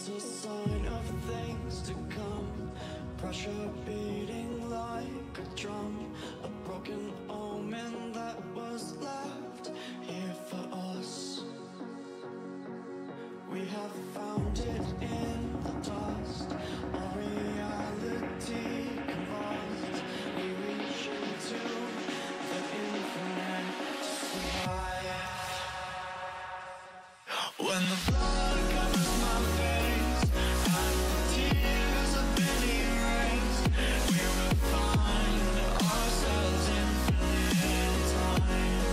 It's a sign of things to come. Pressure beating like a drum. A broken omen that was left here for us. We have found it in the dust. Our reality convulsed. We reach into the infinite to survive. When the blood covers my face and the tears have been erased, we will find ourselves infinite time.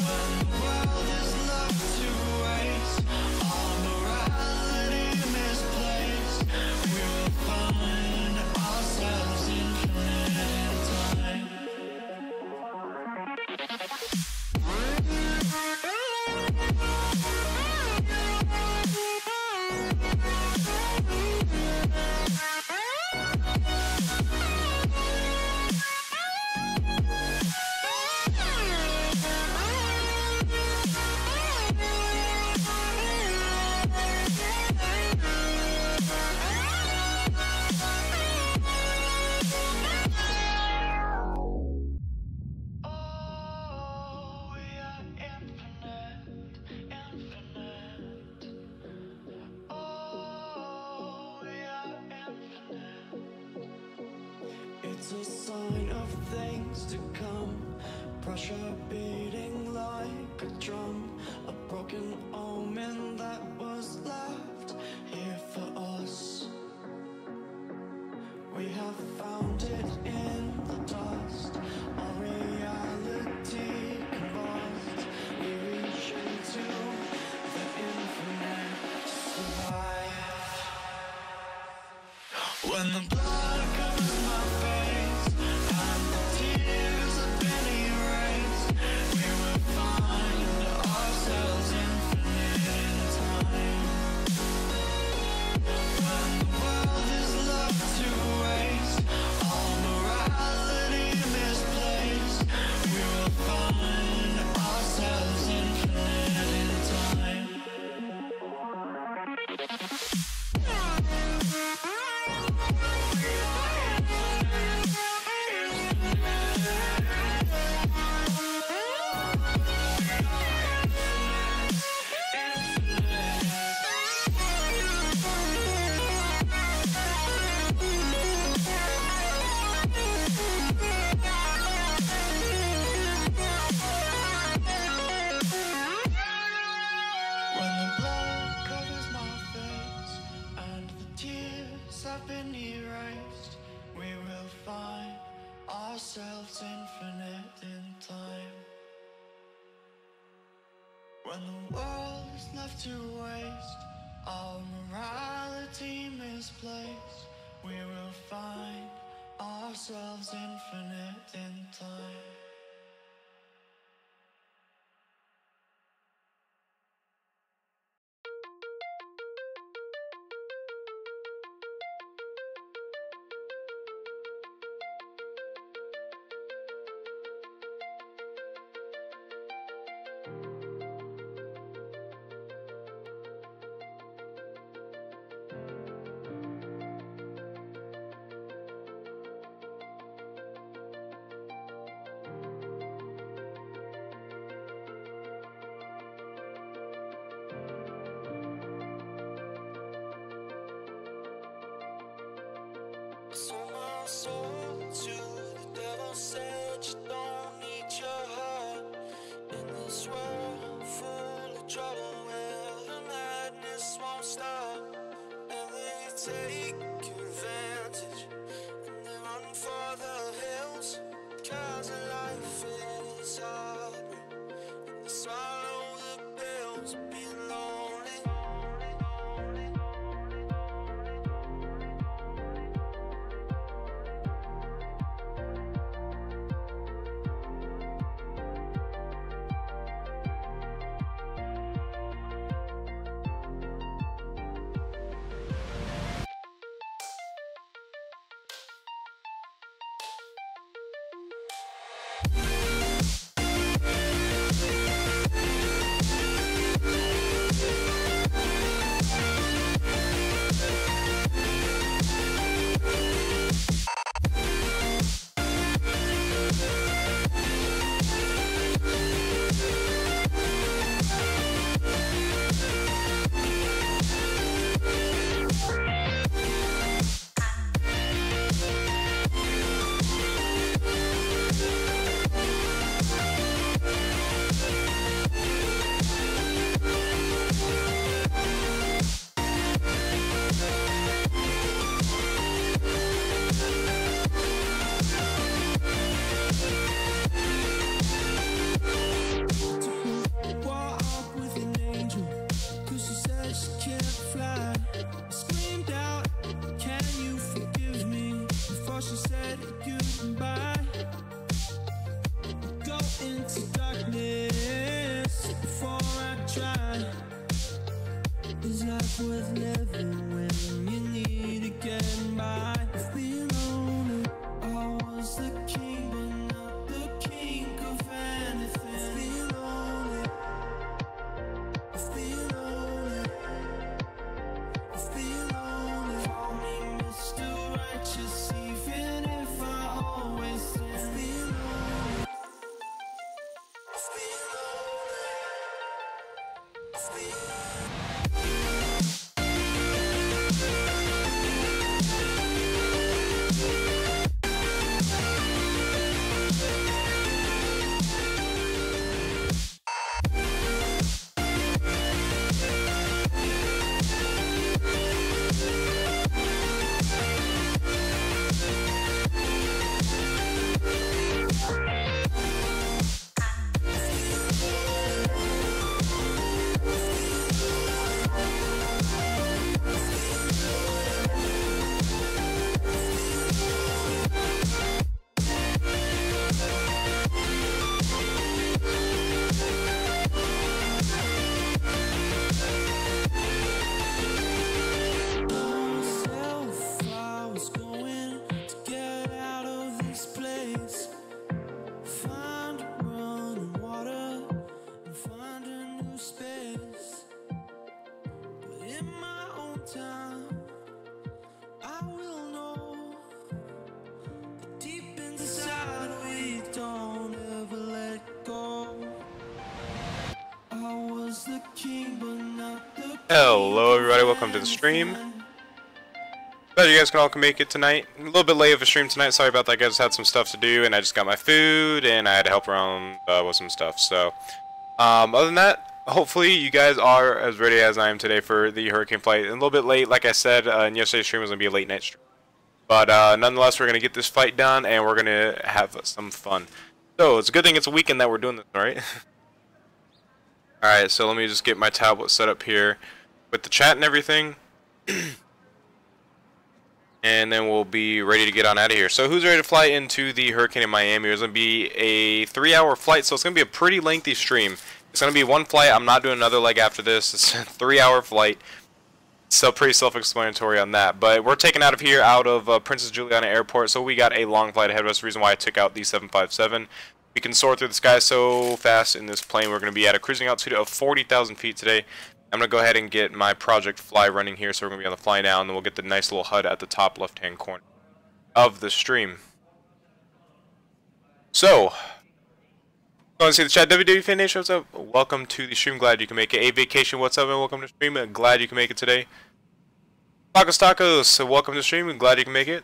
When the world is left to waste, all morality misplaced, we will find ourselves infinite time. It's a sign of things to come. Pressure beating like a drum. A broken omen that was left here for us. We have found it in the dust. Our reality convulsed. We reach into the infinite to survive. When the blood covers my face and the tears have been erased, we will find ourselves infinite time. When the world is left to waste, all morality misplaced, we will find ourselves infinite time. When the blood covers my face and the tears have been erased, we will find ourselves infinite in time. When the world is left to waste, our morality misplaced, we will find ourselves infinite in time. Sold my soul to the devil, said you don't need your heart. In this world full of trouble where the madness won't stop, and they take advantage and they run for the hills, 'cause life is hard and they swallow the pills, being lonely. Is life worth living when you need to get by? I've been lonely. I was the king, but not the king of anything. I've been lonely. I've been lonely. I've been lonely. Call me Mr. Righteous, even if I always sin. I've been lonely. I've been lonely. I've been Hello everybody, welcome to the stream. Glad you guys can all make it tonight. A little bit late of a stream tonight, sorry about that. I just had some stuff to do and I just got my food and I had to help around with some stuff. So, other than that, hopefully you guys are as ready as I am today for the Hurricane flight. A little bit late, like I said, in yesterday's stream was going to be a late night stream. But nonetheless, we're going to get this fight done and we're going to have some fun. So, it's a good thing it's a weekend that we're doing this, right? Alright, so let me just get my tablet set up here with the chat and everything. And then we'll be ready to get on out of here. So who's ready to fly into the Hurricane in Miami? It's going to be a 3-hour flight, so it's going to be a pretty lengthy stream. It's going to be one flight. I'm not doing another leg after this. It's a 3-hour flight. So pretty self-explanatory on that. But we're taking out of here, out of Princess Juliana Airport, so we got a long flight ahead of us. The reason why I took out the 757. We can soar through the sky so fast in this plane. We're going to be at a cruising altitude of 40,000 feet today. I'm going to go ahead and get my Project Fly running here, so we're going to be on the fly now, and then we'll get the nice little HUD at the top left-hand corner of the stream. So, go and see the chat. WW Fan Nation, what's up? Welcome to the stream. Glad you can make it. A Vacation, what's up, and welcome to the stream. Glad you can make it today. Tacos, so welcome to the stream. Glad you can make it.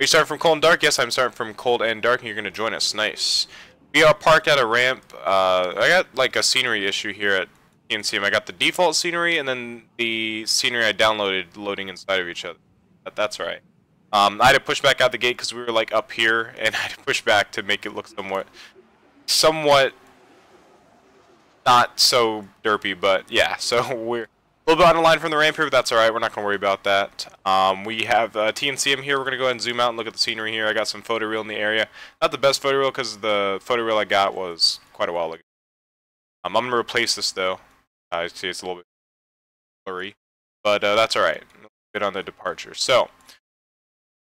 Are you starting from cold and dark? Yes, I'm starting from cold and dark, and you're going to join us. Nice. We are parked at a ramp. I got like a scenery issue here at TNCM. I got the default scenery and then the scenery I downloaded loading inside of each other. That's right. I had to push back out the gate because we were like up here, and I had to push back to make it look somewhat not so derpy, but yeah. So we're a little bit on the line from the ramp here, but that's alright. We're not going to worry about that. We have TNCM here. We're going to go ahead and zoom out and look at the scenery here. I got some photo reel in the area. Not the best photo reel because the photo reel I got was quite a while ago. I'm going to replace this though. I see it's a little bit blurry, but that's alright. A bit on the departure. So,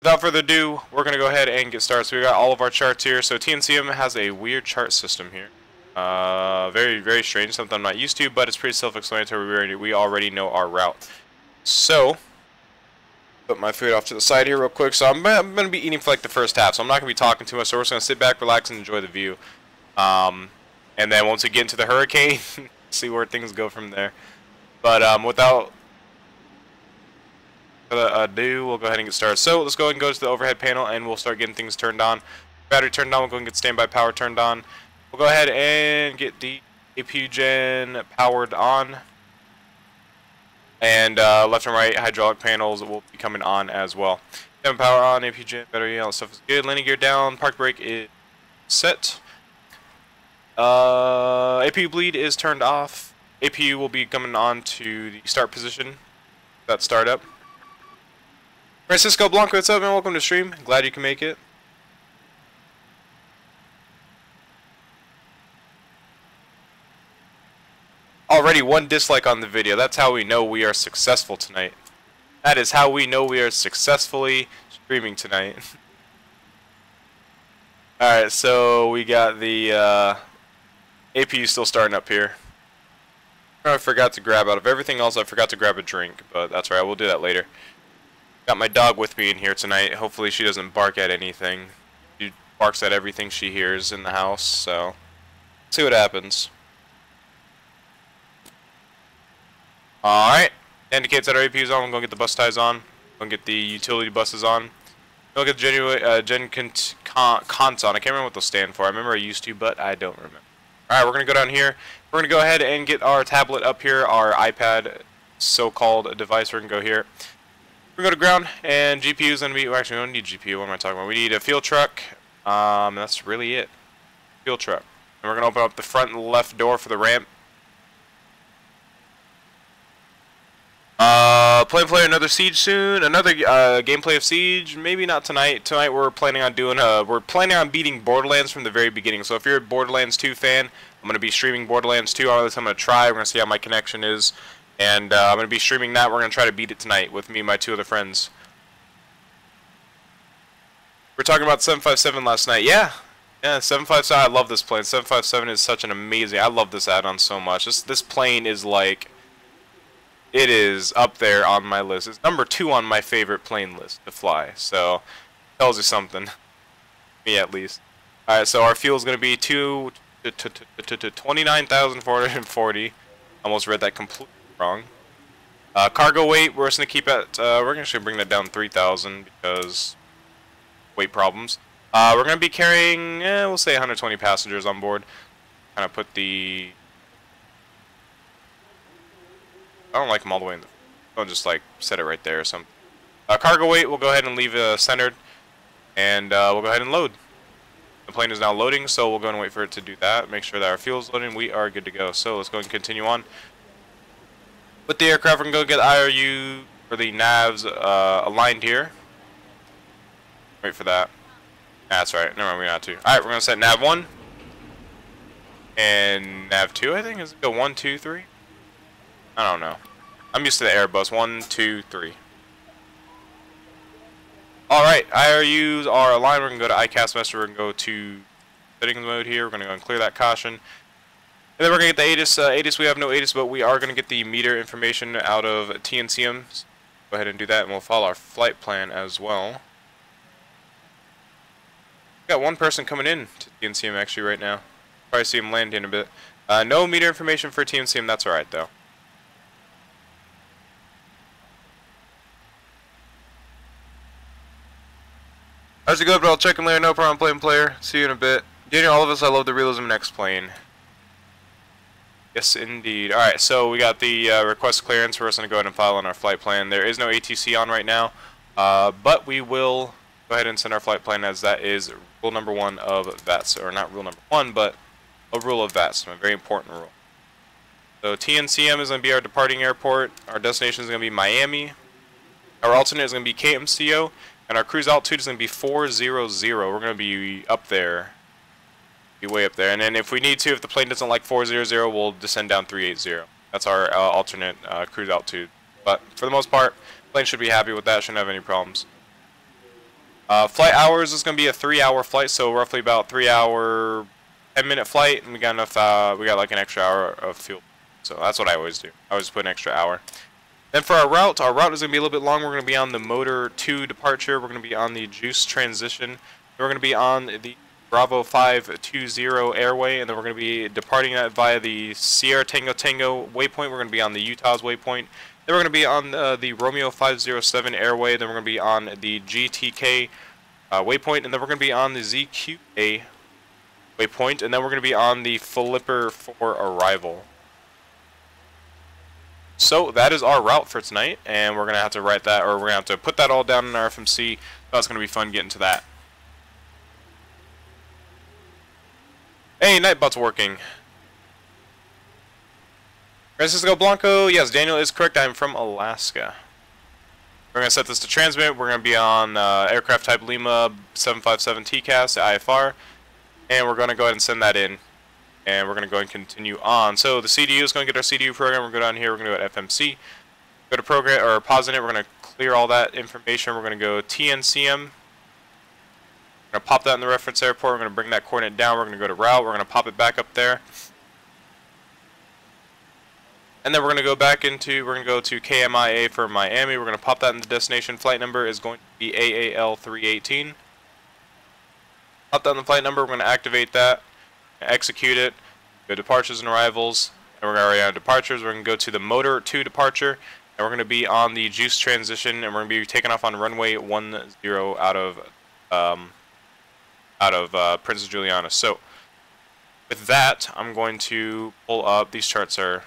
without further ado, we're going to go ahead and get started. So we got all of our charts here. So TNCM has a weird chart system here. Very, very strange. Something I'm not used to, but it's pretty self-explanatory. We already know our route. So, put my food off to the side here real quick. So I'm going to be eating for like the first half. So I'm not going to be talking too much. So we're just going to sit back, relax, and enjoy the view. And then once we get into the hurricane, see where things go from there. But without further ado, we'll go ahead and get started. So let's go ahead and go to the overhead panel and we'll start getting things turned on. Battery turned on, we'll go ahead and get standby power turned on. We'll go ahead and get the APU gen powered on. And left and right hydraulic panels will be coming on as well. Power on, APU gen, battery, all that stuff is good. Landing gear down, park brake is set. APU bleed is turned off. APU will be coming on to the start position. That startup. Francisco Blanco, what's up, man? Welcome to the stream. Glad you can make it. Already 1 dislike on the video. That's how we know we are successful tonight. That is how we know we are successfully streaming tonight. Alright, so we got the APU still starting up here. I forgot to grab, out of everything else, I forgot to grab a drink, but that's right, we'll do that later. Got my dog with me in here tonight. Hopefully she doesn't bark at anything. She barks at everything she hears in the house, so see what happens. Alright, indicates that our APU is on. I'm going to get the bus ties on. I'm going to get the utility buses on. I'll get the Gen Cons on. I can't remember what they'll stand for. I remember I used to, but I don't remember. Alright, we're going to go down here. We're going to go ahead and get our tablet up here, our iPad so-called device. We're going to go here. We're going to go to ground, and GPU is going to be... Well, actually, we don't need GPU. What am I talking about? We need a fuel truck. That's really it. Fuel truck. And we're going to open up the front left door for the ramp. Play another Siege soon. Another gameplay of Siege. Maybe not tonight. Tonight we're planning on doing beating Borderlands from the very beginning. So if you're a Borderlands 2 fan, I'm gonna be streaming Borderlands 2. I'm gonna try. We're gonna see how my connection is, and I'm gonna be streaming that. We're gonna try to beat it tonight with me and my 2 other friends. We're talking about 757 last night. Yeah, 757. I love this plane. 757 is such an amazing. I love this add-on so much. This plane is like. It is up there on my list. It's number 2 on my favorite plane list to fly. So, tells you something. Me at least. Alright, so our fuel is going to be 29,440. Almost read that completely wrong. Cargo weight, we're just going to keep at, we're going to bring that down 3,000 because weight problems. We're going to be carrying, we'll say 120 passengers on board. Kind of put the... I don't like them all the way in the... I'll just like set it right there or something. Cargo weight, we'll go ahead and leave centered. And we'll go ahead and load. The plane is now loading, so we'll go and wait for it to do that. Make sure that our fuel is loading. We are good to go. So let's go and continue on. With the aircraft, we're going to go get IRU for the navs aligned here. Wait for that. That's right. Never mind, we don't have to. Alright, we're going to set nav 1. And nav 2, I think. Is it go 1, 2, 3? I don't know. I'm used to the Airbus. 1, 2, 3. Alright, IRUs are aligned. We're going to go to ICAS Master. We're going to go to settings mode here. We're going to go and clear that caution. And then we're going to get the ATIS. ATIS, we have no ATIS, but we are going to get the meter information out of TNCM. So go ahead and do that, and we'll follow our flight plan as well. We got one person coming in to TNCM actually right now. Probably see him land in a bit. No meter information for TNCM. That's alright, though. How's it going, bro? I'll check in later. No problem, playing player. See you in a bit. Daniel, all of us, I love the realism next plane. Yes, indeed. Alright, so we got the request clearance. We're just going to go ahead and file on our flight plan. There is no ATC on right now, but we will go ahead and send our flight plan as that is rule number 1 of VATS. Or not rule number 1, but a rule of VATS. A very important rule. So TNCM is going to be our departing airport. Our destination is going to be Miami. Our alternate is going to be KMCO. And our cruise altitude is going to be 400. We're going to be up there. Be way up there. And then if we need to, if the plane doesn't like 400, we'll descend down 380. That's our alternate cruise altitude. But for the most part, the plane should be happy with that. Shouldn't have any problems. Flight hours is going to be a 3-hour flight. So roughly about 3-hour, 10-minute flight. And we got enough, we got like an extra hour of fuel. So that's what I always do. I always put an extra hour. Then for our route is going to be a little bit long. We're going to be on the Motor 2 departure. We're going to be on the Juice transition. We're going to be on the Bravo 520 airway, and then we're going to be departing that via the Sierra Tango Tango waypoint. We're going to be on the Utah's waypoint. Then we're going to be on the Romeo 507 airway. Then we're going to be on the GTK waypoint, and then we're going to be on the ZQA waypoint, and then we're going to be on the Flipper for arrival. So that is our route for tonight, and we're going to have to write that, or we're going to have to put that all down in our FMC. That's going to be fun getting to that. Hey, Nightbot's working. Francisco Blanco, yes, Daniel is correct. I'm from Alaska. We're going to set this to transmit. We're going to be on aircraft type Lima 757 TCAS, IFR, and we're going to go ahead and send that in. and we're going to go and continue on. So the CDU is going to get our CDU program. We're going to go down here. We're going to go at FMC. Go to program or pause in it. We're going to clear all that information. We're going to go TNCM. We're going to pop that in the reference airport. We're going to bring that coordinate down. We're going to go to route. We're going to pop it back up there. And then we're going to go back into, we're going to go to KMIA for Miami. We're going to pop that in the destination. Flight number is going to be AAL318. Pop that in the flight number. We're going to activate that, execute it, go departures and arrivals. And we're already on departures. We're going to go to the motor to departure. And we're going to be on the juice transition. And we're going to be taking off on runway 10 out of Princess Juliana. So with that, I'm going to pull up. These charts are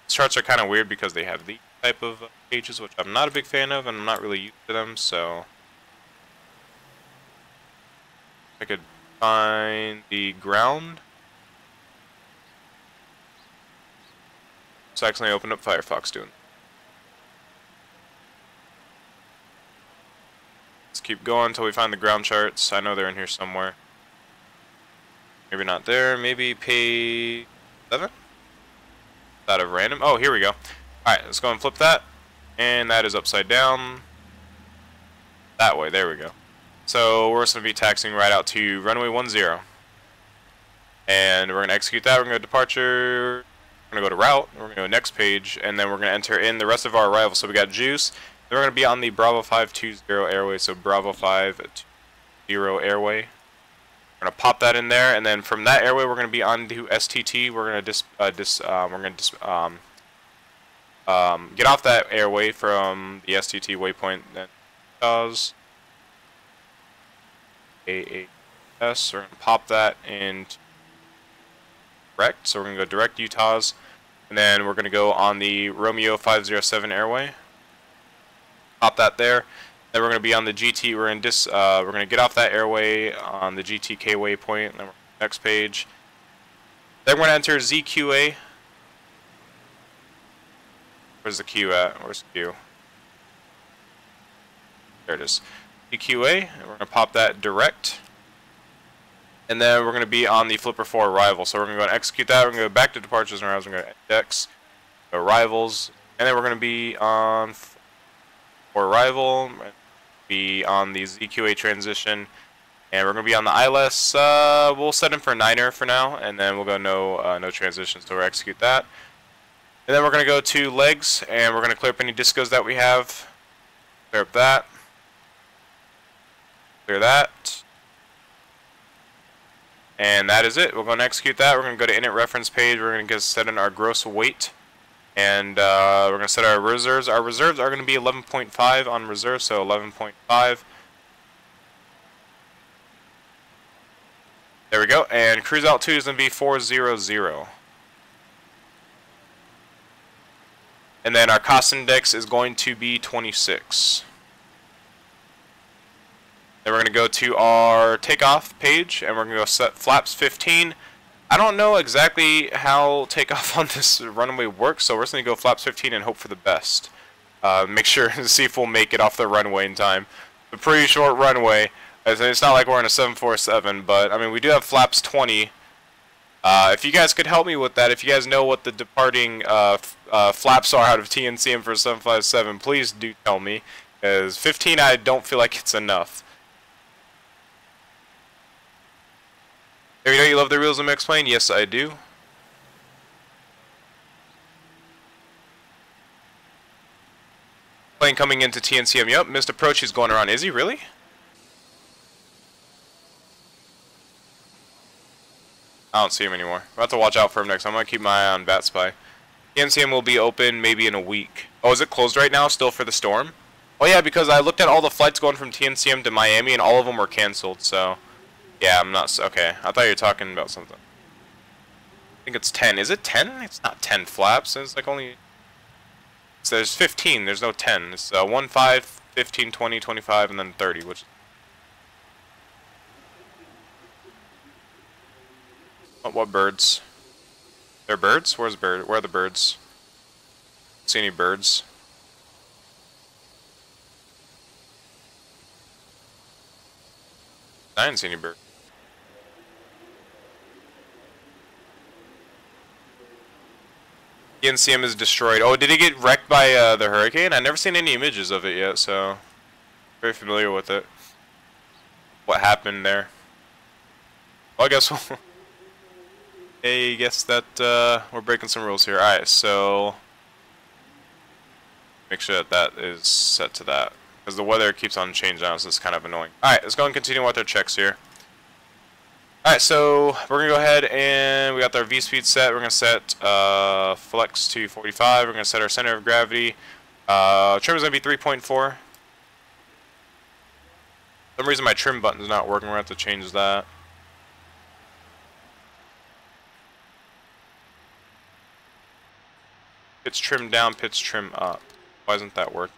kind of weird because they have these type of pages, which I'm not a big fan of, and I'm not really used to them. So I could find the ground. So I accidentally opened up Firefox doing. Let's keep going until we find the ground charts. I know they're in here somewhere. Maybe not there. Maybe page 7. Out of random. Oh, here we go. Alright, let's go and flip that. And that is upside down. That way. There we go. So we're just going to be taxiing right out to runway 10. And we're going to execute that. We're going to go departure. We're going to go to route. We're going to go next page. And then we're going to enter in the rest of our arrivals. So we got juice. Then we're going to be on the Bravo 520 airway. So Bravo 520 airway. We're going to pop that in there, and then from that airway we're going to be on to STT. We're going to get off that airway from the STT waypoint. Then AAS. We're going to pop that in direct. So we're going to go direct Utahs, and then we're going to go on the Romeo 507 airway. Pop that there. Then we're going to be on the GT. We're going to get off that airway on the GTK waypoint. Then we're next page. Then we're going to enter ZQA. Where's the Q at? Where's the Q? There it is. ZQA. And we're going to pop that direct. And then we're going to be on the Flipper 4 arrival. So we're going to go and execute that. We're going to go back to departures and arrivals. We're going to go index arrivals. And then we're going to be on for arrival. Be on the ZQA transition, and we're going to be on the ILS. We'll set in for 9er for now, and then we'll go no transition, so we'll execute that. And then we're going to go to legs, and we're going to clear up any discos that we have. Clear up that. Clear that. And that is it. We're going to execute that. We're going to go to init reference page. We're going to set in our gross weight. And we're going to set our reserves. Our reserves are going to be 11.5 on reserve, so 11.5. There we go. And cruise altitude is going to be 400. And then our cost index is going to be 26. Then we're going to go to our takeoff page, and we're going to go set flaps 15. I don't know exactly how takeoff on this runway works, so we're just going to go flaps 15 and hope for the best. Make sure to see if we'll make it off the runway in time. A pretty short runway. It's not like we're in a 747, but I mean we do have flaps 20. If you guys could help me with that, if you guys know what the departing flaps are out of TNCM for 757, please do tell me. Because 15 I don't feel like it's enough. There you go, you love the realism explained? Yes, I do. Plane coming into TNCM. Yep, missed approach. He's going around. Is he really? I don't see him anymore. I'll have to watch out for him next time. I'm going to keep my eye on Bat Spy. TNCM will be open maybe in a week. Oh, is it closed right now still for the storm? Oh yeah, because I looked at all the flights going from TNCM to Miami and all of them were canceled, so... Yeah, I'm not... Okay, I thought you were talking about something. I think it's 10. Is it 10? It's not 10 flaps. It's like only... So there's 15. There's no 10. It's 1, 5, 15, 20, 25, and then 30, which... What birds? There are birds? Where are the birds? See any birds? I didn't see any birds. TNCM is destroyed. Oh, did it get wrecked by the hurricane? I've never seen any images of it yet, so very familiar with it. What happened there? Well, I guess we'll I guess that we're breaking some rules here. Alright, so make sure that that is set to that. Because the weather keeps on changing now, so it's kind of annoying. Alright, let's go and continue with our checks here. Alright, so we're going to go ahead and we got our V-speed set. We're going to set flex to 45. We're going to set our center of gravity. Trim is going to be 3.4. For some reason my trim button is not working. We're going to have to change that. Pitch trim down, pitch trim up. Why isn't that working?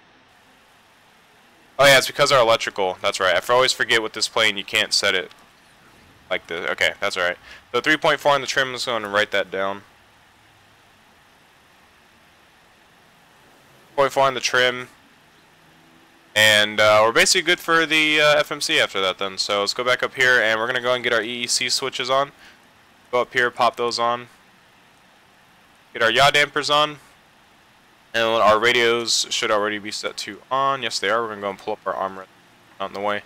Oh yeah, it's because our electrical. That's right. I always forget with this plane you can't set it like this. Okay, that's alright. So 3.4 on the trim, I'm just going to write that down. 0.4 on the trim. And we're basically good for the FMC after that then. So let's go back up here and we're going to go and get our EEC switches on. Go up here, pop those on. Get our yaw dampers on. And our radios should already be set to on. Yes, they are. We're going to go and pull up our armor out in the way.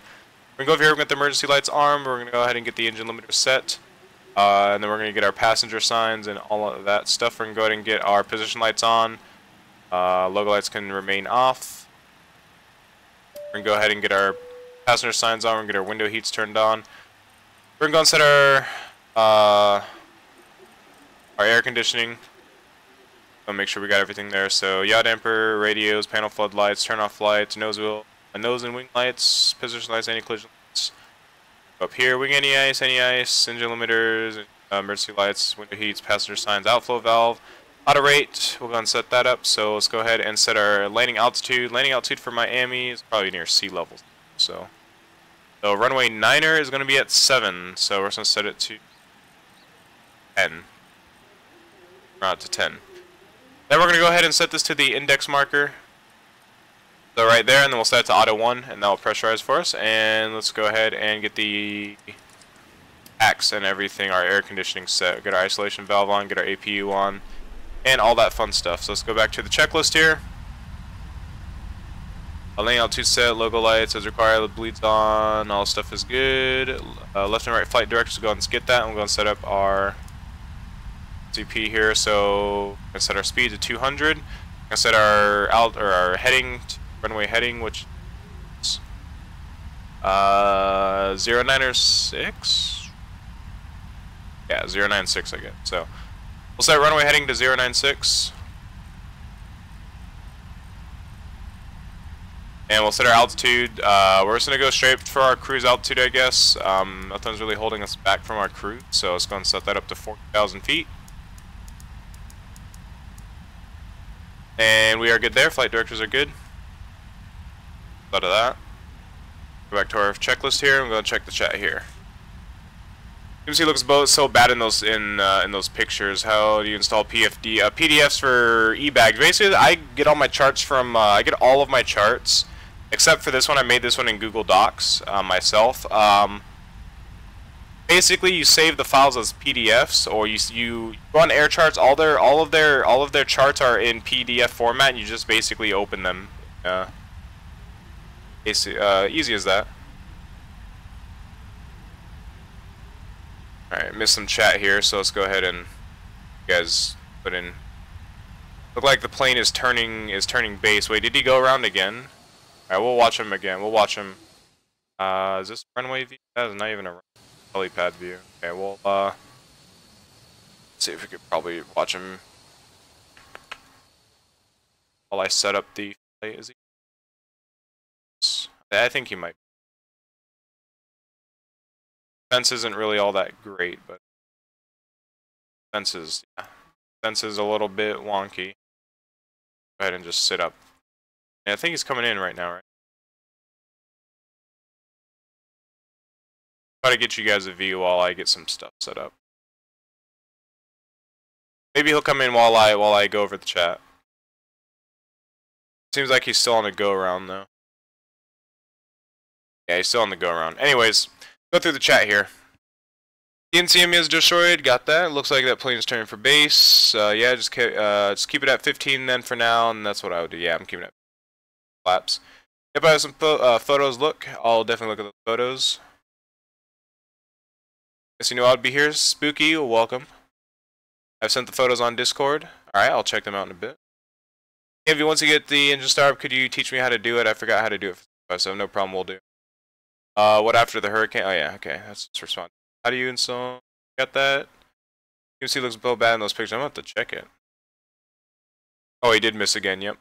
We're going to go over here and get the emergency lights armed. We're going to go ahead and get the engine limiter set. And then we're going to get our passenger signs and all of that stuff. We're going to go ahead and get our position lights on. Logo lights can remain off. We're going to go ahead and get our passenger signs on. We're going to get our window heats turned on. We're going to go and set our air conditioning. Make sure we got everything there. So yaw damper, radios, panel floodlights, turn off lights, nose and wing lights, position lights, anti-collision lights. Up here, wing any ice, engine limiters, emergency lights, window heats, passenger signs, outflow valve, auto rate. We'll go and set that up. So let's go ahead and set our landing altitude. Landing altitude for Miami is probably near sea level. So runway 9er is going to be at 7. So we're just going to set it to 10. Not to 10. Then we're going to go ahead and set this to the index marker. So right there, and then we'll set it to auto 1, and that will pressurize for us. And let's go ahead and get the axe and everything, our air conditioning set. Get our isolation valve on, get our APU on, and all that fun stuff. So let's go back to the checklist here. Landing altitude set, logo lights as required, the bleeds on, all stuff is good. Left and right flight directions, go ahead and get that, and we'll go and set up our CP here. So I set our speed to 200. I set our heading, runway heading, which is 096. Yeah, 096 I get. So we'll set runway heading to 096. And we'll set our altitude. We're just gonna go straight for our cruise altitude, I guess. Nothing's really holding us back from our cruise, so let's go and set that up to 40,000 feet. And we are good there. Flight directors are good. Out of that. Go back to our checklist here. I'm going to check the chat here. UMC looks so bad in those pictures. How do you install PFD? PDFs for EVGA. Basically, I get all my charts from. I get all of my charts, except for this one. I made this one in Google Docs myself. Basically, you save the files as PDFs, or you go on Air Charts. All of their charts are in PDF format. And you just basically open them. Easy as that. All right, missed some chat here, so let's go ahead and you guys put in. Look like the plane is turning base. Wait, did he go around again? All right, we'll watch him again. We'll watch him. Is this runway view? That is not even a helipad view. Okay, we'll see if we could probably watch him while I set up the flight. Is he? I think he might. Fence isn't really all that great, but fence is a little bit wonky. Go ahead and just sit up. Yeah, I think he's coming in right now, right? Try to get you guys a view while I get some stuff set up. Maybe he'll come in while I go over the chat. Seems like he's still on the go around though. Yeah, he's still on the go around. Anyways, go through the chat here. TNCM is destroyed. Got that. Looks like that plane's turning for base. Yeah, just keep it at 15 then for now, and that's what I would do. Yeah, I'm keeping it at flaps. If I have some photos, look, I'll definitely look at the photos. Guess you know I'd be here. Spooky, welcome. I've sent the photos on Discord. Alright, I'll check them out in a bit. If you once you get the engine started, could you teach me how to do it? I forgot how to do it, so no problem, we'll do. What after the hurricane? Oh yeah, okay, that's response. How do you install? Got that? You can see it looks so bad in those pictures. I'm going to have to check it. Oh, he did miss again, yep.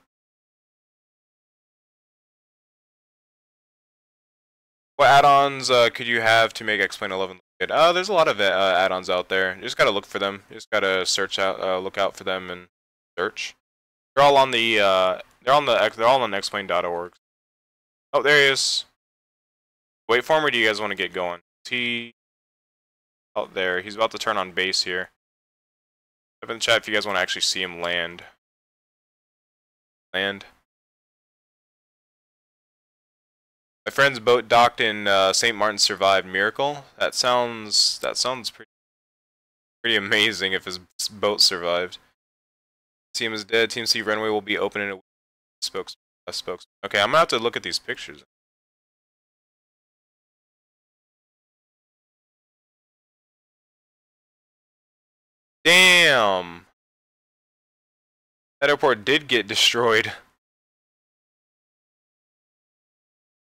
What add-ons could you have to make X-Plane 11 look good? There's a lot of add-ons out there. You just gotta look for them. You just gotta search out, look out for them and search. They're all on the they're all on xplane.org. Oh, there he is. Wait for him, or do you guys want to get going? Is he out there? He's about to turn on base here. Type in the chat if you guys want to actually see him land. Land. My friend's boat docked in St. Martin survived. Miracle? That sounds pretty amazing if his boat survived. TM is dead. TMC runway will be open in a week. Spokes. Okay, I'm gonna have to look at these pictures. Damn! That airport did get destroyed.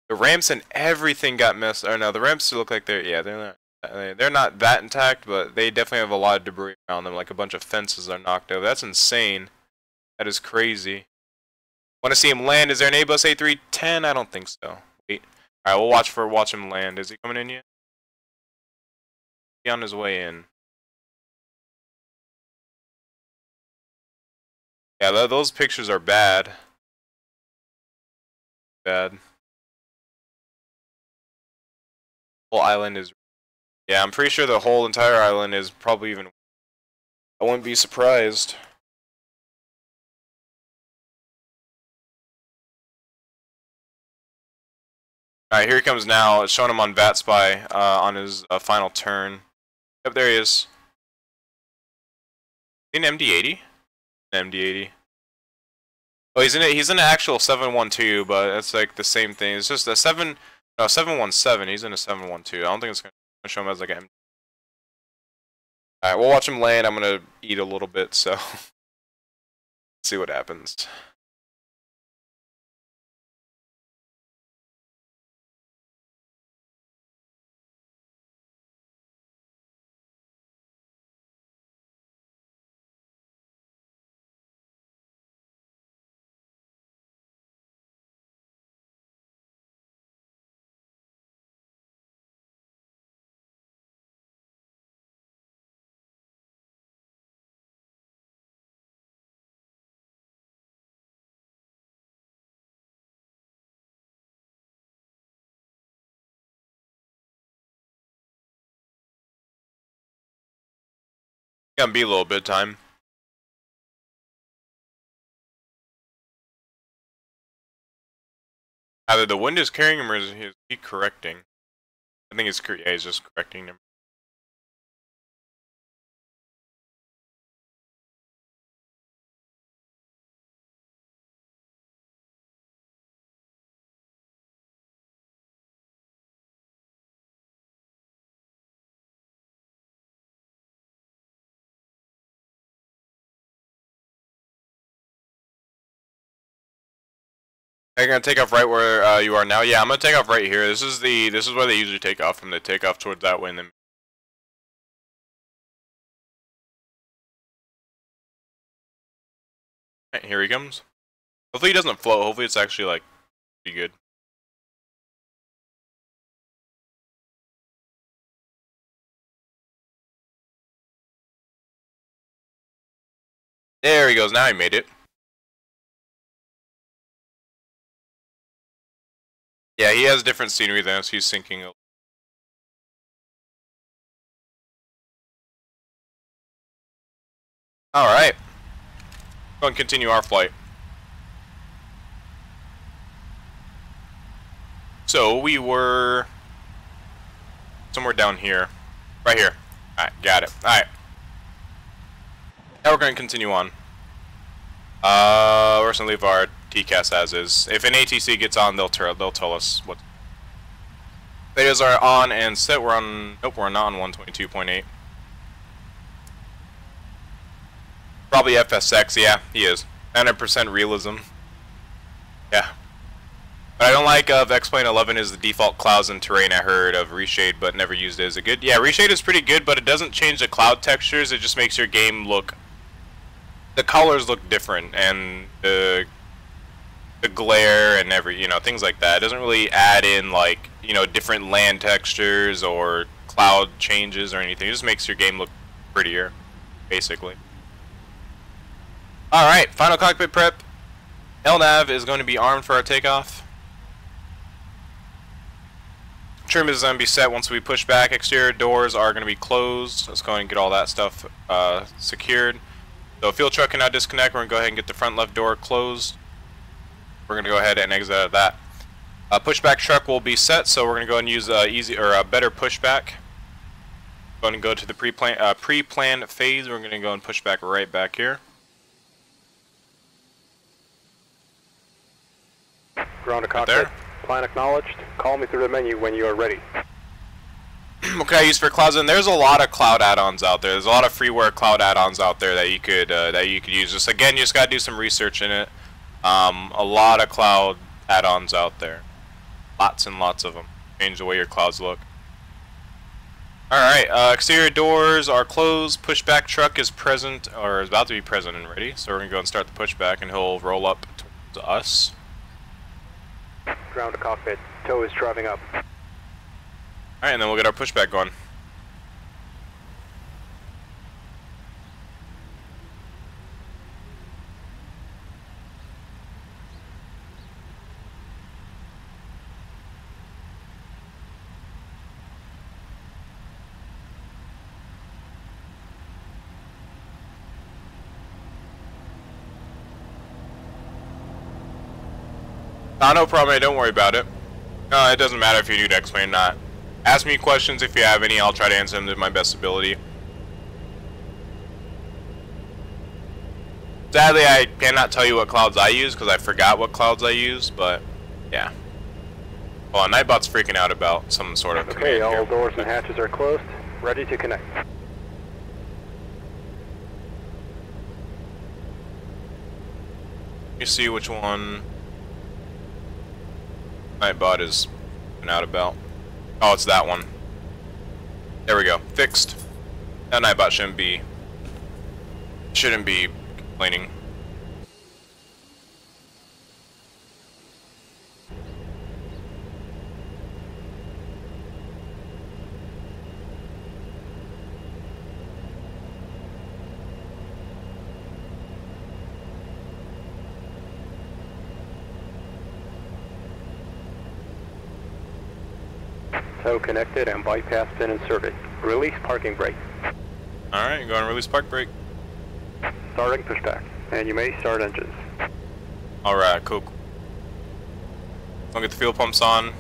The ramps and everything got messed. Or no, the ramps still look like they're not that intact, but they definitely have a lot of debris around them. Like a bunch of fences are knocked over. That's insane. That is crazy. Want to see him land? Is there an A-Bus A310? I don't think so. Wait. All right, we'll watch him land. Is he coming in yet? He's on his way in. Yeah, those pictures are bad. Bad. Whole island is. Yeah, I'm pretty sure the whole entire island is probably even. I wouldn't be surprised. Alright, here he comes now. It's showing him on VatSpy on his final turn. Yep, there he is. In MD-80? MD-80. Oh, he's in an actual 712, but it's like the same thing. It's just a 717. He's in a 712. I don't think it's gonna show him as like an MD. Alright, we'll watch him land. I'm gonna eat a little bit, so see what happens. Gonna be a little bit of time. Either the wind is carrying him or is he correcting? I think he's just correcting him. Are you gonna take off right where you are now? Yeah, I'm gonna take off right here. This is where they usually take off from. They take off towards that way and then. Right, here he comes. Hopefully he doesn't float. Hopefully it's actually like pretty good. There he goes. Now he made it. Yeah, he has different scenery than us. He's sinking. All right. Go and continue our flight. So we were somewhere down here, right here. Alright, got it. Alright. Now we're going to continue on. We're just going to leave our TCAS as is. If an ATC gets on, they'll tell us what. Videos are on and set. We're on. Nope, we're not on 122.8. Probably FSX. Yeah, he is. 100% realism. Yeah. What I don't like of X-Plane 11 is the default clouds and terrain. I heard of Reshade, but never used it. Is it good? Yeah, Reshade is pretty good, but it doesn't change the cloud textures. It just makes your game look. The colors look different, and the glare and things like that. It doesn't really add in like different land textures or cloud changes or anything. It just makes your game look prettier, basically. All right, final cockpit prep. LNAV is going to be armed for our takeoff. Trim is going to be set once we push back. Exterior doors are going to be closed. Let's go ahead and get all that stuff secured. So fuel truck cannot disconnect. We're going to go ahead and get the front left door closed. We're going to go ahead and exit out of that. Pushback truck will be set, so we're going to go and use a better pushback. Going to go to the pre-plan phase. We're going to go and push back right back here. Ground to cockpit. Plan acknowledged. Call me through the menu when you are ready. Okay, use for clouds, and there's a lot of cloud add-ons out there. There's a lot of freeware cloud add-ons out there that you could use. Just again, you just gotta do some research in it. A lot of cloud add-ons out there. Lots and lots of them. Change the way your clouds look. Alright, exterior doors are closed. Pushback truck is present, or is about to be present and ready. So we're gonna go and start the pushback, and he'll roll up towards us. Ground to cockpit. Tow is driving up. Alright, and then we'll get our pushback going. No problem, don't worry about it. No, it doesn't matter if you need to explain or not. Ask me questions if you have any, I'll try to answer them to my best ability. Sadly, I cannot tell you what clouds I use because I forgot what clouds I use, but yeah. Well, Nightbot's freaking out about some sort of command Okay, all here. doors and hatches are closed. Ready to connect. You see which one Nightbot is out about. Oh, it's that one. There we go. Fixed. That Nightbot shouldn't be complaining. Tow connected and bypass pin inserted. Release parking brake. Alright, go and release park brake. Starting pushback. And you may start engines. Alright, cool. We'll get the fuel pumps on.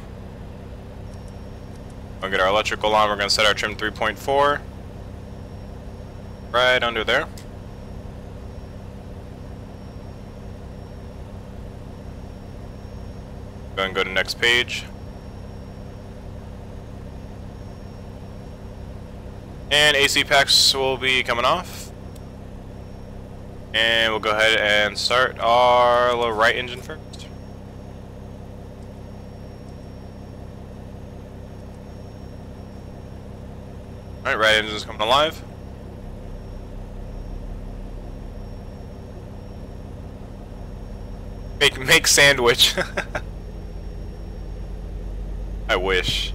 We'll get our electrical on. We're going to set our trim 3.4. Right under there. Go and go to next page. And AC packs will be coming off. And we'll go ahead and start our right engine first. Alright, right engine's coming alive. Make sandwich. I wish.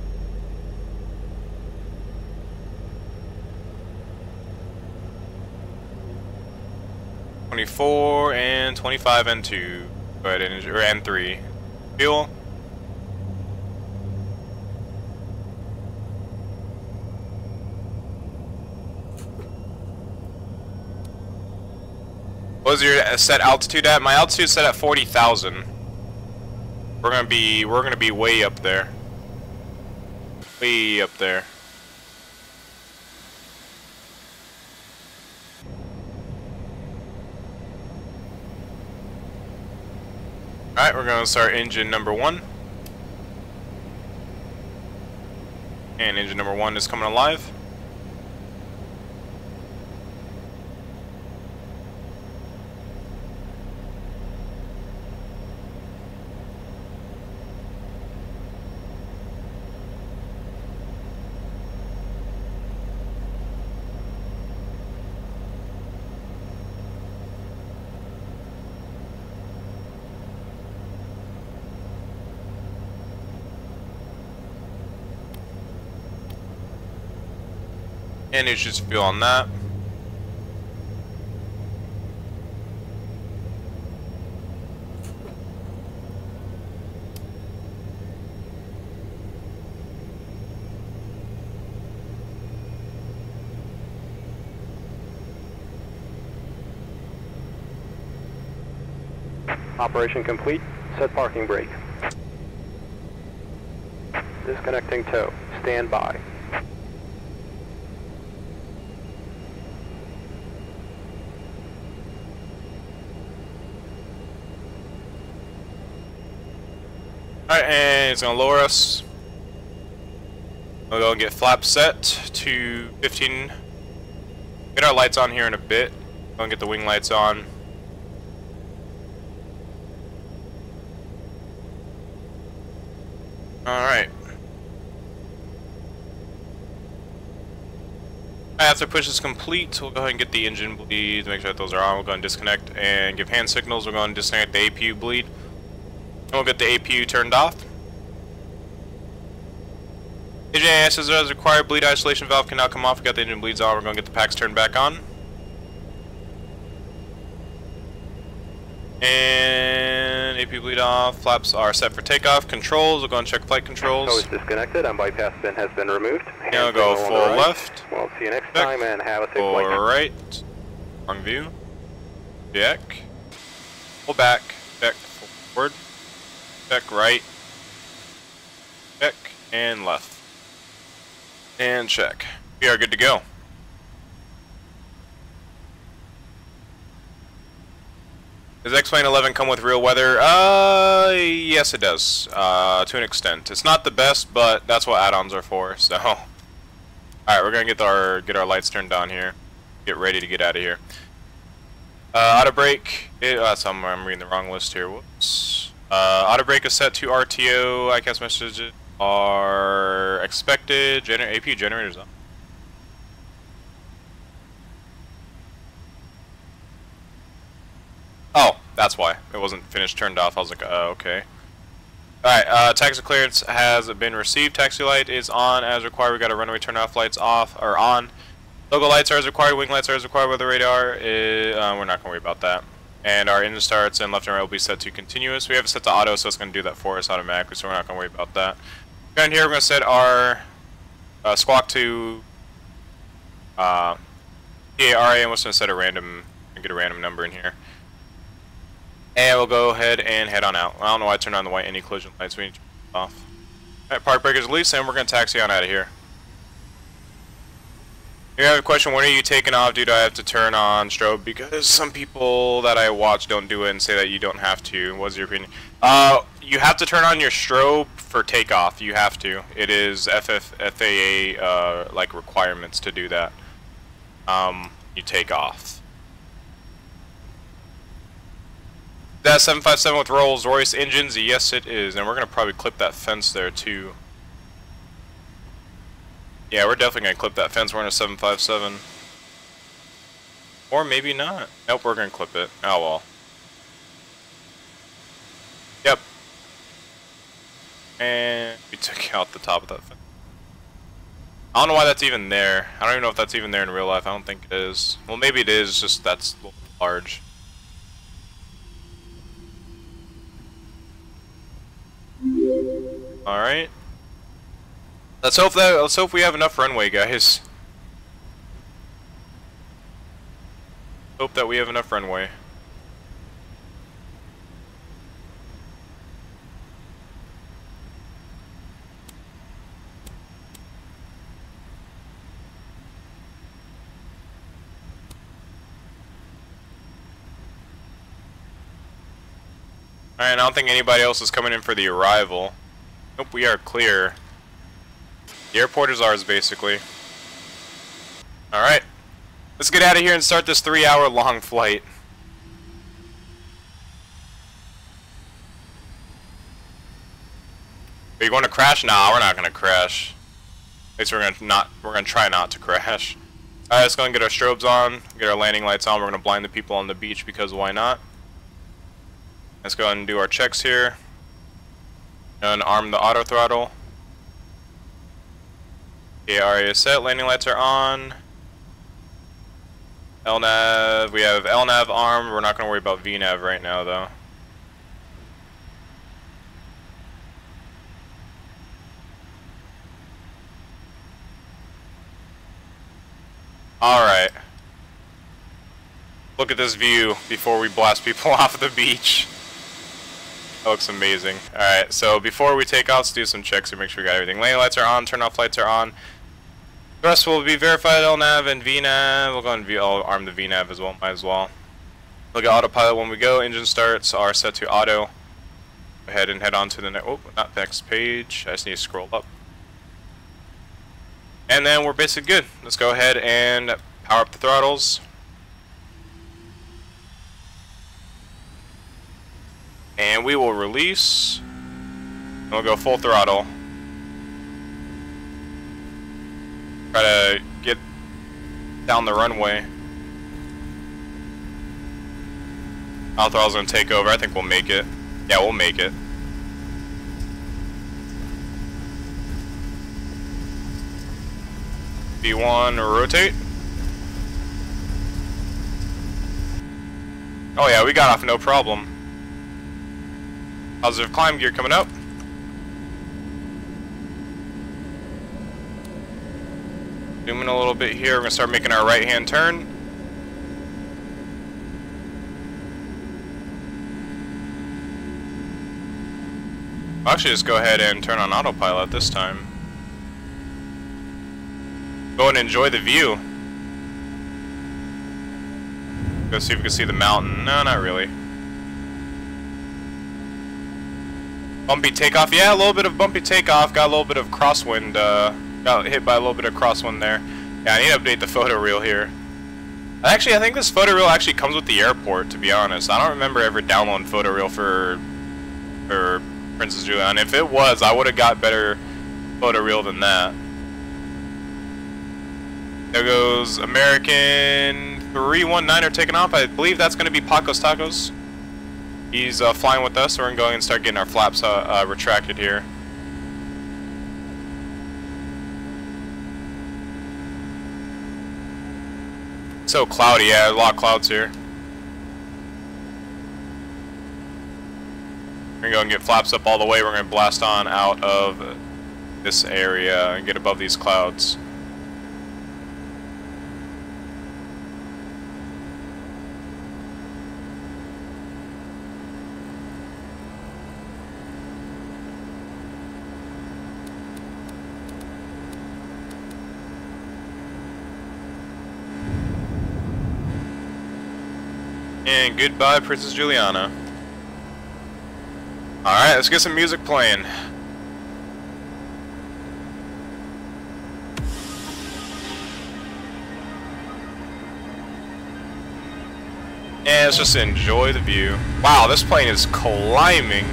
24 and 25 and 2. Go ahead and 3. Fuel. What was your set altitude at? My altitude set at 40,000. We're gonna be way up there. Way up there. Alright, we're going to start engine number 1. And engine number 1 is coming alive. And you should feel on that. Operation complete. Set parking brake. Disconnecting tow. Stand by. Alright, and it's going to lower us. We'll go and get flaps set to 15. Get our lights on here in a bit. Go and get the wing lights on. Alright. After push is complete, we'll go ahead and get the engine bleeds, make sure that those are on. We'll go and disconnect and give hand signals. We're going to disconnect the APU bleed. And we'll get the APU turned off. Engine AS is as required. Bleed isolation valve can now come off. We got the engine bleeds on. We're going to get the packs turned back on. And APU bleed off. Flaps are set for takeoff. Controls. We'll go and check flight controls. Tow is disconnected and bypass bin has been removed. Now we'll go full left. We'll see you next Check. time and have a safe Full flight. right. Wrong view. Check. Pull back. Check. Forward. Check right. Check. And left. And check. We are good to go. Does X-Plane 11 come with real weather? Yes it does. To an extent. It's not the best, but that's what add-ons are for, so. Alright, we're gonna get our lights turned on here. Get ready to get out of here. Auto brake. I'm reading the wrong list here. Whoops. Auto brake is set to RTO. ICAS messages are expected. APU generators on. Oh, that's why. It wasn't finished, turned off. I was like, okay. Alright, taxi clearance has been received. Taxi light is on as required. We got our runway turn off lights off, or on. Logo lights are as required. Wing lights are as required with the radar. We're not going to worry about that. And our engine starts and left and right will be set to continuous. We have it set to auto, so it's going to do that for us automatically, so we're not going to worry about that. Down here, we're going to set our squawk to TARA, and we're just going to set a random, get a random number in here. And we'll go ahead and head on out. I don't know why I turned on the white anti-collision lights. We need to turn it off. Alright, park breakers released, and we're going to taxi on out of here. If you have a question, when are you taking off? Dude, I have to turn on strobe because some people that I watch don't do it and say that you don't have to. What's your opinion? You have to turn on your strobe for takeoff. You have to. It is FAA like requirements to do that. You take off. That 757 with Rolls Royce engines? Yes, it is. And we're going to probably clip that fence there, too. Yeah, we're definitely going to clip that fence. We're in a 757. Or maybe not. Nope, we're going to clip it. Oh, well. Yep. And we took out the top of that fence. I don't know why that's even there. I don't even know if that's even there in real life. I don't think it is. Well, maybe it is, just that's a little large. Alright. Let's hope we have enough runway, guys. Hope that we have enough runway. Alright, I don't think anybody else is coming in for the arrival. Nope, we are clear. The airport is ours, basically. Alright. Let's get out of here and start this 3-hour long flight. Are you going to crash? Nah, we're not going to crash. At least we're gonna try not to crash. Alright, let's go and get our strobes on, get our landing lights on. We're gonna blind the people on the beach because why not? Let's go ahead and do our checks here. And arm the auto throttle. Okay, RA is set, landing lights are on. LNAV, we have LNAV armed. We're not gonna worry about VNAV right now though. Alright. Look at this view before we blast people off the beach. That looks amazing. Alright, so before we take off, let's do some checks to make sure we got everything. Landing lights are on, turn off lights are on. The rest will be verified LNAV and VNAV. We'll go ahead and I'll arm the VNAV as well, might as well. Look at autopilot when we go. Engine starts are set to auto. Go ahead and head on to the next page. I just need to scroll up. And then we're basically good. Let's go ahead and power up the throttles. And we will release. And we'll go full throttle. Try to get down the runway. Auto throttle's gonna take over. I think we'll make it. Yeah, we'll make it. V1 rotate. Oh yeah, we got off no problem. Positive climb gear coming up. Zooming a little bit here, we're gonna start making our right hand turn. I'll actually just go ahead and turn on autopilot this time. Go and enjoy the view. Go see if we can see the mountain. No, not really. Bumpy takeoff. Yeah, a little bit of bumpy takeoff. Got a little bit of crosswind. Got hit by a little bit of crosswind there. Yeah, I need to update the photo reel here. Actually, I think this photo reel actually comes with the airport, to be honest. I don't remember ever downloading photo reel for Princess Juliana. If it was, I would have got better photo reel than that. There goes American 319er taking off. I believe that's going to be Paco's Tacos. He's flying with us, so we're going to go and start getting our flaps retracted here. So cloudy, yeah, a lot of clouds here. We're going to go and get flaps up all the way. We're going to blast on out of this area and get above these clouds. And goodbye, Princess Juliana. Alright, let's get some music playing. And let's just enjoy the view. Wow, this plane is climbing.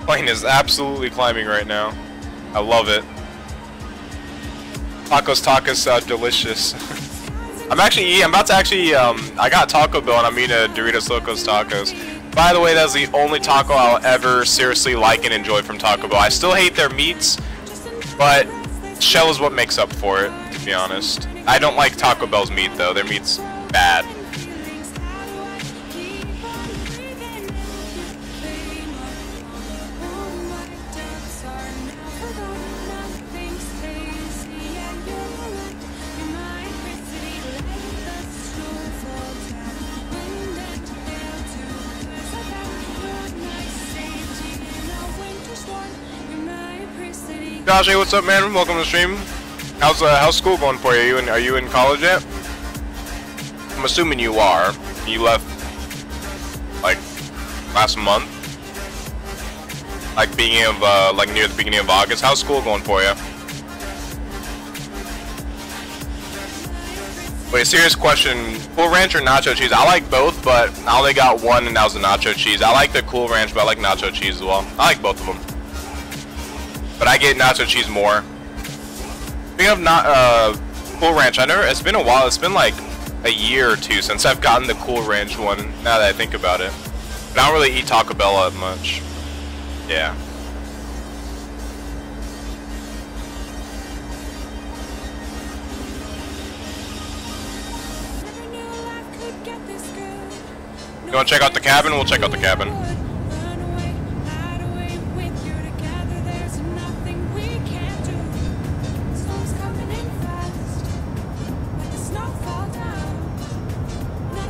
Plane is absolutely climbing right now. I love it. Tacos sound delicious. I'm about to actually, I got Taco Bell and I'm eating a Doritos Locos Tacos. By the way, that's the only taco I'll ever seriously like and enjoy from Taco Bell. I still hate their meats, but shell is what makes up for it, to be honest. I don't like Taco Bell's meat though, their meat's bad. Josh, hey, what's up, man? Welcome to the stream. How's school going for you? Are you in college yet? I'm assuming you are. You left like last month, like beginning of like near the beginning of August. How's school going for you? Wait, serious question. Cool Ranch or nacho cheese? I like both, but I only got one, and that was the nacho cheese. I like the Cool Ranch, but I like nacho cheese as well. I like both of them, but I get nacho cheese more. Speaking of Cool Ranch, it's been a while. It's been like a year or two since I've gotten the Cool Ranch one, now that I think about it. But I don't really eat Taco Bell that much. Yeah. You wanna check out the cabin? We'll check out the cabin.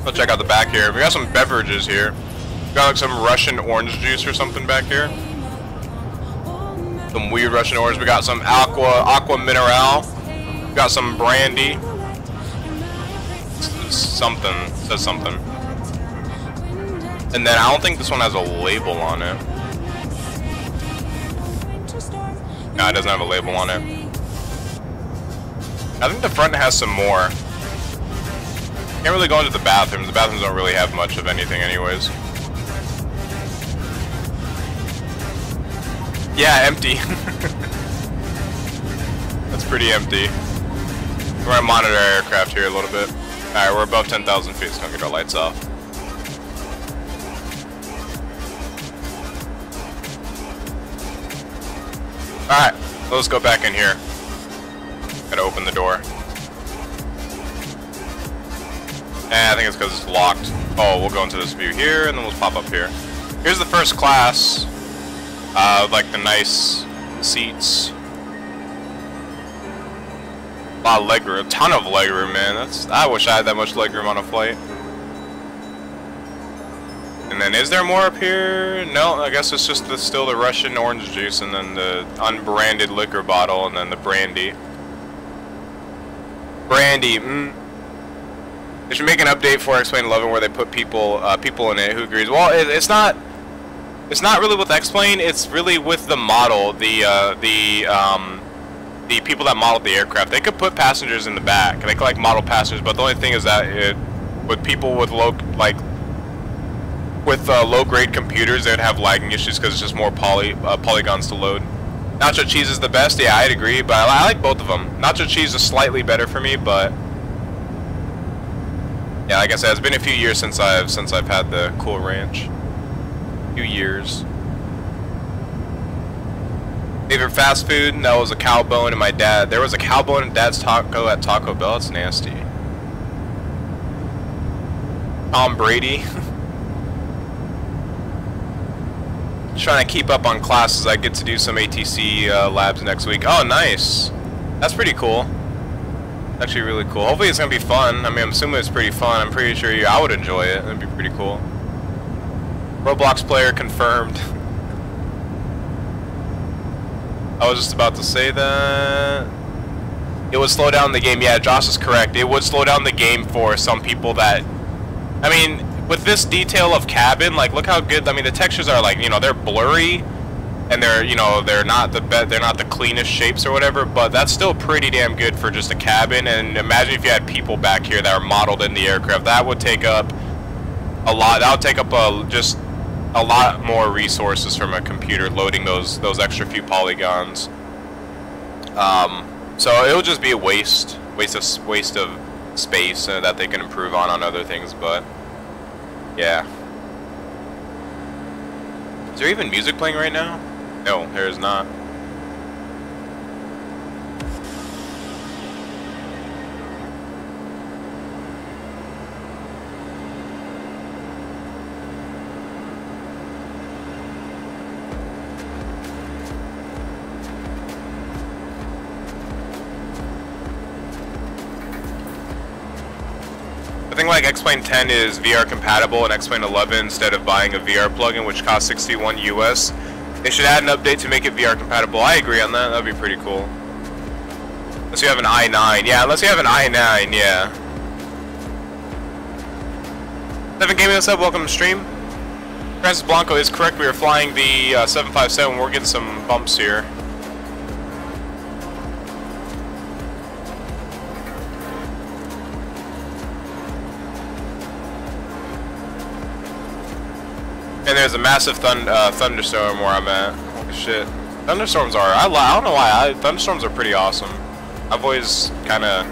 Let's check out the back here. We got some beverages here. We got like some Russian orange juice or something back here. Some weird Russian orange. We got some aqua mineral. We got some brandy. Something. Says something. And then I don't think this one has a label on it. No, it doesn't have a label on it. I think the front has some more. Can't really go into the bathrooms. The bathrooms don't really have much of anything anyways. Yeah, empty. That's pretty empty. We're gonna monitor our aircraft here a little bit. Alright, we're above 10,000 feet, so gonna get our lights off. Alright, so let's go back in here. Gotta open the door. I think it's because it's locked. Oh, we'll go into this view here, and then we'll pop up here. Here's the first class. Like the nice seats. A lot of legroom, a ton of legroom, man. I wish I had that much legroom on a flight. And then, is there more up here? No, I guess it's just still the Russian orange juice, and then the unbranded liquor bottle, and then the brandy. Brandy, They should make an update for X-Plane 11 where they put people in it. Who agrees? Well, it's not really with X-Plane. It's really with the model, the people that modeled the aircraft. They could put passengers in the back. They could like model passengers, but the only thing is that with people with low grade computers, they'd have lagging issues because it's just more polygons to load. Nacho cheese is the best. Yeah, I'd agree, but I like both of them. Nacho cheese is slightly better for me, but. Yeah, like I said, it's been a few years since I've had the Cool Ranch. A few years. Favorite fast food? That was a cow bone and my dad. There was a cow bone and Dad's taco at Taco Bell. It's nasty. Tom Brady. Trying to keep up on classes. I get to do some ATC labs next week. Oh, nice. That's pretty cool. Actually really cool. Hopefully it's gonna be fun. I mean, I'm assuming it's pretty fun. I'm pretty sure I would enjoy it. It'd be pretty cool. Roblox player confirmed. I was just about to say that it would slow down the game. Yeah, Josh is correct. It would slow down the game for some people that, I mean, with this detail of cabin, like look how good. I mean, the textures are like, you know, they're blurry. And they're, you know, they're not the cleanest shapes or whatever, but that's still pretty damn good for just a cabin. And imagine if you had people back here that are modeled in the aircraft. That would take up a lot. That would take up just a lot more resources from a computer loading those extra few polygons. So it would just be a waste of space that they can improve on other things. But yeah, is there even music playing right now? No, there is not. I think like X-Plane 10 is VR compatible and X-Plane 11 instead of buying a VR plugin which costs $61 US. They should add an update to make it VR compatible. I agree on that. That'd be pretty cool. Unless you have an i9. Yeah, unless you have an i9, yeah. 7KMIA, what's up? Welcome to stream. Francis Blanco is correct. We were flying the 757. We're getting some bumps here. And there's a massive thunderstorm where I'm at. Holy shit. Thunderstorms are, I don't know why, thunderstorms are pretty awesome. I've always kind of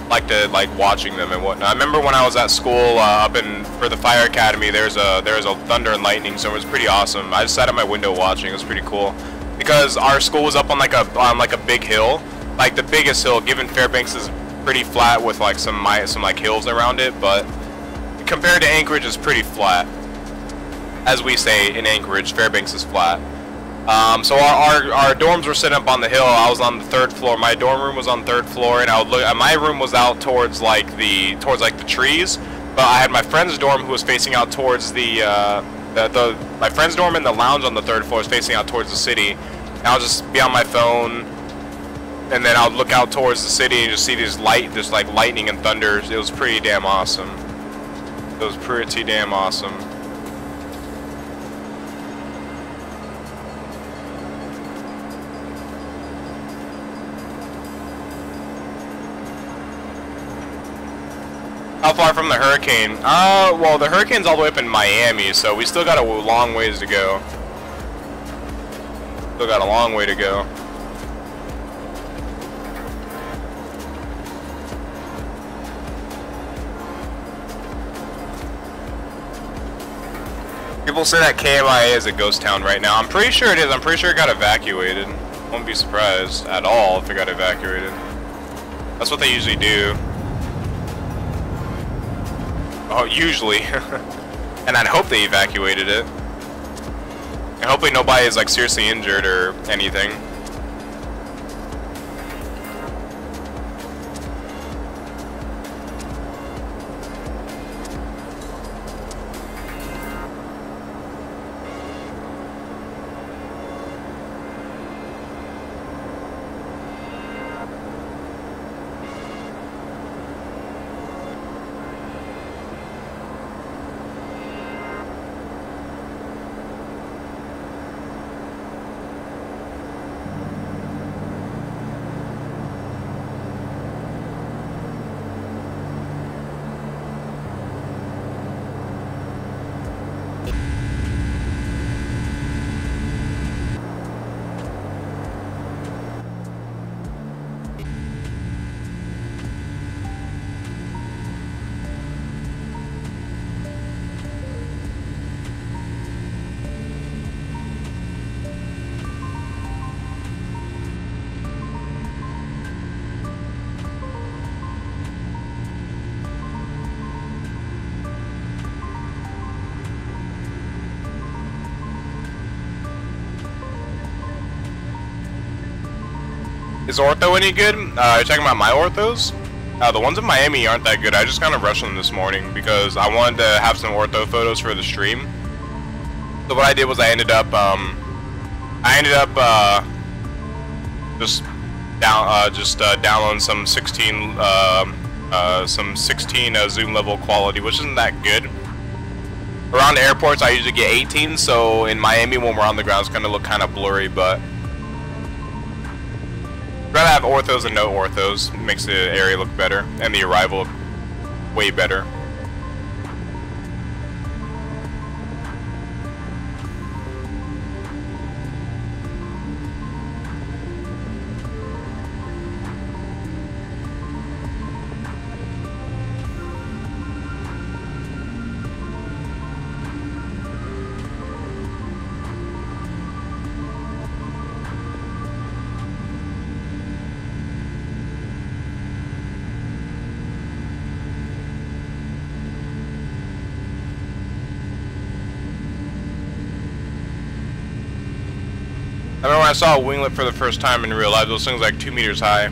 liked to like watching them and whatnot. I remember when I was at school up in, for the fire academy, there was a thunder and lightning, so it was pretty awesome. I just sat at my window watching. It was pretty cool. Because our school was up on like a big hill. Like the biggest hill, given Fairbanks is pretty flat with like some like hills around it, but compared to Anchorage, it's pretty flat. As we say in Anchorage, Fairbanks is flat. So our dorms were sitting up on the hill. I was on the 3rd floor. My dorm room was on the 3rd floor, and I would look. My room was out towards like the trees. But I had my friend's dorm who was facing out towards my friend's dorm in the lounge on the 3rd floor is facing out towards the city. And I'll just be on my phone, and then I'll look out towards the city and just see this like lightning and thunder. It was pretty damn awesome. It was pretty damn awesome. How far from the hurricane? Well, the hurricane's all the way up in Miami, so we still got a long ways to go. Still got a long way to go. People say that KMIA is a ghost town right now. I'm pretty sure it is. I'm pretty sure it got evacuated. Won't be surprised at all if it got evacuated. That's what they usually do. Oh, usually. And I'd hope they evacuated it. And hopefully nobody is like seriously injured or anything. Is ortho any good? Are you talking about my orthos? The ones in Miami aren't that good. I just kind of rushed them this morning because I wanted to have some ortho photos for the stream. So what I did was I ended up just downloading some 16 zoom level quality, which isn't that good. Around airports I usually get 18, so in Miami when we're on the ground it's gonna look kind of blurry, but I'd rather have orthos than no orthos. It makes the area look better and the arrival way better. I remember when I saw a winglet for the first time in real life, those things are like 2 meters high.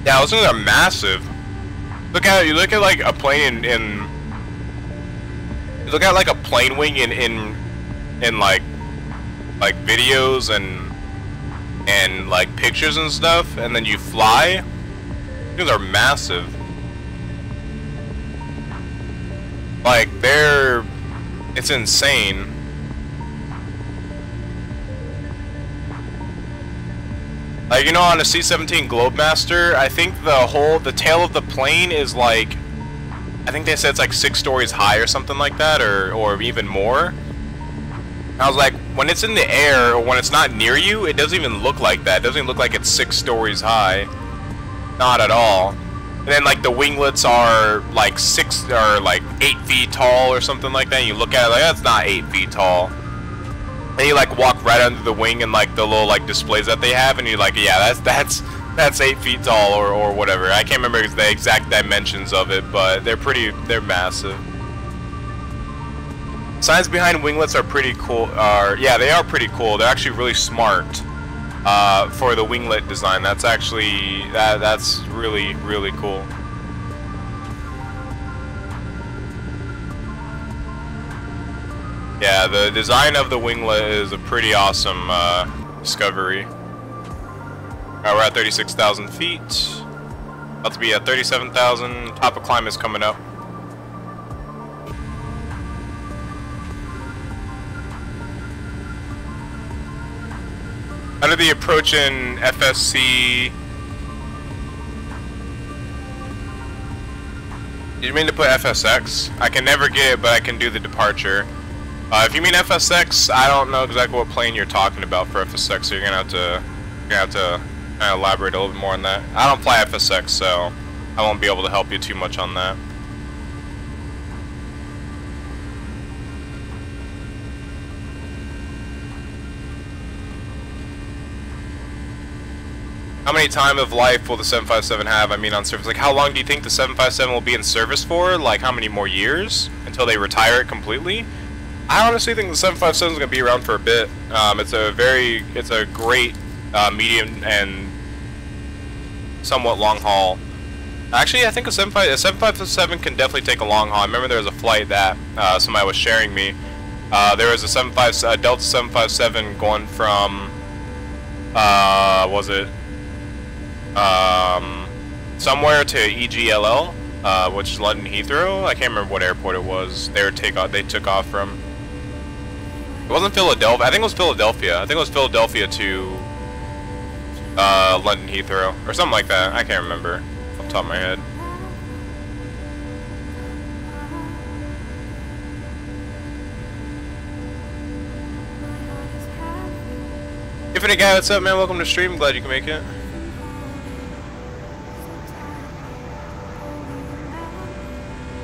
Yeah, those things are massive. Look at it, you look at like a plane you look at like a plane wing in like videos and like pictures and stuff, and then you fly. These are massive. Like they're It's insane. Like, you know, on a C-17 Globemaster, I think the tail of the plane is like, I think they said it's like 6 stories high or something like that, or even more. I was like, when it's in the air, or when it's not near you, it doesn't even look like that. It doesn't even look like it's 6 stories high. Not at all. And then, like, the winglets are like 8 feet tall or something like that. And you look at it like, that's not 8 feet tall. And you like walk right under the wing and like the little like displays that they have, and you're like, yeah, that's 8 feet tall or whatever. I can't remember the exact dimensions of it, but they're massive. Science behind winglets are pretty cool. Yeah, they are pretty cool. They're actually really smart for the winglet design. That's actually that's really cool. Yeah, the design of the winglet is a pretty awesome discovery. Alright, we're at 36,000 feet. About to be at 37,000. Top of climb is coming up. How did the approach in FSC... Did you mean to put FSX? I can never get it, but I can do the departure. If you mean FSX, I don't know exactly what plane you're talking about for FSX, so you're gonna have to elaborate a little bit more on that. I don't fly FSX, so I won't be able to help you too much on that. How many time of life will the 757 have? I mean, on service. Like, how long do you think the 757 will be in service for? Like, how many more years until they retire it completely? I honestly think the 757 is going to be around for a bit. It's a great medium and somewhat long haul. Actually, I think a 757 can definitely take a long haul. I remember there was a flight that somebody was sharing me. There was a Delta 757 going from, somewhere to EGLL, which is London Heathrow. I can't remember what airport it was. They took off from. It wasn't Philadelphia. I think it was Philadelphia. I think it was Philadelphia to London Heathrow or something like that. I can't remember off the top of my head. Infinite guy, what's up, man? Welcome to stream. Glad you can make it.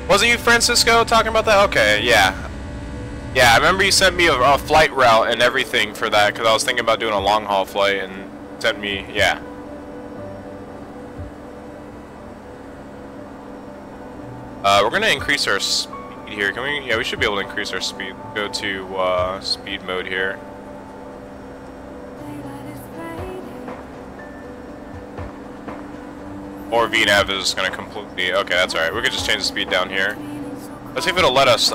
Was it you, Francisco, talking about that? Okay, yeah. Yeah, I remember you sent me a flight route and everything for that, because I was thinking about doing a long haul flight, and sent me, yeah. We're gonna increase our speed here. Can we? Yeah, we should be able to increase our speed. Go to speed mode here. Or VNAV is gonna completely. Okay, that's alright. We could just change the speed down here. Let's see if it'll let us.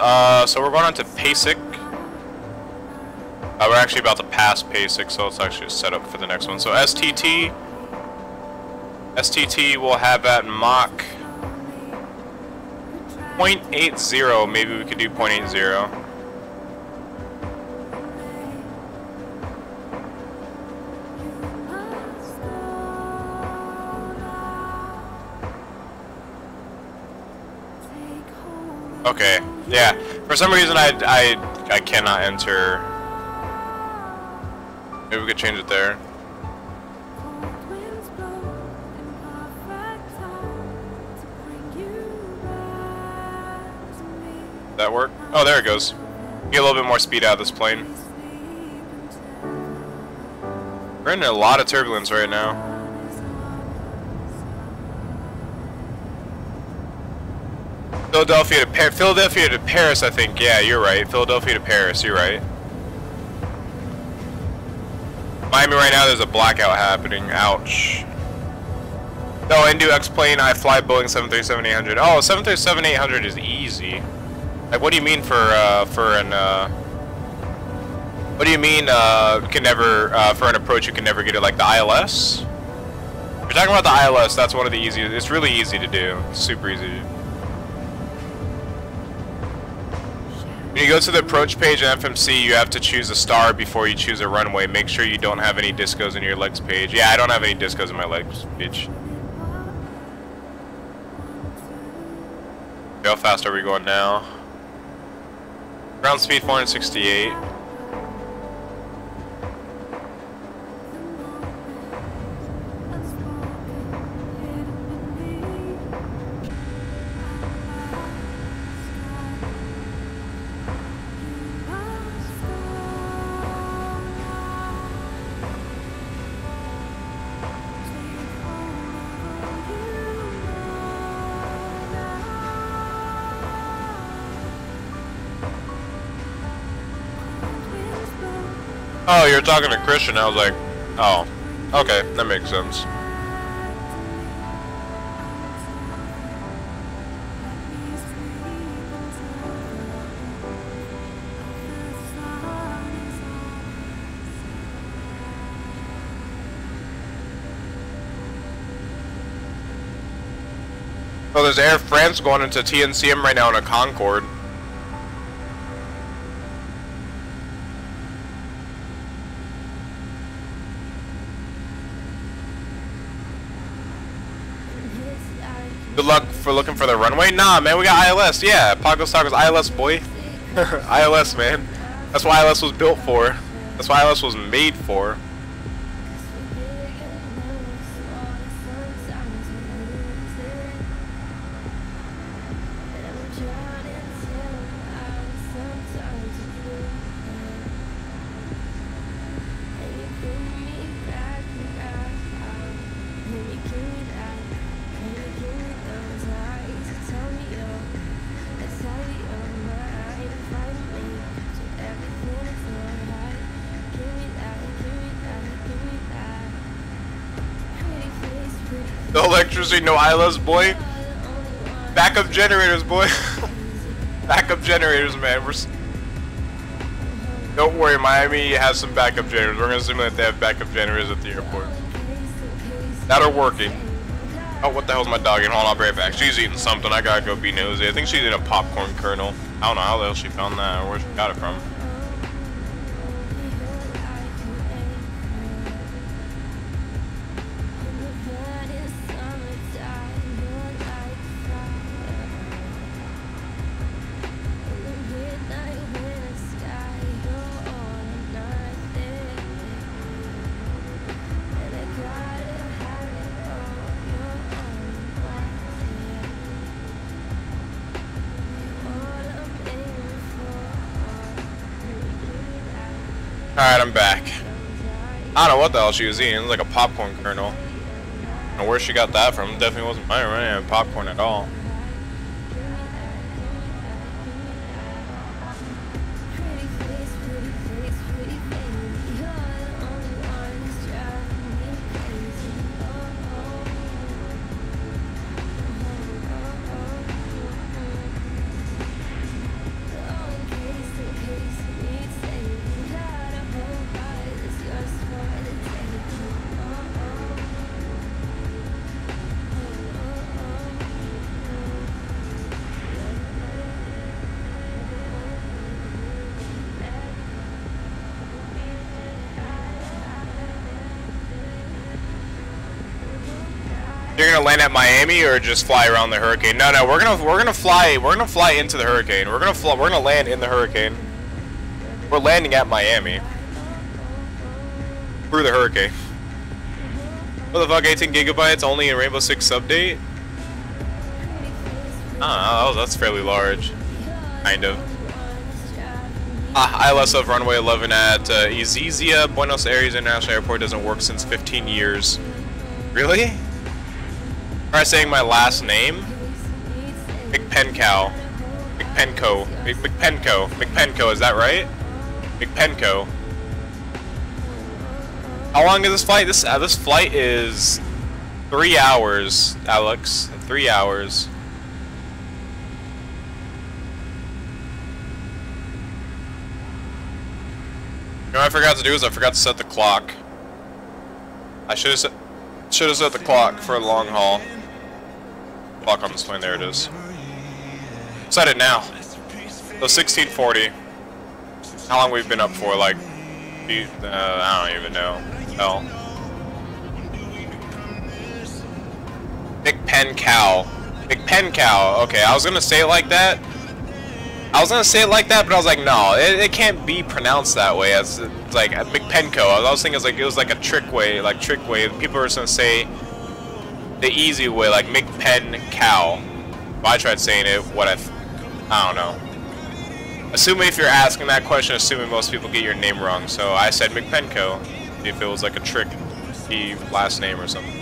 So we're going on to PASIC. We're actually about to pass PASIC, so let's actually set up for the next one. So STT we'll have at Mach 0.80. Maybe we could do 0.80. Okay, yeah. For some reason, I cannot enter. Maybe we could change it there. Does that work? Oh, there it goes. Get a little bit more speed out of this plane. We're in a lot of turbulence right now. Philadelphia to Paris, I think. Yeah, you're right. Philadelphia to Paris, you're right. Miami right now, there's a blackout happening. Ouch. No, Indu X-Plane, I fly Boeing 737-800. Oh, 737-800 is easy. Like, what do you mean for an approach you can never get it? Like the ILS? If you're talking about the ILS, that's one of the easiest. It's really easy to do. It's super easy to do. When you go to the approach page in FMC, you have to choose a star before you choose a runway. Make sure you don't have any discos in your legs page. Yeah, I don't have any discos in my legs page. How fast are we going now? Ground speed 468. Oh, you're talking to Christian. I was like, oh, okay, that makes sense. Oh, there's Air France going into TNCM right now in a Concorde. Good luck for looking for the runway. Nah, man, we got ILS. Yeah, Pagos Tacos ILS, boy. ILS, man. That's what ILS was built for. That's what ILS was made for. No electricity, no ILS, boy. Backup generators, boy. Backup generators, man. Don't worry, Miami has some backup generators. We're gonna simulate they have backup generators at the airport that are working. Oh, what the hell's my dog? Hold on, I'll be right back. She's eating something. I gotta go be nosy. I think she's eating a popcorn kernel. I don't know how the hell she found that or where she got it from. Alright, I'm back. I don't know what the hell she was eating. It was like a popcorn kernel. I don't know where she got that from. It definitely wasn't mine. I didn't have popcorn at all. You're gonna land at Miami or just fly around the hurricane? No, we're gonna fly into the hurricane. We're gonna land in the hurricane. We're landing at Miami through the hurricane. What the fuck? 18 gigabytes only in Rainbow Six update? Oh, that's fairly large, kind of. ILS of runway 11 at EVGA Buenos Aires International Airport doesn't work since 15 years. Really? Try saying my last name. McPencow. McPenco, is that right? McPenco. How long is this flight? This flight is 3 hours, Alex. 3 hours. You know what I forgot to do is I forgot to set the clock. I should have set the clock for a long haul. Clock on this plane, there it is. Set it now. So 1640. How long we've been up for? Like, I don't even know. Hell. Big Pen Cow. Big Pen Cow. Okay, I was gonna say it like that. But I was like, no, it can't be pronounced that way. As it's like a Big Penco. I was thinking it was like a trick way. People are just gonna say the easy way, like McPen Cow. But I tried saying it. I don't know. Assuming if you're asking that question, assuming most people get your name wrong, so I said McPenco. If it was like a trick, the last name or something.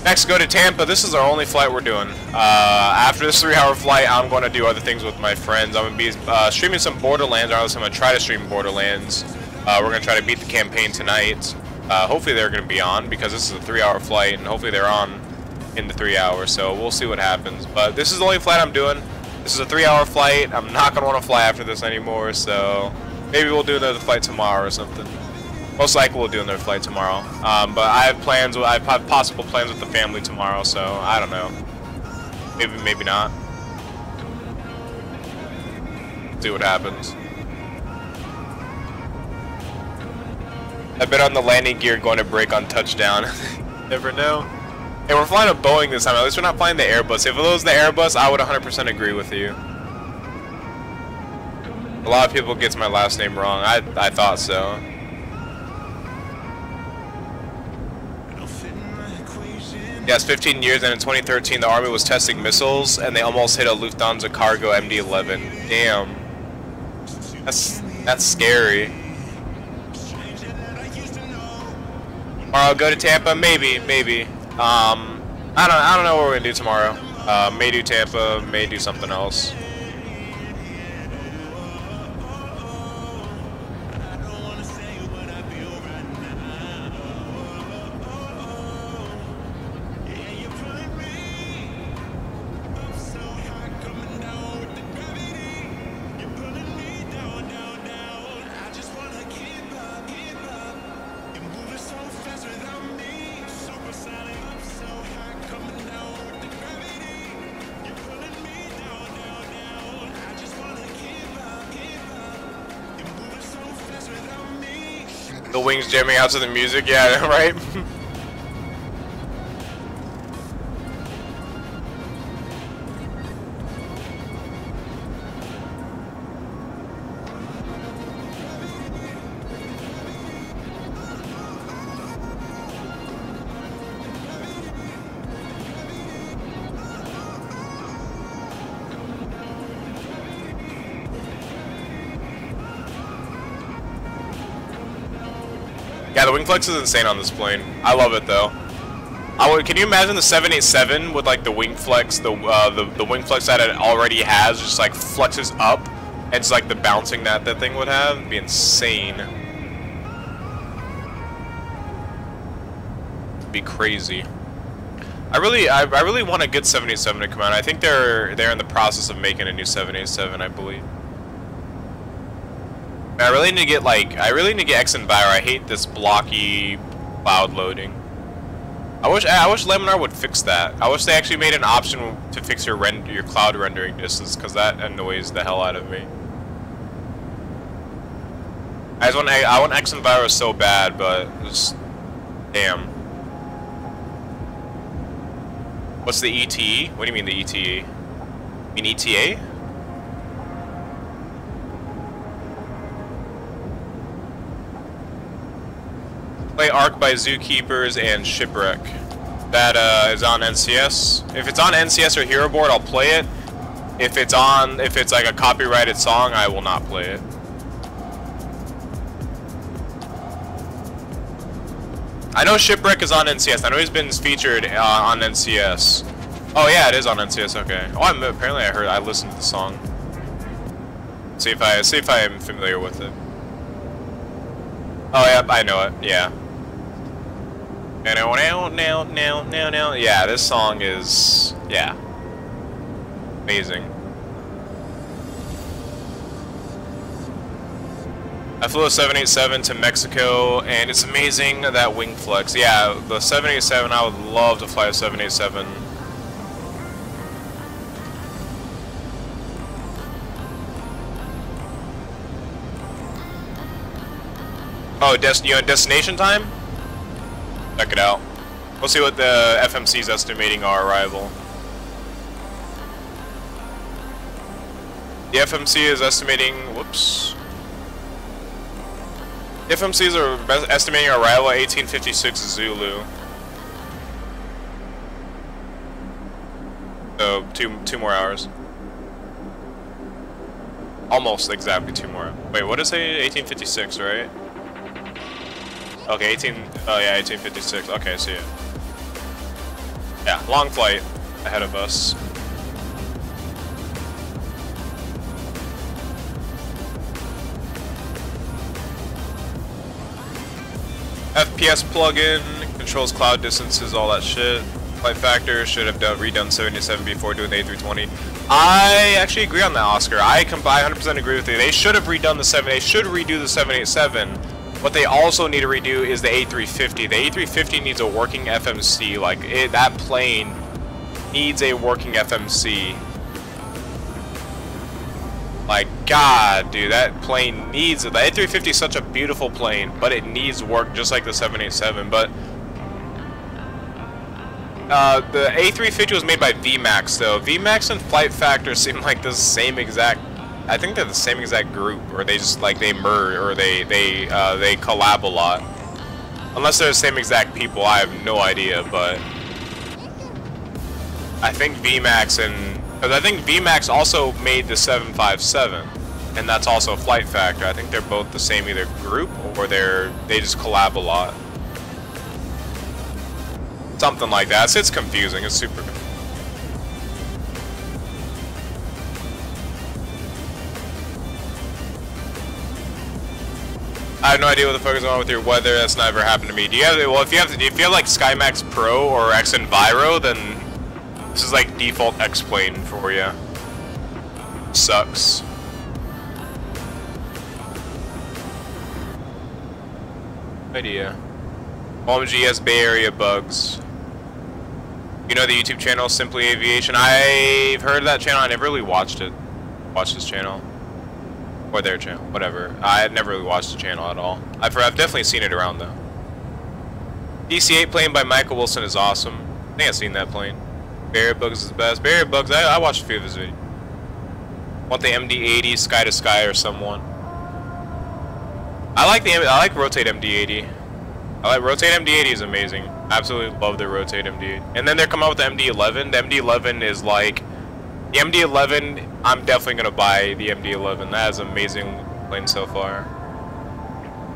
Next, go to Tampa. This is our only flight we're doing. After this 3-hour flight, I'm going to do other things with my friends. I'm going to be streaming some Borderlands, or else I'm going to try to stream Borderlands. We're going to try to beat the campaign tonight. Hopefully they're going to be on, because this is a 3-hour flight, and hopefully they're on in the 3 hours, so we'll see what happens. But this is the only flight I'm doing. This is a 3-hour flight. I'm not going to want to fly after this anymore, so maybe we'll do another flight tomorrow or something. Most likely we'll do another flight tomorrow. But I have plans. I have possible plans with the family tomorrow, so I don't know. Maybe not. See what happens. I bet on the landing gear going to break on touchdown. Never know. Hey, we're flying a Boeing this time. At least we're not flying the Airbus. If it was the Airbus, I would 100% agree with you. A lot of people gets my last name wrong. I thought so. Yes, 15 years, and in 2013 the Army was testing missiles, and they almost hit a Lufthansa cargo MD-11. Damn. That's scary. Or I'll go to Tampa, maybe. I don't know what we're gonna do tomorrow. May do Tampa, may do something else. The wings jamming out to the music, yeah, right? Yeah, the wing flex is insane on this plane. I love it though. Can you imagine the 787 with like the wing flex, the wing flex that it already has, just like flexes up, and it's like the bouncing that thing would have? It'd be insane. It'd be crazy. I really want a good 787 to come out. I think they're in the process of making a new 787, I believe. I really need to get X and Bio. I hate this blocky cloud loading. I wish Laminar would fix that. I wish they actually made an option to fix your cloud rendering distance, because that annoys the hell out of me. I want X and Bio so bad, but just damn. What's the ETE? What do you mean the ETE? You mean ETA? Play Ark by Zookeepers and Shipwreck. That is on NCS. If it's on NCS or Hero Board, I'll play it. If it's like a copyrighted song, I will not play it. I know Shipwreck is on NCS. I know he's been featured on NCS. Oh yeah, it is on NCS. Okay. Oh, apparently I listened to the song. See if I am familiar with it. Oh yeah, I know it. Yeah. Yeah, this song is, yeah, amazing. I flew a 787 to Mexico, and it's amazing that wing flex. Yeah, the 787, I would love to fly a 787. Oh, you know, destination time? Check it out. We'll see what the FMC is estimating our arrival. The FMC is estimating, whoops. The FMCs are estimating our arrival at 1856 Zulu. So, two more hours. Almost exactly 2 more. Wait, what is it? 1856, right? Okay, oh yeah, 1856. Okay, see ya. Yeah, long flight ahead of us. FPS plugin, controls cloud distances, all that shit. Flight factor, should have redone 77 before doing the A320. I actually agree on that, Oscar. I 100% agree with you. They should have redone the they should redo the 787. What they also need to redo is the A350. The A350 needs a working FMC. Like, that plane needs a working FMC. Like, God, dude, that plane needs it. The A350 is such a beautiful plane, but it needs work just like the 787. But the A350 was made by VMAX, though. VMAX and Flight Factor seem like the same exact. I think they're the same exact group, or they just like they merge, or they collab a lot. Unless they're the same exact people, I have no idea. But I think VMAX because I think VMAX also made the 757, and that's also Flight Factor. I think they're both the same either group or they just collab a lot. Something like that. It's confusing. It's super confusing. I have no idea what the fuck is going on with your weather. That's never happened to me. Do you have? Well, if you have like SkyMax Pro or X Enviro, then this is like default X-Plane for you. Sucks. Idea. OMGS Bay Area bugs. You know the YouTube channel Simply Aviation? I've heard of that channel. I never really watched it. Watched this channel. Or their channel. Whatever. I've never really watched the channel at all. I've definitely seen it around though. DC-8 plane by Michael Wilson is awesome. I think I've seen that plane. Barrier Bugs is the best. Barrier Bugs, I watched a few of his videos. Want the MD-80 Sky to Sky or someone. I like Rotate MD-80. Rotate MD-80 is amazing. Absolutely love the Rotate MD-80. And then they're coming out with the MD-11. The MD-11 is like... The MD-11, I'm definitely going to buy the MD-11. That is an amazing plane so far.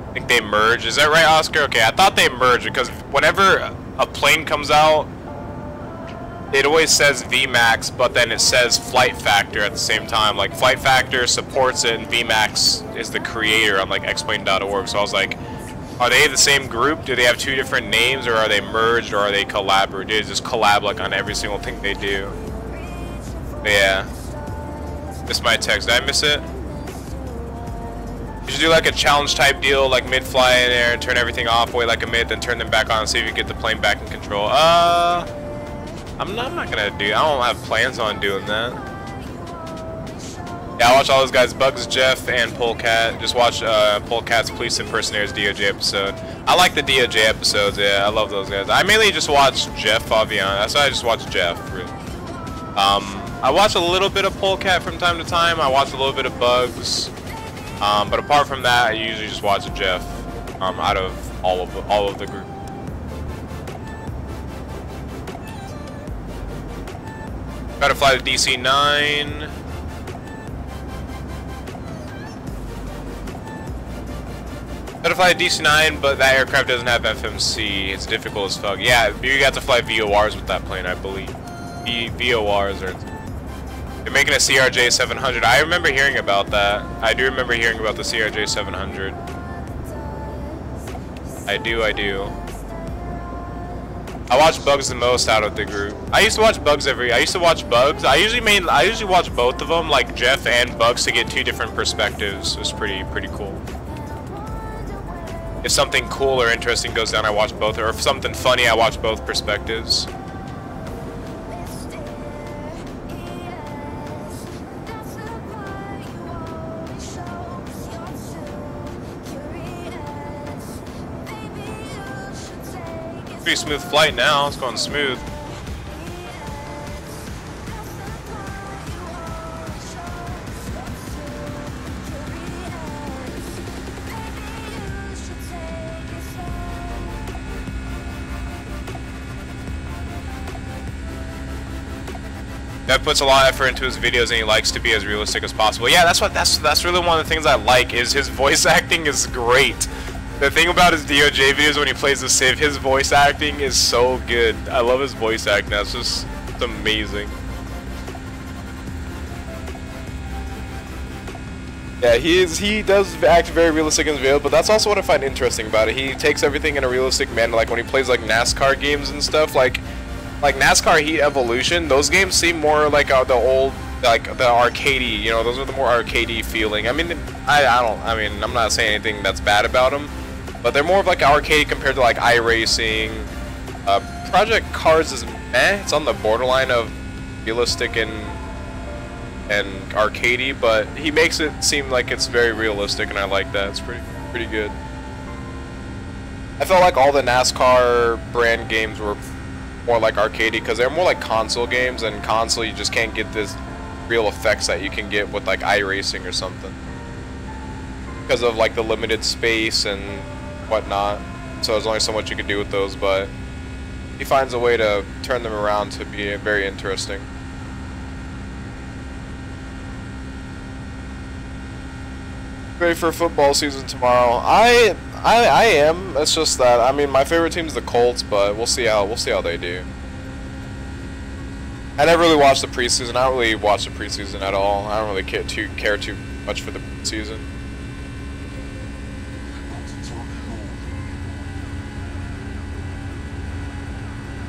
I think they merge. Is that right, Oscar? Okay, I thought they merged because whenever a plane comes out, it always says VMAX, but then it says Flight Factor at the same time. Like, Flight Factor supports it, and VMAX is the creator on, like, xplane.org. So I was like... Are they the same group? Do they have 2 different names, or are they merged, or are they collab, or do they just collab like on every single thing they do? But yeah. Missed my text. Did I miss it? You should do like a challenge type deal, like mid-fly in there and turn everything off, wait like a minute, then turn them back on and see if you get the plane back in control. I'm not gonna do. I don't have plans on doing that. Yeah, I watch all those guys, Bugs, Jeff, and Polecat. Just watch Polecat's Police Impersonators DOJ episode. I like the DOJ episodes, yeah, I love those guys. I mainly just watch Jeff Fabian. That's why I just watch Jeff, really. I watch a little bit of Polecat from time to time. I watch a little bit of Bugs. But apart from that, I usually just watch Jeff out of all of the group. Gotta fly to DC-9. Gotta fly a DC-9, but that aircraft doesn't have FMC. It's difficult as fuck. Yeah, you got to fly VORs with that plane, I believe. VORs are... They're making a CRJ 700. I remember hearing about that. I do remember hearing about the CRJ 700. I do. I watch Bugs the most out of the group. I used to watch Bugs I used to watch Bugs. I usually watch both of them, like Jeff and Bugs, to get 2 different perspectives. It was pretty cool. If something cool or interesting goes down, I watch both. Or if something funny, I watch both perspectives. Pretty smooth flight now. It's going smooth. That puts a lot of effort into his videos, and he likes to be as realistic as possible. Yeah, that's really one of the things I like, is his voice acting is great. The thing about his DOJ videos when he plays the Civ, his voice acting is so good. I love his voice acting. That's just, it's amazing. Yeah, he does act very realistic in his video, but that's also what I find interesting about it. He takes everything in a realistic manner, like when he plays like NASCAR games and stuff, like NASCAR Heat Evolution. Those games seem more like the old, like the arcadey, you know, those are the more arcadey feeling. I mean, I'm not saying anything that's bad about them, but they're more of like arcade compared to like iRacing. Project Cars is meh. It's on the borderline of realistic and arcadey, but he makes it seem like it's very realistic, and I like that. It's pretty good. I felt like all the NASCAR brand games were more like arcadey because they're more like console games, and console you just can't get this real effects that you can get with like iRacing or something because of like the limited space and whatnot. So there's only so much you can do with those, but he finds a way to turn them around to be very interesting. Ready for football season tomorrow? I am. It's just that, I mean, my favorite team is the Colts, but we'll see how they do. I never really watched the preseason. I don't really watch the preseason at all. I don't really care too much for the preseason.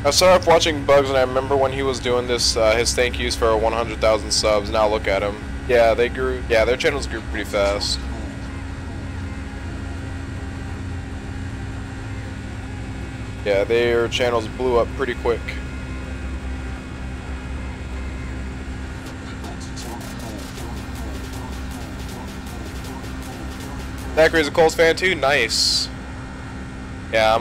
I started off watching Bugs, and I remember when he was doing this, his thank yous for 100,000 subs. Now look at him. Yeah, they grew. Yeah, their channels grew pretty fast. Yeah, their channels blew up pretty quick. Zachary's a Colts fan too. Nice. Yeah,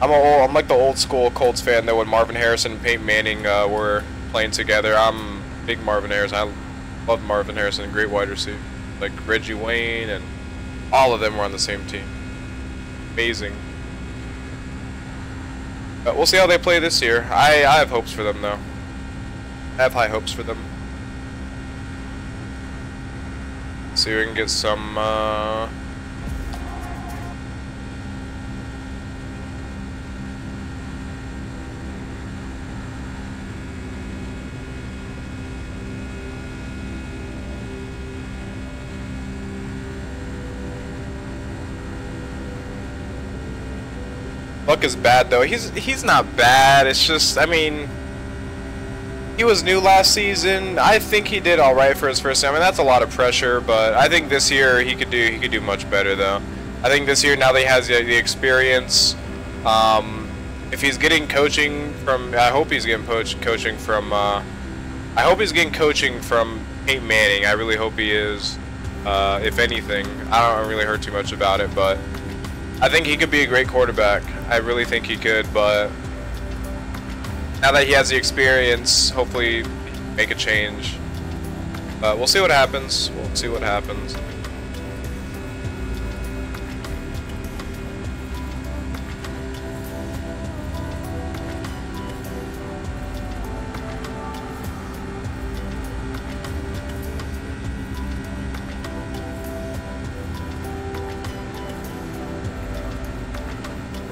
I'm like the old school Colts fan though. When Marvin Harrison and Peyton Manning were playing together, I'm a big Marvin Harrison. I love Marvin Harrison, great wide receiver. Like Reggie Wayne, and all of them were on the same team. Amazing. But we'll see how they play this year. I have hopes for them though. I have high hopes for them. See if we can get some Luck is bad though. He's not bad. It's just, I mean, he was new last season. I think he did all right for his first time. I mean, that's a lot of pressure, but I think this year he could do much better though. I think this year, now that he has the experience, if he's getting coaching from, I hope he's getting coaching from Peyton Manning. I really hope he is. If anything, I don't really heard too much about it, but I think he could be a great quarterback. I really think he could, but now that he has the experience, hopefully make a change. But we'll see what happens. We'll see what happens.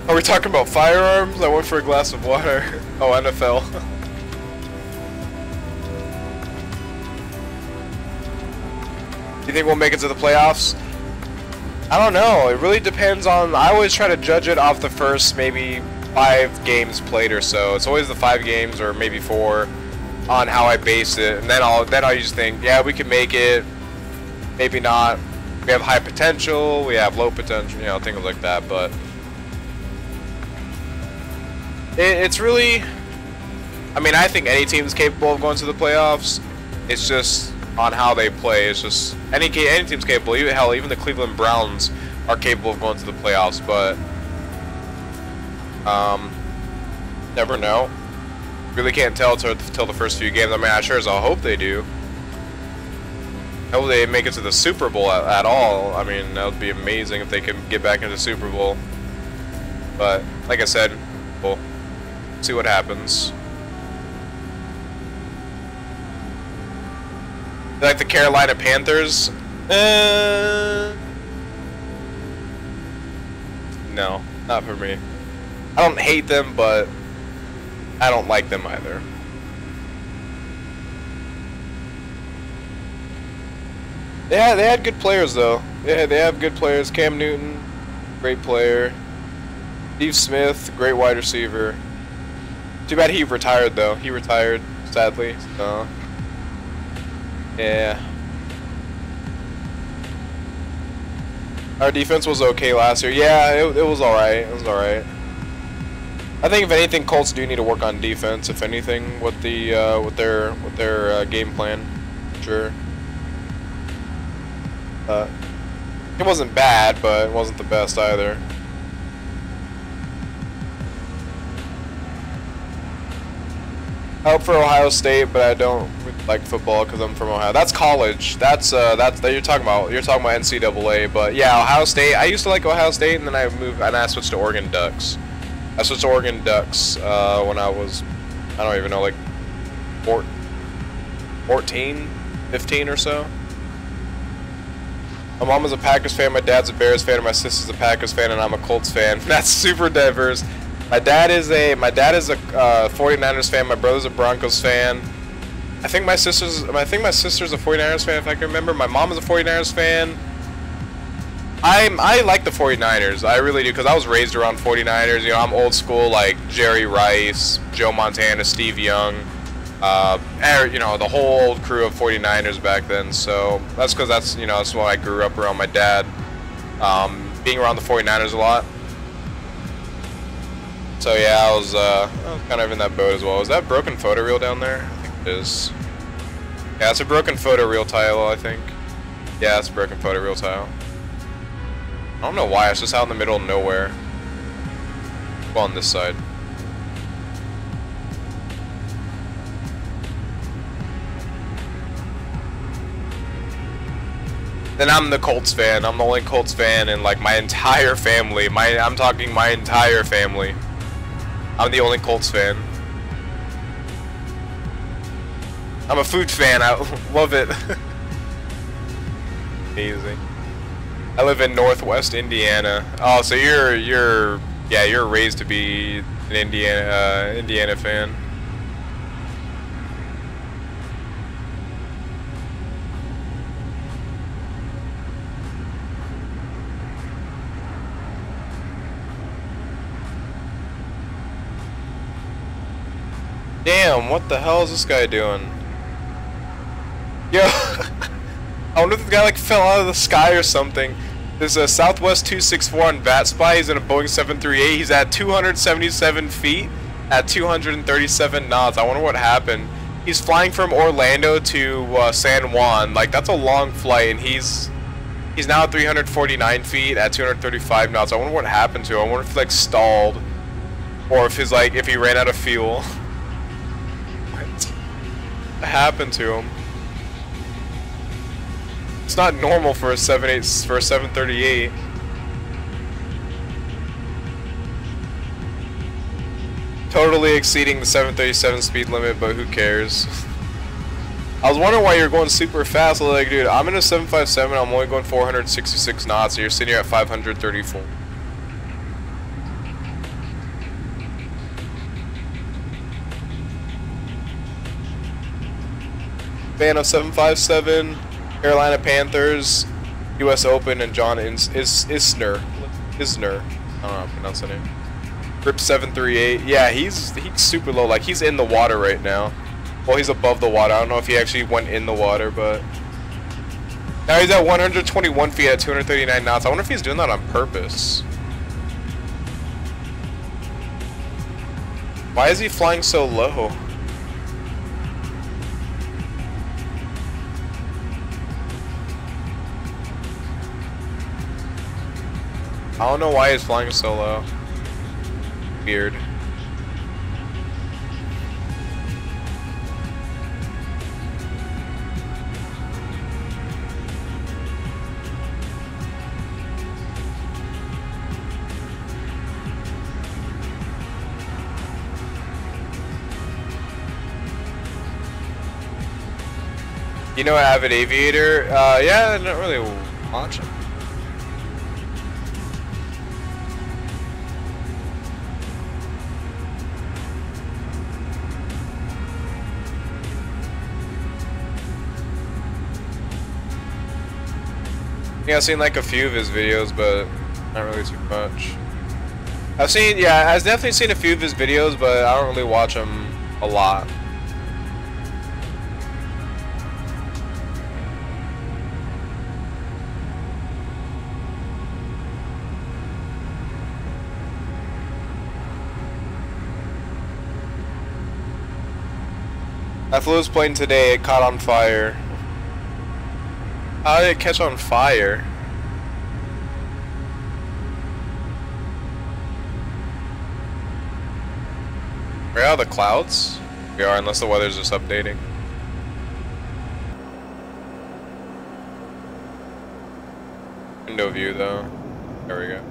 Are we talking about firearms? I went for a glass of water. Oh, NFL. Do you think we'll make it to the playoffs? I don't know. It really depends on... I always try to judge it off the first maybe 5 games played or so. It's always the 5 games or maybe 4 on how I base it. And then I'll just think, yeah, we can make it. Maybe not. We have high potential. We have low potential. You know, things like that. But it's really, I mean, I think any team is capable of going to the playoffs. It's just on how they play. It's just any team's capable. Even the Cleveland Browns are capable of going to the playoffs. But Never know. Really can't tell till the first few games. I mean, I sure as hell hope they do. I hope they make it to the Super Bowl at all. I mean, that would be amazing if they can get back into the Super Bowl. But, like I said, we'll see what happens. Like the Carolina Panthers? No, not for me. I don't hate them, but I don't like them either. Yeah, they had good players though. Yeah, they have good players. Cam Newton, great player. Steve Smith, great wide receiver. Too bad he retired though. He retired, sadly. So, yeah. Our defense was okay last year. Yeah, it was alright. It was alright. I think if anything, Colts do need to work on defense. If anything, with their game plan, sure. It wasn't bad, but it wasn't the best either. I hope for Ohio State, but I don't like football because I'm from Ohio. That's college. That's that you're talking about. You're talking about NCAA, but yeah, Ohio State. I used to like Ohio State, and then I moved and I switched to Oregon Ducks. I switched to Oregon Ducks when I was, I don't even know, like 14, 15 or so. My mom is a Packers fan, my dad's a Bears fan, and my sister's a Packers fan, and I'm a Colts fan. That's super diverse. My dad is a 49ers fan. My brother's a Broncos fan. I think my sister's a 49ers fan, if I can remember. My mom is a 49ers fan. I like the 49ers. I really do, because I was raised around 49ers. You know, I'm old school, like Jerry Rice, Joe Montana, Steve Young. You know, the whole old crew of 49ers back then. So that's because that's why I grew up around my dad, being around the 49ers a lot. So yeah, I was kind of in that boat as well. Is that broken photo reel down there? I think it is. Yeah, it's a broken photo reel tile, I think. Yeah, it's a broken photo reel tile. I don't know why, it's just out in the middle of nowhere. Well, on this side. Then I'm the Colts fan. I'm the only Colts fan in like my entire family. I'm talking my entire family. I'm the only Colts fan. I'm a food fan. I love it. Amazing. I live in Northwest Indiana. Oh, so you're raised to be an Indiana fan. Damn, what the hell is this guy doing? Yo, I wonder if the guy like fell out of the sky or something. There's a Southwest 264 on Vatsim. He's in a Boeing 738. He's at 277 feet at 237 knots. I wonder what happened. He's flying from Orlando to San Juan. Like, that's a long flight, and he's now at 349 feet at 235 knots. I wonder what happened to him. I wonder if he like stalled, or if if he ran out of fuel. What happened to him? It's not normal for a 738. Totally exceeding the 737 speed limit, but who cares? I was wondering why you're going super fast. Like, dude, I'm in a 757. I'm only going 466 knots. And you're sitting here at 534. Fan of 757, Carolina Panthers, U.S. Open, and John Isner. I don't know how to pronounce the name. Rip 738. Yeah, he's super low. Like, he's in the water right now. Well, he's above the water. I don't know if he actually went in the water, but now he's at 121 feet at 239 knots. I wonder if he's doing that on purpose. Why is he flying so low? I don't know why he's flying so low. weird. You know Avid Aviator? Yeah, I don't really watch him. Yeah, I've seen like a few of his videos, but not really too much. I've definitely seen a few of his videos, but I don't really watch him a lot. That flew was playing today, it caught on fire. How did it catch on fire? We're out of the clouds? We are, unless the weather's just updating. Window view though. There we go.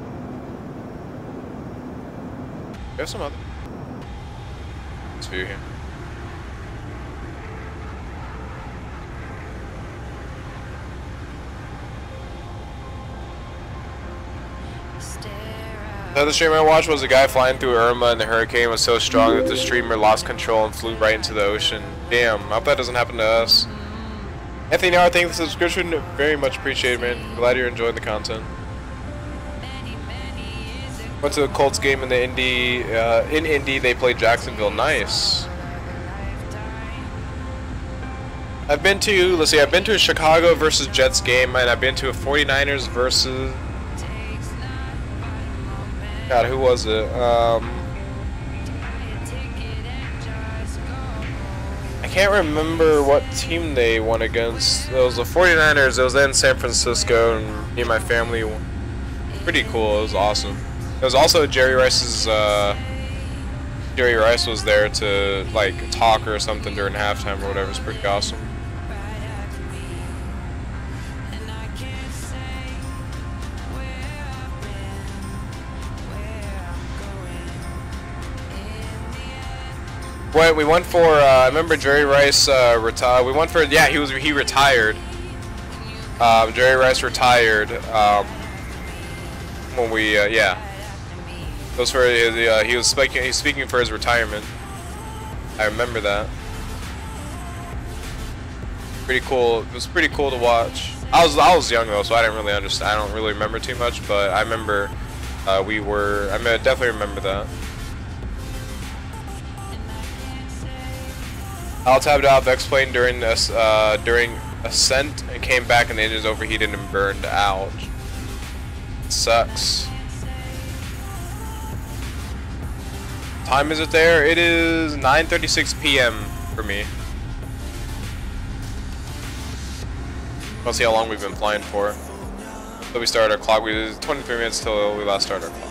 There's some other. This view here. The other stream I watched was a guy flying through Irma and the hurricane was so strong that the streamer lost control and flew right into the ocean. Damn, I hope that doesn't happen to us. Anthony, now I think the subscription very much appreciated, man. Glad you're enjoying the content. Went to the Colts game in the Indy. In Indy, they played Jacksonville. Nice. I've been to, let's see, I've been to a Chicago versus Jets game, and I've been to a 49ers versus. God, who was it? I can't remember what team they won against. It was the 49ers. It was in San Francisco, and me and my family won. Pretty cool. It was awesome. It was also Jerry Rice's. Jerry Rice was there to like talk or something during halftime or whatever. It's pretty awesome. We went for, I remember Jerry Rice retired. We went for, yeah, he retired. Jerry Rice retired when we, yeah. It was for his, he's speaking for his retirement. I remember that. Pretty cool. It was pretty cool to watch. I was young though, so I didn't really understand. I don't really remember too much, but I remember I definitely remember that. I tabbed out of X-Plane during this during ascent and came back and the engine's overheated and burned out. It sucks. Time is it there? It is 9:36 p.m. for me. Let's see how long we've been flying for. So we started our clock. We did 23 minutes till we last started our clock.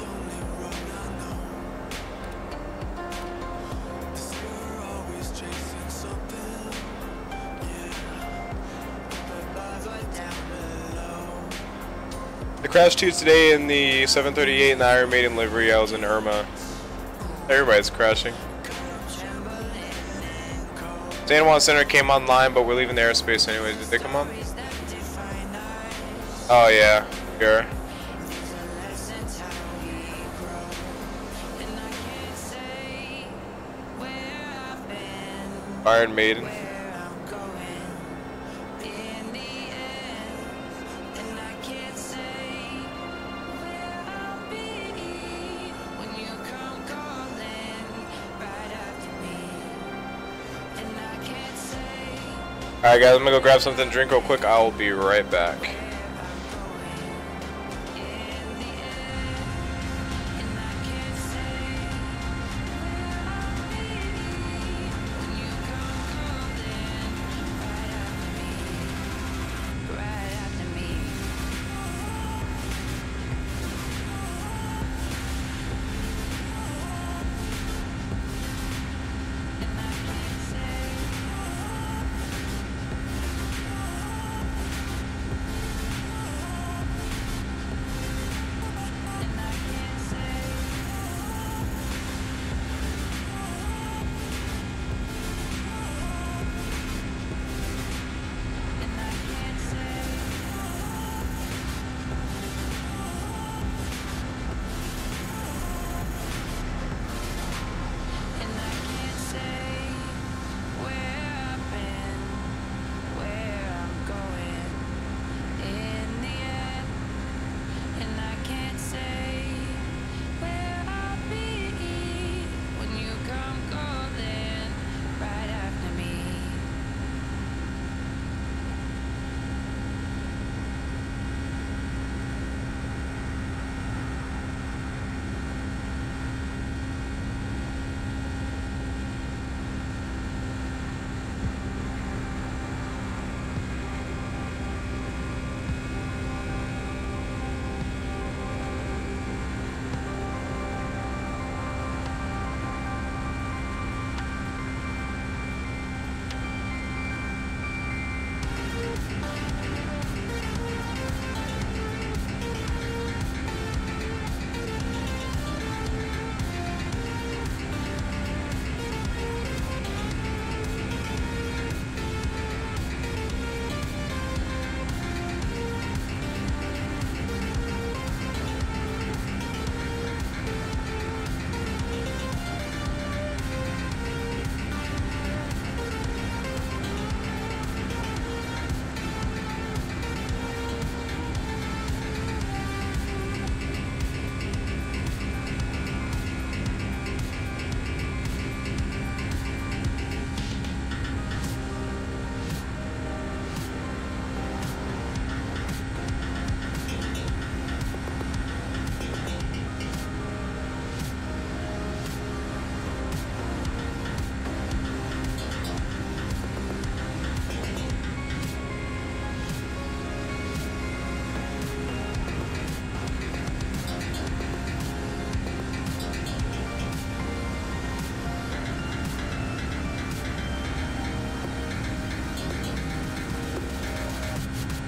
I crashed too today in the 738 in the Iron Maiden livery. I was in Irma. Everybody's crashing. San Juan Center came online, but we're leaving the airspace anyways. Did they come on? Oh yeah, sure. Iron Maiden. Alright guys, I'm gonna go grab something to drink real quick. I will be right back.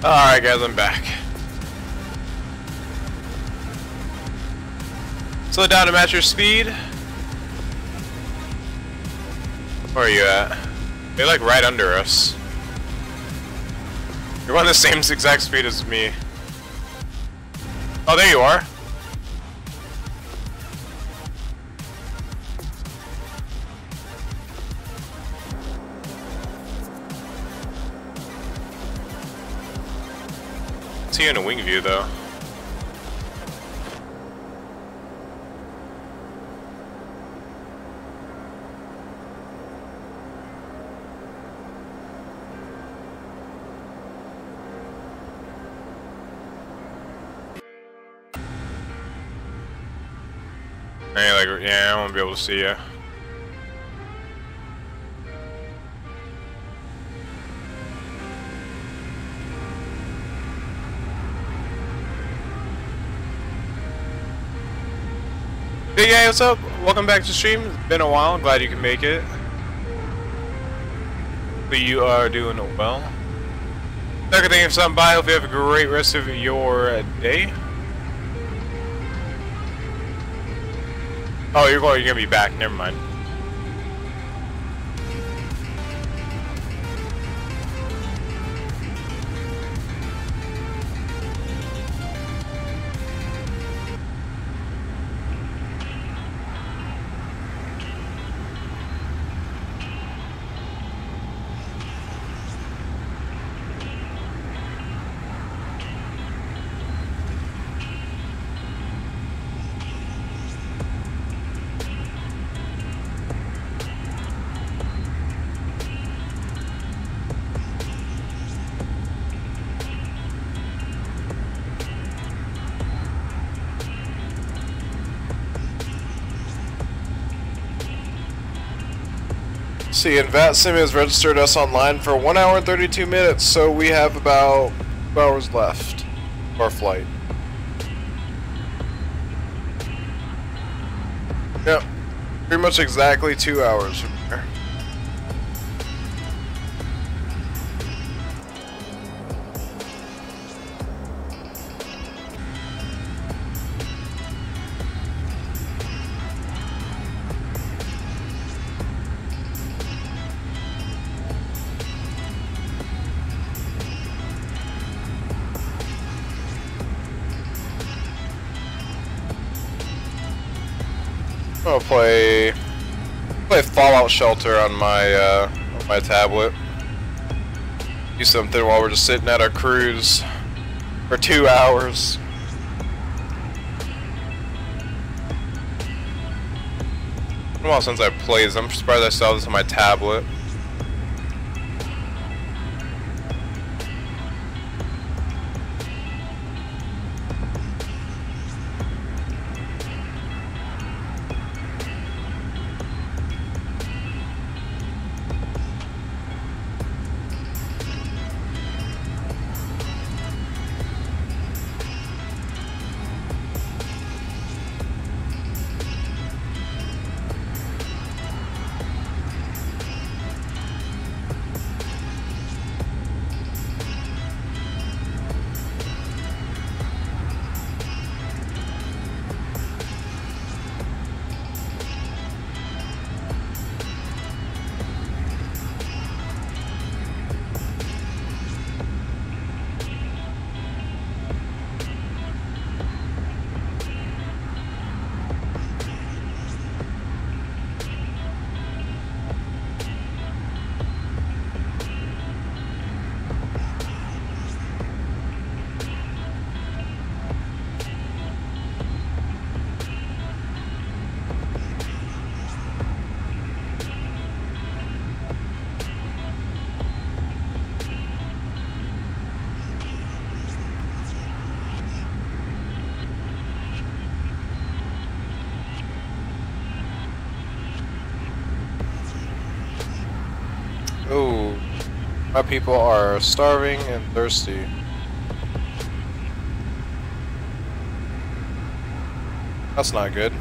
Alright guys, I'm back. Slow down to match your speed. Where are you at? They're like right under us. You're on the same exact speed as me. Oh, there you are. See you in a wing view though. Yeah, I won't be able to see you. Hey guys, what's up? Welcome back to stream. It's been a while. Glad you can make it. Hopefully you are doing well. Second thing, if something by, hope you have a great rest of your day. Oh, you're gonna be back. Never mind. See, and Vatsim has registered us online for 1 hour and 32 minutes, so we have about 2 hours left of our flight. Yep, pretty much exactly 2 hours from here. I'm gonna play Fallout Shelter on my tablet. Do something while we're just sitting at our cruise for 2 hours. It's been a while since I played this. I'm surprised I saw this on my tablet. Ooh, my people are starving and thirsty. That's not good.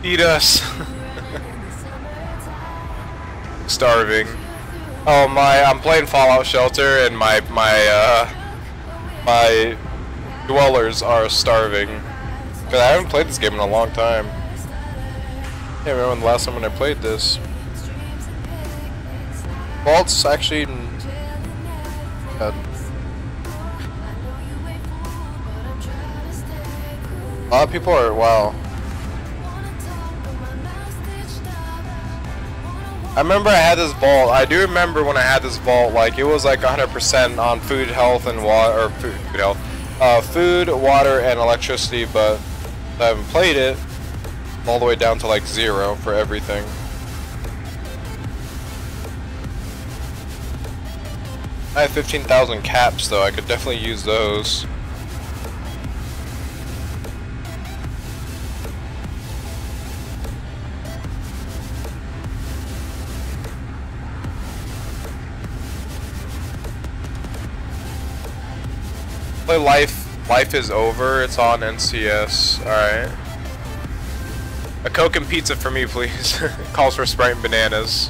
Feed us. Starving. Oh I'm playing Fallout Shelter and my dwellers are starving. Cause I haven't played this game in a long time. I can't remember the last time when I played this. Vault's actually a lot of people are, wow. I remember I had this vault. I do remember when I had this vault, like it was like 100% on food, health, and water, or food, water, and electricity. But I haven't played it all the way down to like 0 for everything. I have 15,000 caps though. I could definitely use those. Play Life is Over. It's on NCS. Alright. A Coke and pizza for me, please. Calls for Sprite and bananas.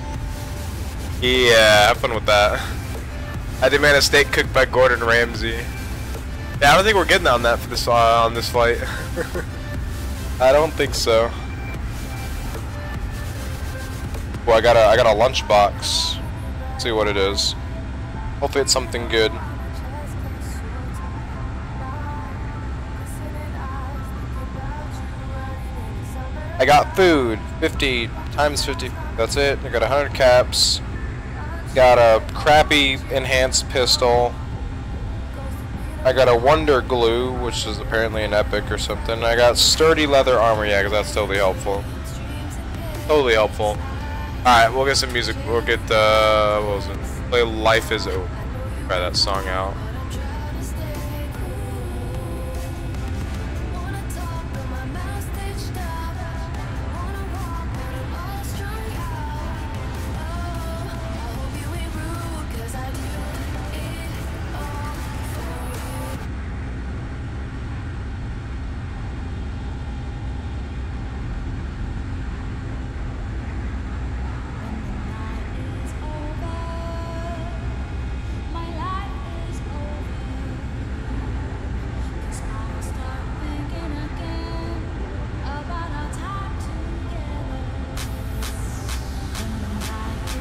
Yeah, have fun with that. I demand a steak cooked by Gordon Ramsay. Yeah, I don't think we're getting on that for this on this flight. I don't think so. Well, I got a lunchbox. Let's see what it is. Hopefully it's something good. I got food, 50 times 50, that's it. I got 100 caps. Got a crappy enhanced pistol. I got a Wonder Glue, which is apparently an epic or something. I got sturdy leather armor, yeah, because that's totally helpful. Totally helpful. Alright, we'll get some music. We'll get, what was it? Play Life is Over. Try that song out.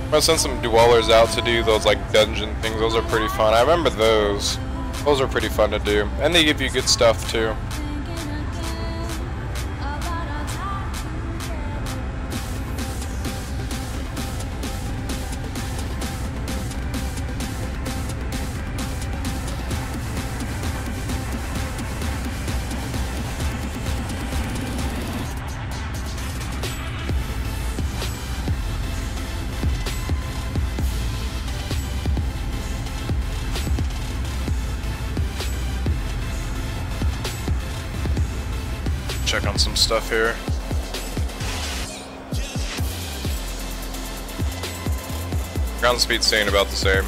I'm gonna send some dwellers out to do those like dungeon things. Those are pretty fun. I remember those. Those are pretty fun to do. And they give you good stuff too. Check on some stuff here. Ground speed staying about the same.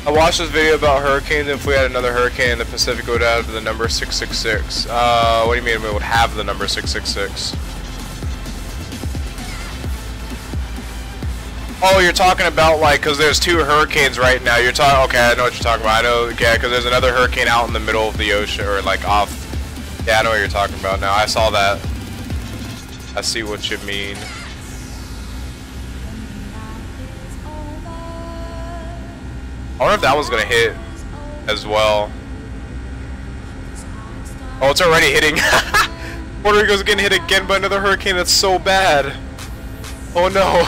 I watched this video about hurricanes. If we had another hurricane in the Pacific, it would have the number 666. What do you mean we would have the number 666? Oh, you're talking about like, cause there's 2 hurricanes right now. You're talking, okay, I know what you're talking about. I know, yeah, cause there's another hurricane out in the middle of the ocean, or like off. Yeah, I know what you're talking about now. I saw that. I see what you mean. I wonder if that one's gonna hit as well. Oh, it's already hitting. Puerto Rico's getting hit again by another hurricane. That's so bad. Oh no.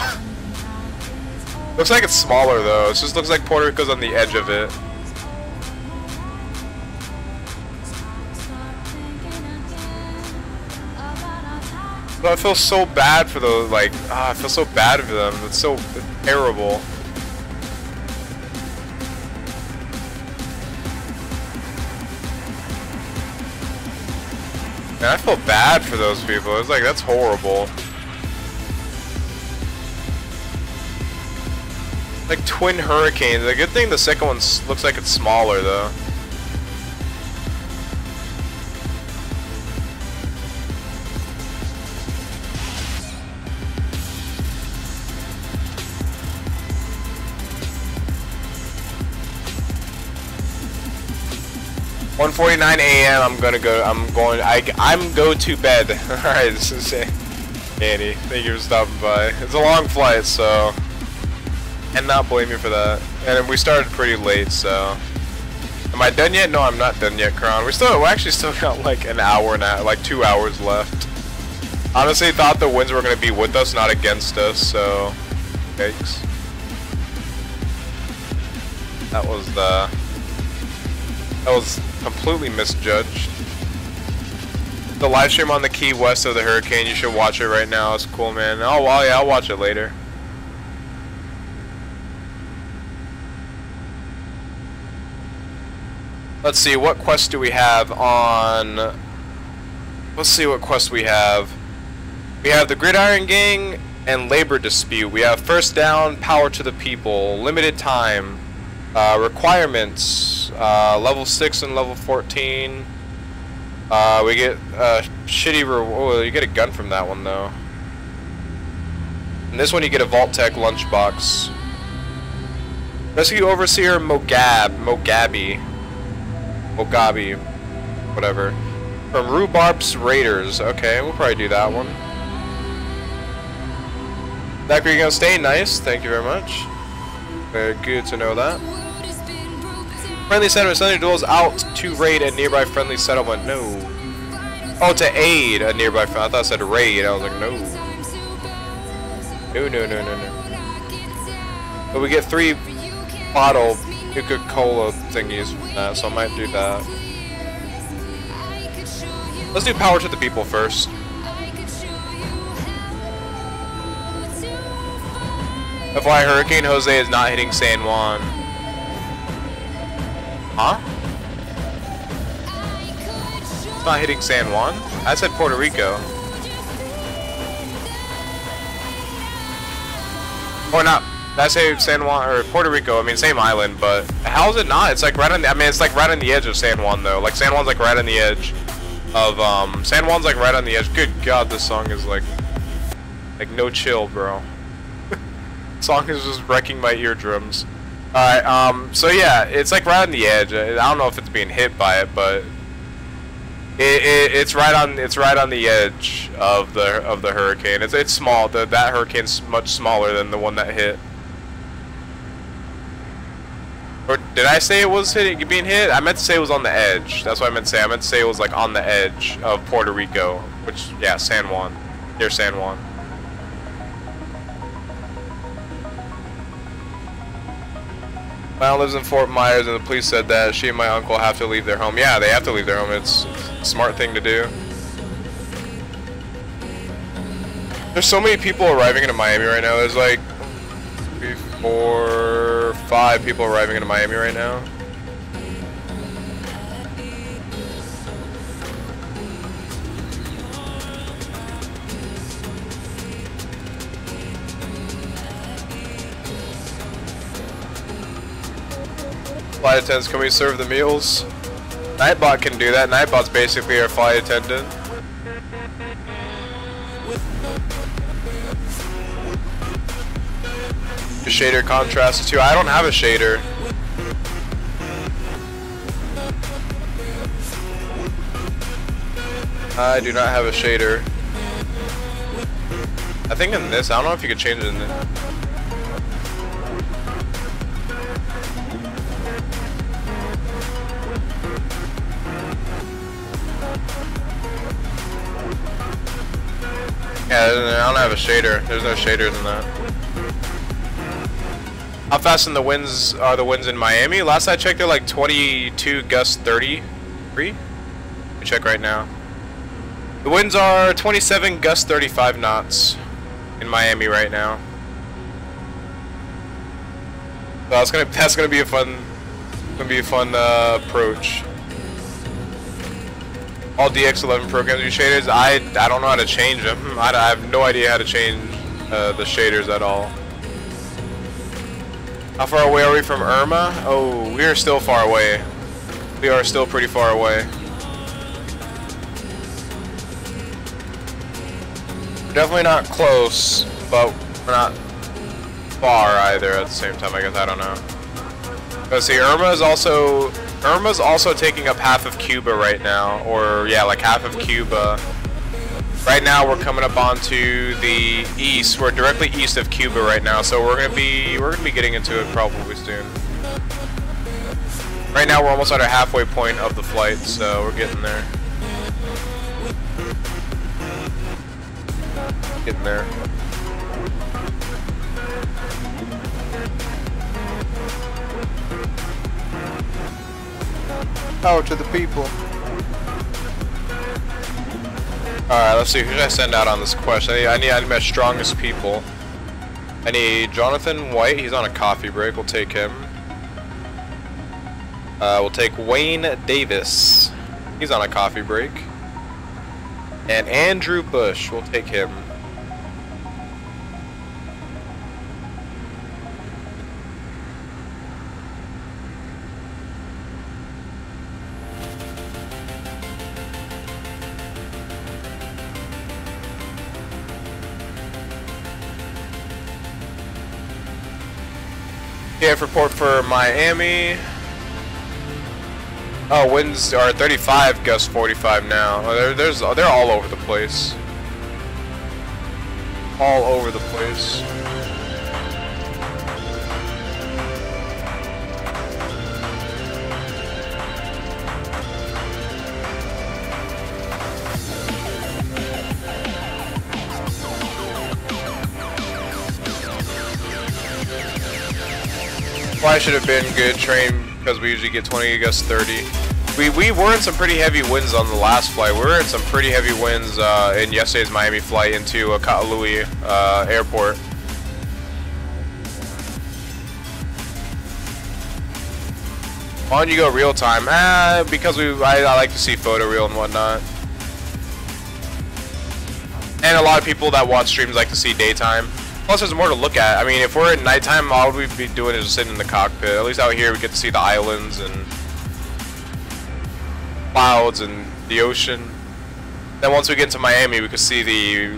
Looks like it's smaller though. It just looks like Puerto Rico's on the edge of it. But I feel so bad for those, like, I feel so bad for them. It's so terrible. Man, I feel bad for those people. It's like, that's horrible. Like twin hurricanes. The good thing the second one looks like it's smaller though. $1:49 a.m. I'm go to bed. Alright, this is Andy. Thank you for stopping by. It's a long flight, so and not blame you for that. And we started pretty late, so am I done yet? No, I'm not done yet, Kron. We actually still got like an hour now, like 2 hours left. Honestly, thought the winds were gonna be with us, not against us, so yikes. That was completely misjudged. The live stream on the Key West of the hurricane, you should watch it right now. It's cool, man. Oh, well, yeah, I'll watch it later. Let's see, what quest do we have on... Let's see what quest we have. We have the Gridiron Gang and Labor Dispute. We have First Down, Power to the People, Limited Time, Requirements, level 6 and level 14. We get shitty reward. You get a gun from that one though. And this one you get a Vault Tech lunchbox. Rescue Overseer Mogabi, whatever. From Rhubarb's Raiders. Okay, we'll probably do that one. Zach, are you gonna stay? Nice. Thank you very much. Very good to know that. Friendly settlement. Send your duels out to raid a nearby friendly settlement. No. Oh, to aid a nearby friendly. I thought I said raid. I was like, no. No. But we get 3 bottle Coca-Cola thingies from that, so I might do that. Let's do Power to the People first. FY Hurricane Jose is not hitting San Juan. Huh? It's not hitting San Juan? I said Puerto Rico. Or not. Did I say San Juan or Puerto Rico? I mean, same island, but how is it not? It's like right on the, I mean, it's like right on the edge of San Juan though. Like San Juan's like right on the edge of San Juan's like right on the edge. Good God, this song is like no chill, bro. Song is just wrecking my eardrums. Alright, so yeah, it's like right on the edge. I don't know if it's being hit by it, but it's right on the edge of the hurricane. It's small. That hurricane's much smaller than the one that hit. Or did I say it was being hit? I meant to say it was on the edge. That's what I meant to say. I meant to say it was like on the edge of Puerto Rico, which yeah, San Juan, near San Juan. My aunt lives in Fort Myers, and the police said that she and my uncle have to leave their home. Yeah, they have to leave their home. It's a smart thing to do. There's so many people arriving into Miami right now. There's like 3, 4, 5 people arriving into Miami right now. Flight attendants, can we serve the meals? Nightbot can do that. Nightbot's basically our flight attendant. The shader contrast too. I don't have a shader. I do not have a shader. I think in this, I don't know if you could change it in this. Yeah, I don't have a shader. There's no shaders in that. How fast in the winds are the winds in Miami? Last I checked, they're like 22 gust 33. Let me check right now. The winds are 27 gust 35 knots in Miami right now. So that's gonna be a fun approach. All DX11 programs use shaders. I don't know how to change them. I have no idea how to change the shaders at all. How far away are we from Irma? Oh, we are still far away. We are still pretty far away. We're definitely not close, but we're not far either at the same time, I guess. I don't know. Let's see, Irma's also taking up half of Cuba right now, or yeah, like half of Cuba. Right now we're coming up onto the east. We're directly east of Cuba right now, so we're gonna be getting into it probably soon. Right now we're almost at our halfway point of the flight, so we're getting there. Getting there. Power to the people. Alright, let's see. Who should I send out on this quest? I need my strongest people. I need Jonathan White. He's on a coffee break. We'll take him. We'll take Wayne Davis. He's on a coffee break. And Andrew Bush. We'll take him. PF report for Miami. Oh, winds are 35, gust 45 now. Oh, they're all over the place. All over the place. Probably should have been good train because we usually get 20, gust 30. We were in some pretty heavy winds on the last flight. We were in some pretty heavy winds in yesterday's Miami flight into Kaʻalui airport. Why don't you go real time? Because I like to see photo reel and whatnot. And a lot of people that watch streams like to see daytime. Plus, there's more to look at. I mean, if we're at nighttime, all we'd be doing is just sitting in the cockpit. At least out here, we get to see the islands and clouds and the ocean. Then once we get to Miami, we can see the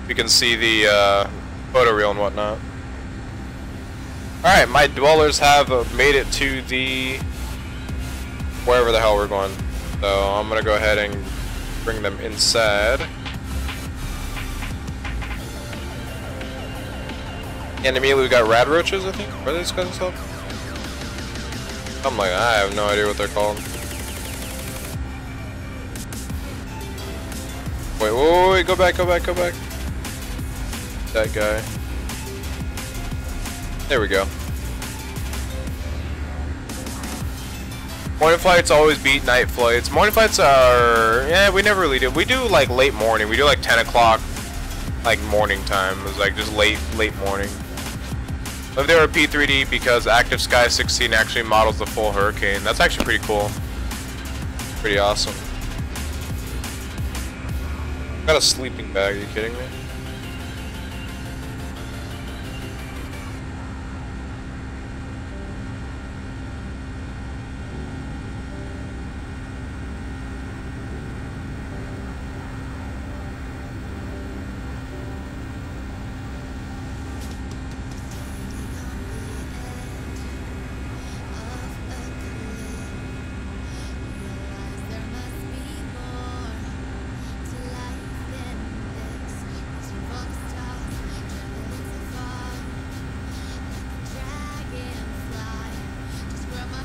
we can see the photo reel and whatnot. All right, my dwellers have made it to the wherever the hell we're going. So I'm gonna go ahead and bring them inside. And immediately we got rad roaches, I think. What are these guys called? I'm like, I have no idea what they're called. Wait, go back. That guy. There we go. Morning flights always beat night flights. Morning flights are, yeah, we never really do. We do like late morning. We do like 10 o'clock, like morning time. It was like just late morning. If they were P3D because Active Sky 16 actually models the full Hurricane. That's actually pretty cool. Pretty awesome. Got a sleeping bag, are you kidding me?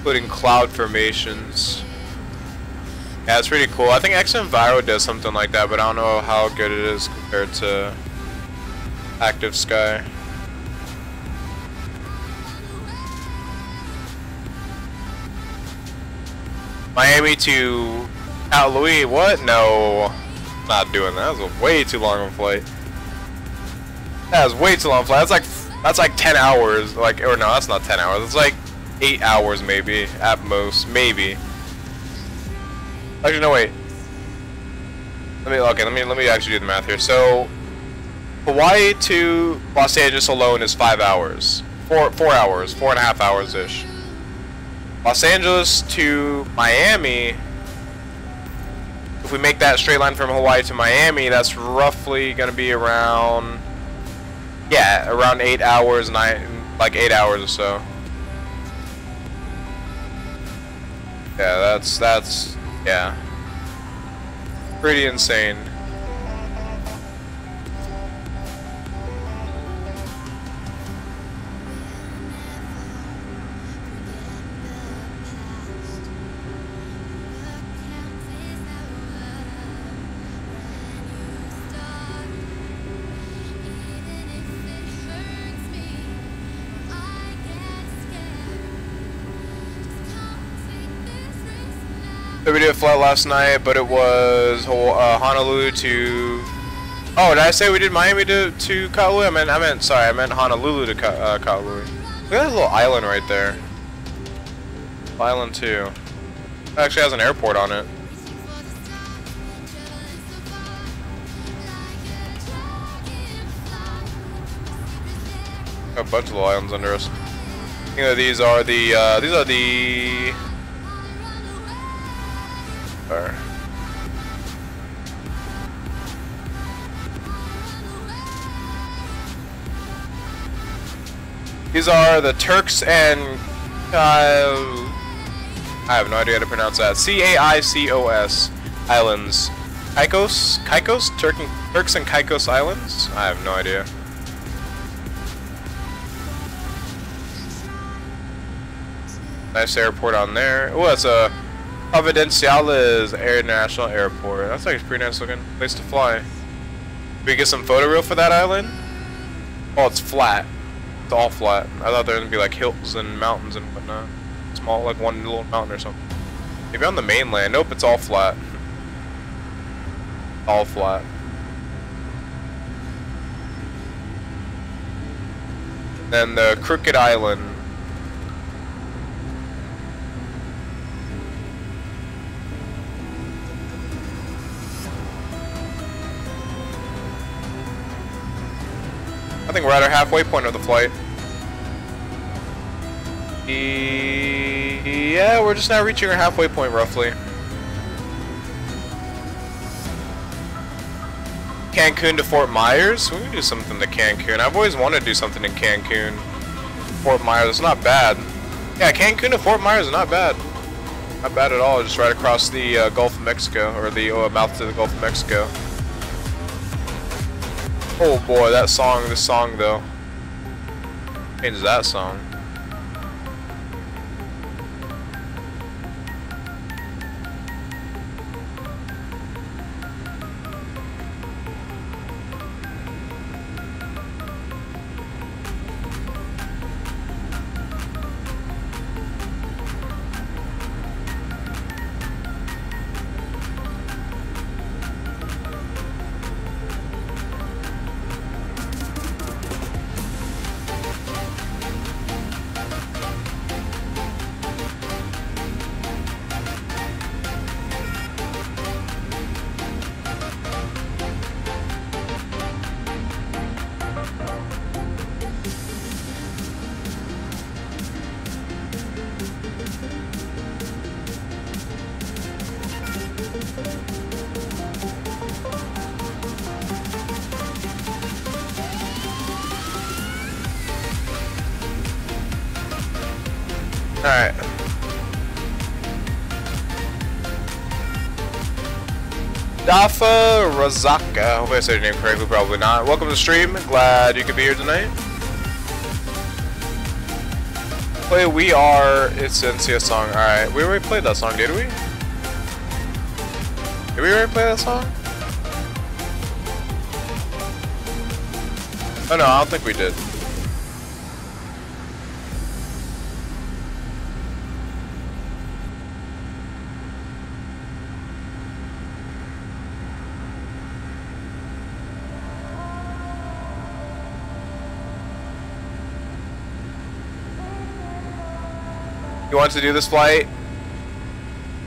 Including cloud formations. Yeah, it's pretty cool. I think XMViro does something like that, but I don't know how good it is compared to Active Sky. Miami to Kaʻalui? What? No, not doing that. That was a way too long of a flight. That was way too long of a flight. That's like 10 hours. Like, or no, that's not 10 hours. It's like 8 hours maybe, at most, maybe. Actually, no, wait. Let me actually do the math here. So, Hawaii to Los Angeles alone is 5 hours. 4 hours, 4.5 hours ish. Los Angeles to Miami, if we make that straight line from Hawaii to Miami, that's roughly gonna be around, yeah, around 8 hours, like 8 hours or so. Yeah, that's yeah, pretty insane. So we did a flight last night, but it was Honolulu to. Oh, did I say we did Miami to Kaului? I meant Honolulu to Kaului. Look at that little island right there. Island too. It actually has an airport on it. Got a bunch of little islands under us. I think these are the. These are the Turks and I have no idea how to pronounce that. Caicos Islands. Caicos? Turks and Caicos Islands? I have no idea. Nice airport on there. Oh, that's a Providenciales International Airport. That's like a pretty nice looking place to fly. Can we get some photo reel for that island? Oh, it's flat. It's all flat. I thought there was gonna be like hills and mountains and whatnot. Small, like one little mountain or something. Maybe on the mainland. Nope, it's all flat. All flat. Then the Crooked Island. I think we're at our halfway point of the flight. Yeah, we're just now reaching our halfway point roughly. Cancun to Fort Myers? We can do something to Cancun. I've always wanted to do something in Cancun. Fort Myers, it's not bad. Yeah, Cancun to Fort Myers is not bad. Not bad at all, just right across the Gulf of Mexico, or the mouth to the Gulf of Mexico. Oh boy, that song, this song though. Change that song. Alright. Dafa Razaka. Hopefully I said your name correctly, probably not. Welcome to the stream. Glad you could be here tonight. Play We Are It's NCS song. Alright. We already played that song, did we? Did we already play that song? Oh no, I don't think we did. You want to do this flight?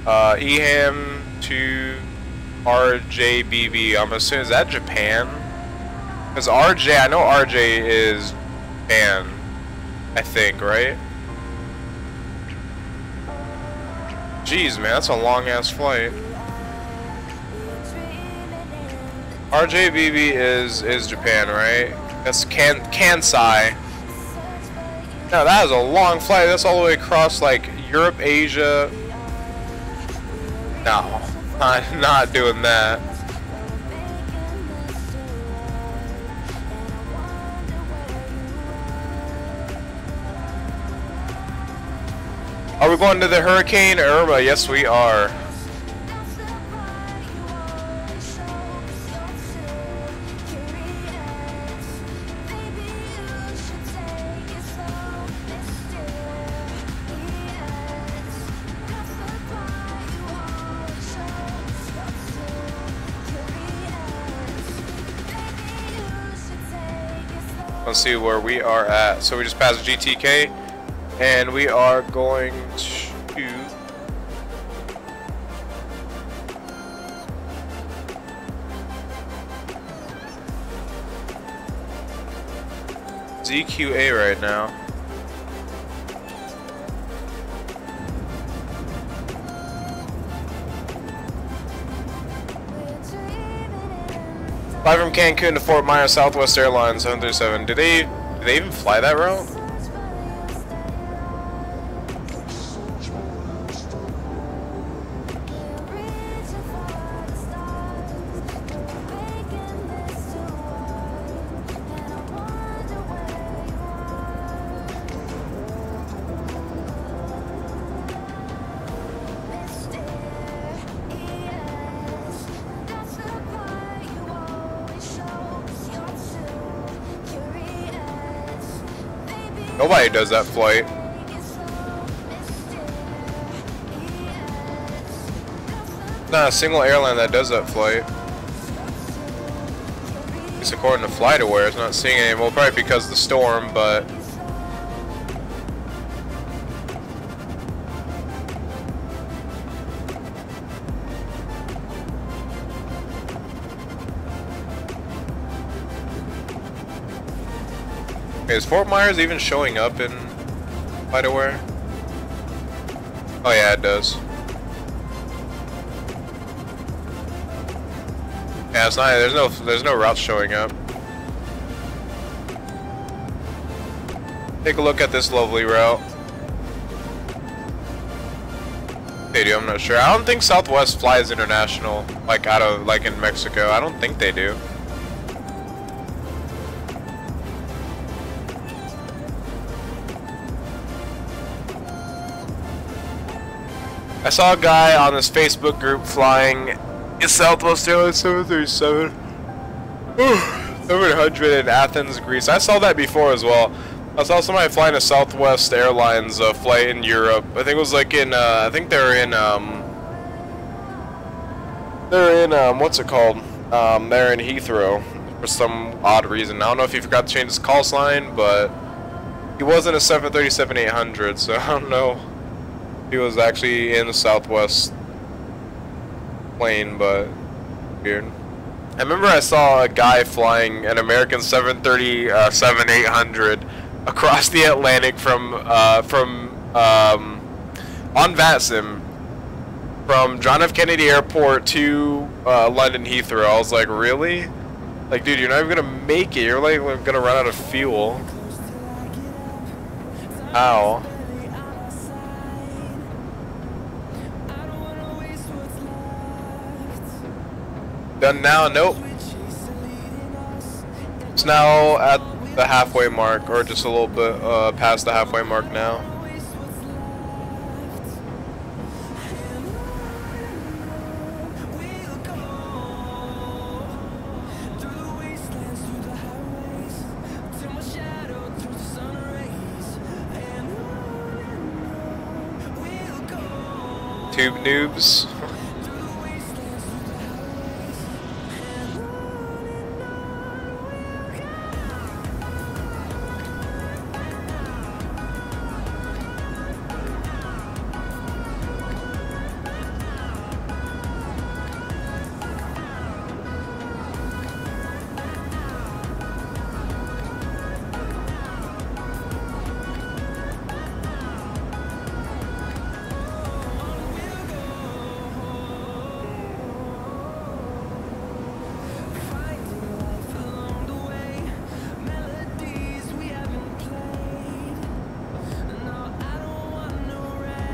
EHAM to RJBV. I'm assuming, is that Japan? Because RJ, I know RJ is Japan, I think, right? Jeez, man, that's a long-ass flight. RJBB is Japan, right? That's Kansai. No, that is a long flight. That's all the way across, like, Europe, Asia. No, I'm not doing that. Are we going to the Hurricane Irma? Yes, we are. Let's see where we are at. So we just passed GTK, and we are going to ZQA right now. Fly from Cancun to Fort Myers, Southwest Airlines 737. Do they even fly that route? Nobody does that flight. Not a single airline that does that flight. It's according to FlightAware. It's not seeing any. Well, probably because of the storm, but is Fort Myers even showing up in FlightAware? Oh yeah, it does. Yeah, it's not. There's no routes showing up. Take a look at this lovely route. They do. I'm not sure. I don't think Southwest flies international, like out of like in Mexico. I don't think they do. I saw a guy on this Facebook group flying a Southwest Airlines 737 700 in Athens, Greece. I saw that before as well. I saw somebody flying a Southwest Airlines flight in Europe. I think it was like in, I think they're in what's it called? They're in Heathrow for some odd reason. I don't know if he forgot to change his call sign, but he wasn't a 737-800, so I don't know. He was actually in the Southwest plane, but weird. I remember I saw a guy flying an American 737-800 across the Atlantic from on Vatsim from John F. Kennedy Airport to London Heathrow. I was like, really? Like, dude, you're not even gonna make it. You're like gonna run out of fuel. Ow. Done now? Nope. It's now at the halfway mark, or just a little bit past the halfway mark now. Tube noobs.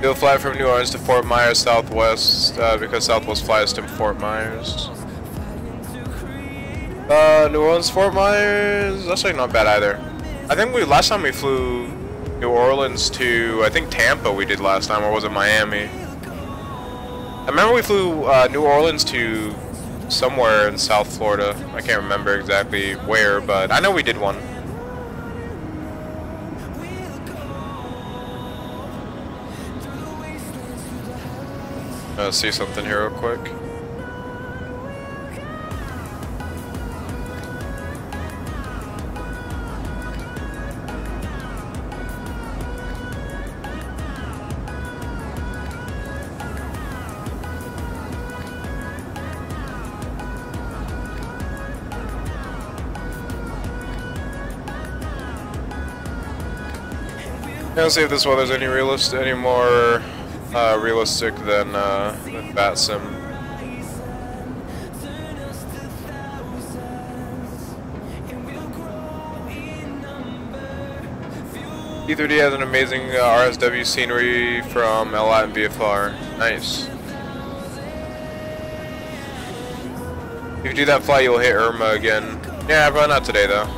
You'll fly from New Orleans to Fort Myers Southwest because Southwest flies to Fort Myers. New Orleans, Fort Myers, that's like not bad either. I think last time we flew New Orleans to, I think Tampa we did last time, or was it Miami? I remember we flew New Orleans to somewhere in South Florida. I can't remember exactly where, but I know we did one. See something here real quick. Let's see if this weather's any more realistic than Vatsim. E3D has an amazing RSW scenery from LI and VFR. Nice. If you do that flight, you'll hit Irma again. Yeah, but not today though.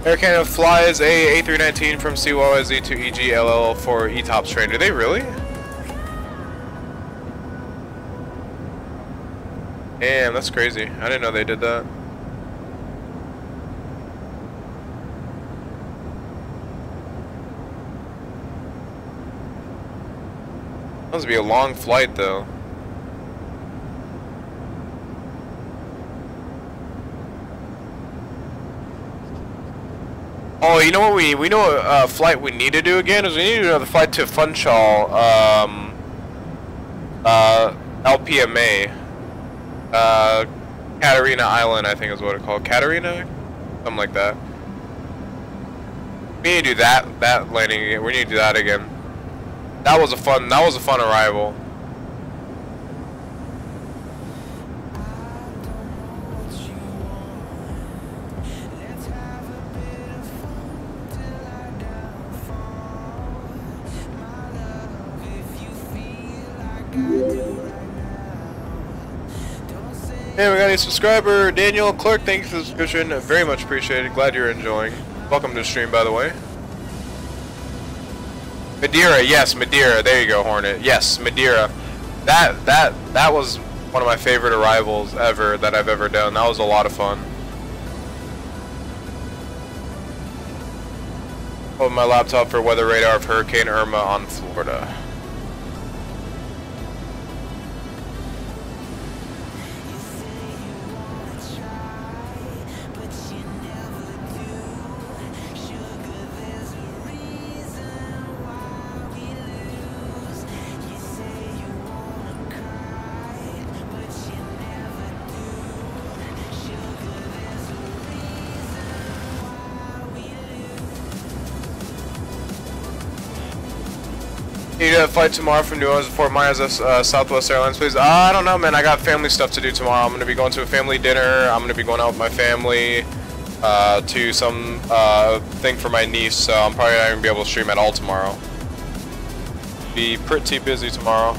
Air Canada flies a A319 from CYZ to EGLL for ETOPS train. Do they really? Damn, that's crazy. I didn't know they did that. That must be a long flight though. Oh, you know what we know a flight we need to do again is we need to do another flight to Funchal, LPMA, Catarina Island, I think is what it's called. Catarina, something like that. We need to do that landing again. We need to do that again. That was a fun arrival. Hey, we got a subscriber, Daniel Clark. Thank you for the subscription. Very much appreciated. Glad you're enjoying. Welcome to the stream, by the way. Madeira, yes, Madeira. There you go, Hornet. Yes, Madeira. That was one of my favorite arrivals ever that I've ever done. That was a lot of fun. Hold my laptop for weather radar of Hurricane Irma on Florida. You got a flight tomorrow from New Orleans to Fort Myers, Southwest Airlines, please? I don't know, man. I got family stuff to do tomorrow. I'm going to be going to a family dinner. I'm going to be going out with my family to some thing for my niece, so I'm probably not going to be able to stream at all tomorrow. Be pretty busy tomorrow.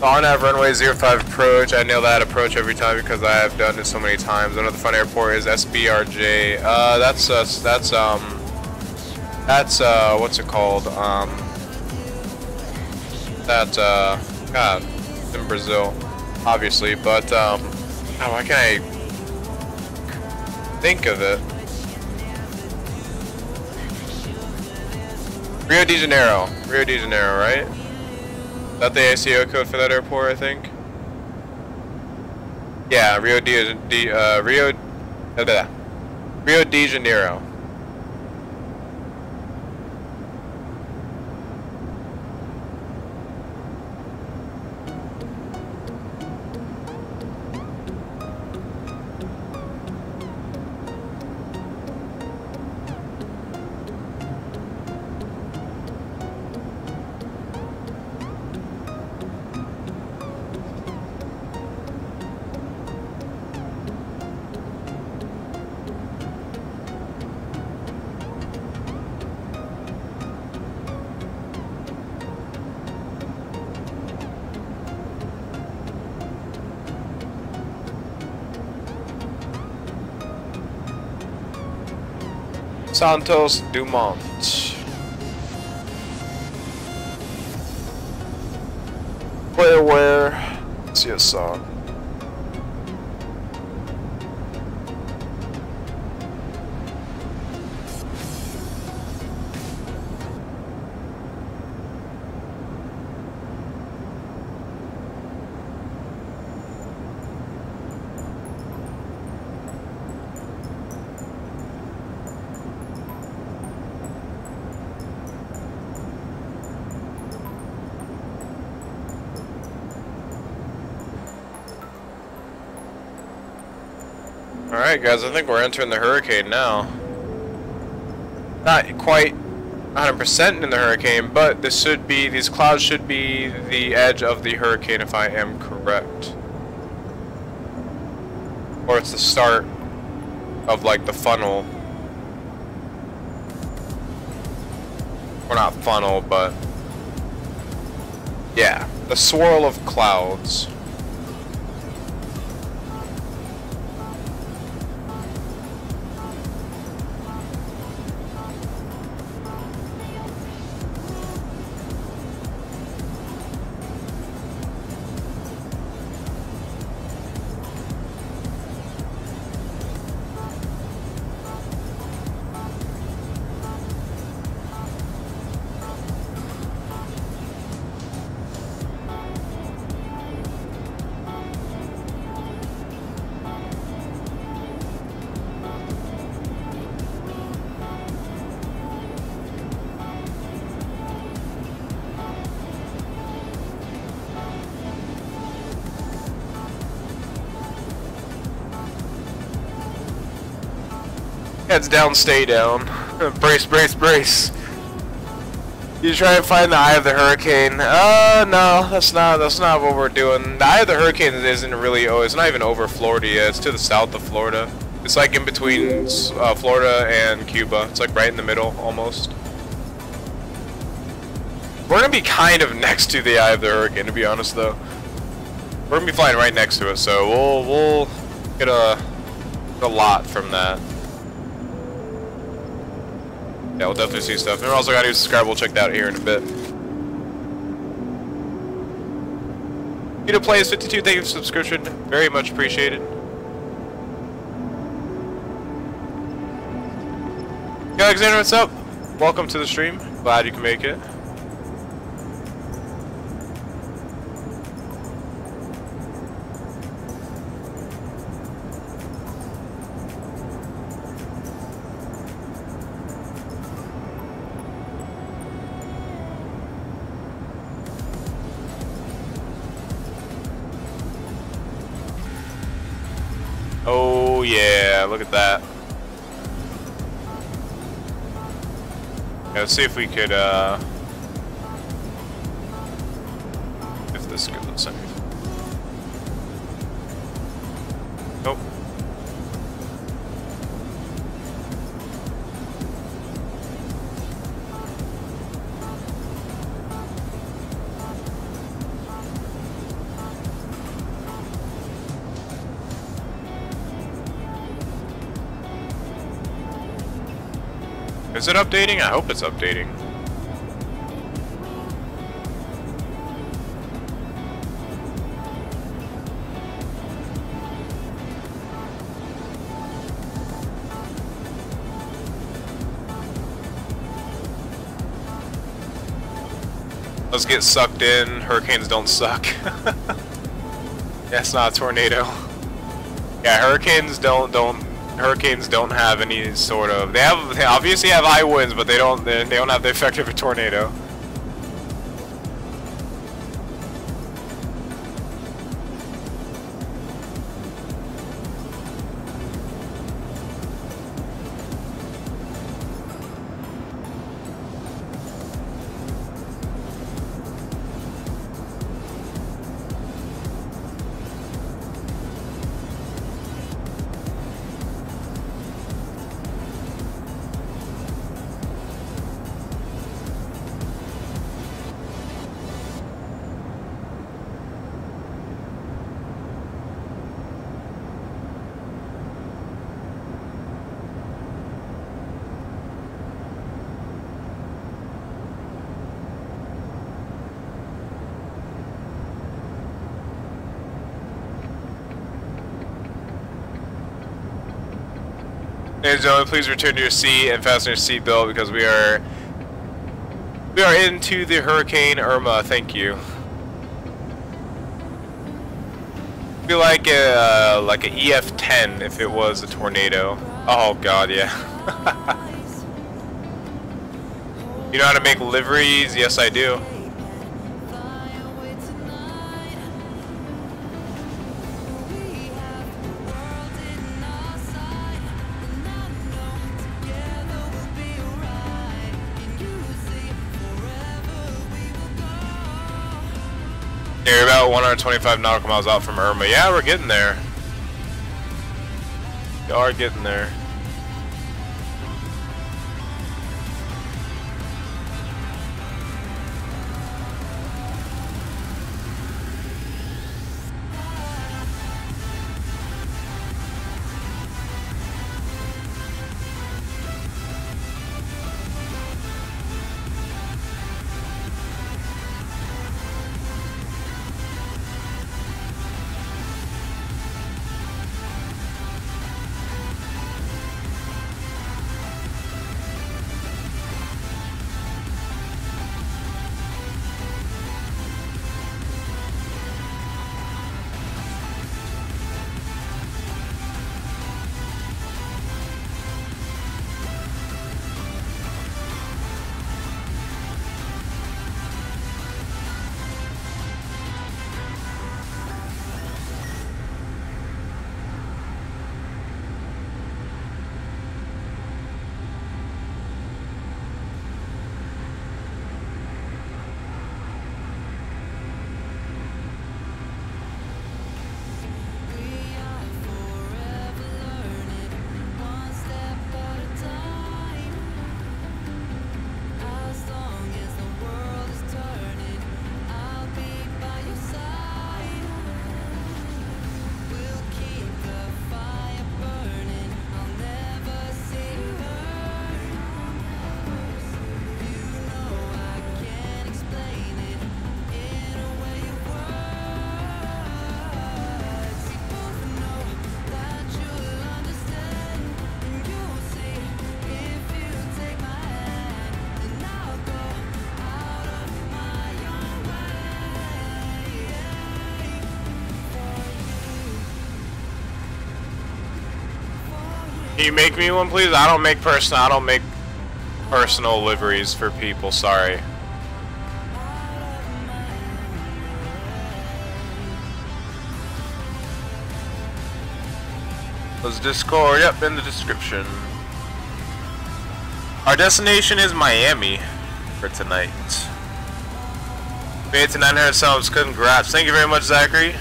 On have runway 05 approach. I nail that approach every time because I have done it so many times. Another fun airport is SBRJ. That's what's it called? God, it's in Brazil, obviously, but why can't I think of it? Rio de Janeiro, right? Is that the ACO code for that airport, I think? Yeah, Rio de Janeiro. Santos Dumont. Where? Let's see a song. Alright guys, I think we're entering the hurricane now. Not quite 100% in the hurricane, but these clouds should be the edge of the hurricane if I am correct. Or it's the start of like the funnel. Or not funnel, but yeah, the swirl of clouds. Heads down, stay down. Brace, brace, brace. You try and find the eye of the hurricane. No, that's not what we're doing. The eye of the hurricane isn't really, it's not even over Florida yet. It's to the south of Florida. It's like in between Florida and Cuba. It's like right in the middle, almost. We're gonna be kind of next to the eye of the hurricane, to be honest, though. We're gonna be flying right next to it, so we'll get a lot from that. Yeah, we'll definitely see stuff. And we're also got to subscribe. We'll check that out here in a bit. You to play is 52. Thank you for the subscription. Very much appreciated. Yo, Alexander, what's up? Welcome to the stream. Glad you can make it. Oh yeah, look at that. Yeah, let's see if we could if this goes anything. Nope. Is it updating? I hope it's updating. Let's get sucked in. Hurricanes don't suck. That's not a tornado. Yeah, hurricanes don't have any sort of. They obviously have high winds, but they don't have the effect of a tornado. Ladies and gentlemen, please return to your seat and fasten your seatbelt because we are into the Hurricane Irma. Thank you. Be like a EF10 if it was a tornado. Oh God, yeah. You know how to make liveries? Yes, I do. You're about 125 nautical miles out from Irma. Yeah, we're getting there. We are getting there. Can you make me one, please? I don't make personal liveries for people. Sorry. Was Discord? Yep, in the description. Our destination is Miami for tonight. Made it to 900 subs. Congrats. Thank you very much, Zachary.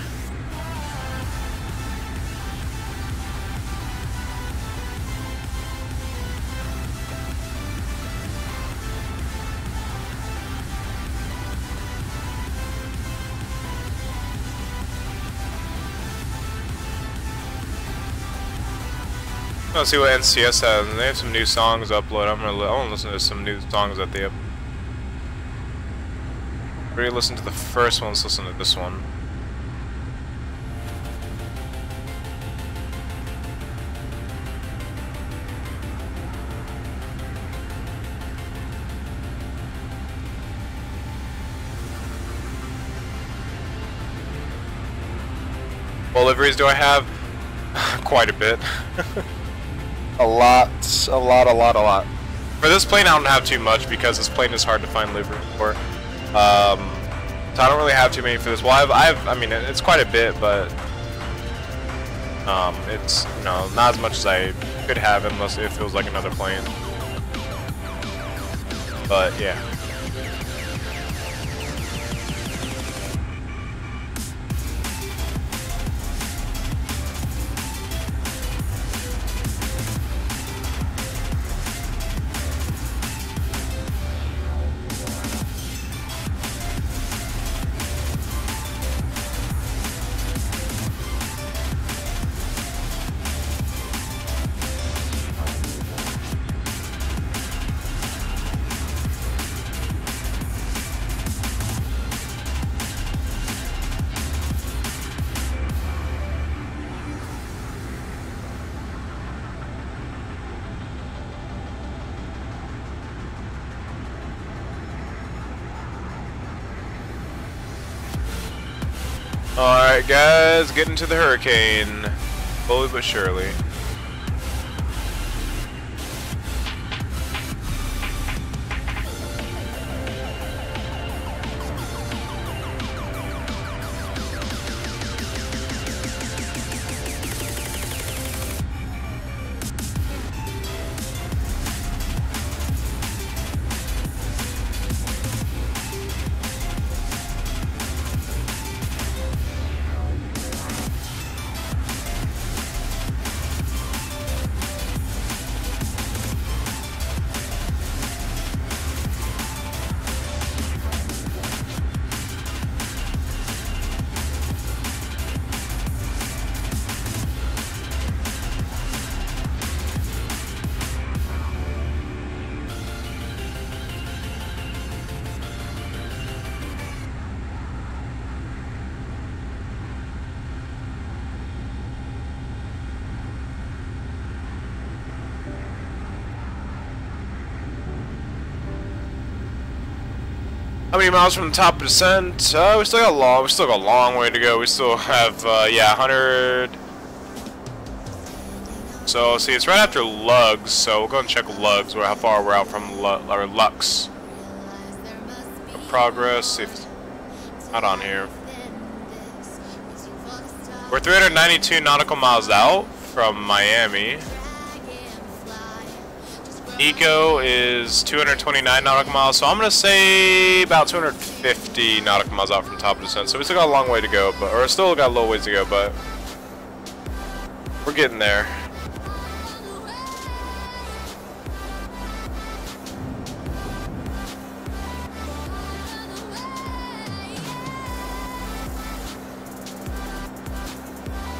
Let's see what NCS has. They have some new songs uploaded. I want to listen to some new songs that they have. Already listened to the first one. Let's listen to this one. What liveries do I have? Quite a bit. a lot. For this plane, I don't have too much because this plane is hard to find livery for. So I don't really have too many for this. Well, I mean, it's quite a bit, but it's, you know, not as much as I could have unless if it was like another plane. But yeah. Alright guys, get into the hurricane. Slowly but surely. How many miles from the top of descent? We still got a long way to go. We still have yeah, 100. So see, it's right after Lugs, so we'll go and check Lugs, how far we're out from Lux. Progress, see if it's not on here. We're 392 nautical miles out from Miami. Eco is 229 nautical miles, so I'm gonna say about 250 nautical miles out from top of descent. So we still got a long way to go, or still got a little ways to go, but we're getting there.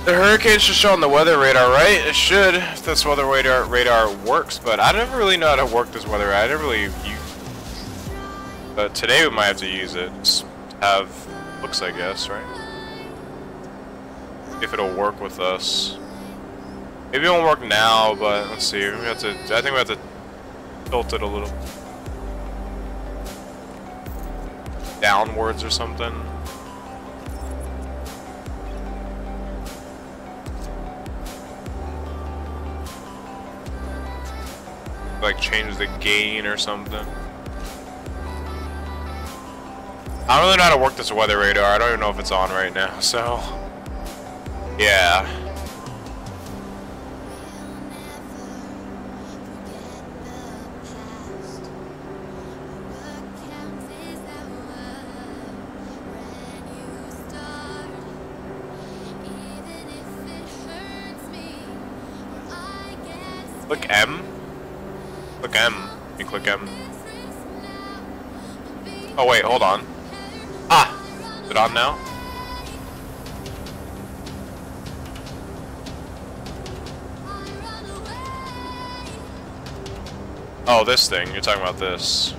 The hurricane should show on the weather radar, right? It should, if this weather radar works, but I never really know how to work this weather radar. I never really use it. But today we might have to use it. Just have looks, I guess, right? If it'll work with us. Maybe it won't work now, but let's see. We have to, I think we have to tilt it a little downwards or something. Like change the gain or something. I don't really know how to work this weather radar. I don't even know if it's on right now, so yeah. Click M. Click M. You click M. Oh wait, hold on. Ah! Is it on now? Oh, this thing. You're talking about this.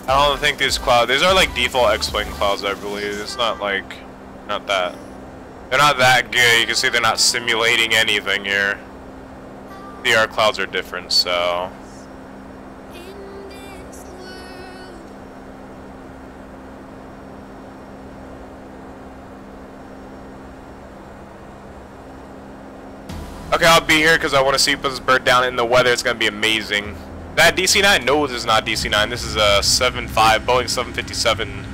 I don't think these are like default X-Plane clouds, I believe. It's not like, not that. They're not that good. You can see they're not simulating anything here. The clouds are different, so. Okay, I'll be here because I want to see put this bird down in the weather. It's going to be amazing. That DC-9? No, this is not DC-9. This is a Boeing 757.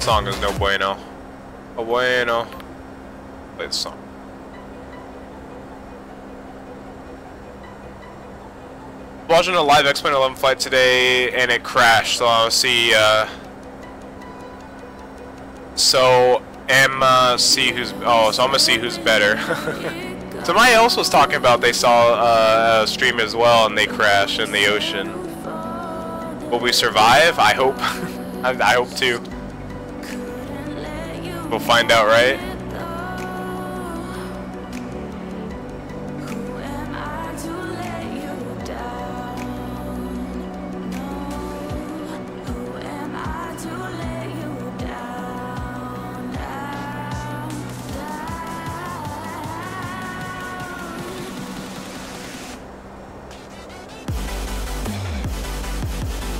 Song is no bueno. No bueno. Play the song. Watching a live X-Plane 11 flight today and it crashed, so I'll see. So I'm gonna see who's better. Somebody else was talking about they saw a stream as well and they crashed in the ocean. Will we survive? I hope. I hope too. We'll find out, right?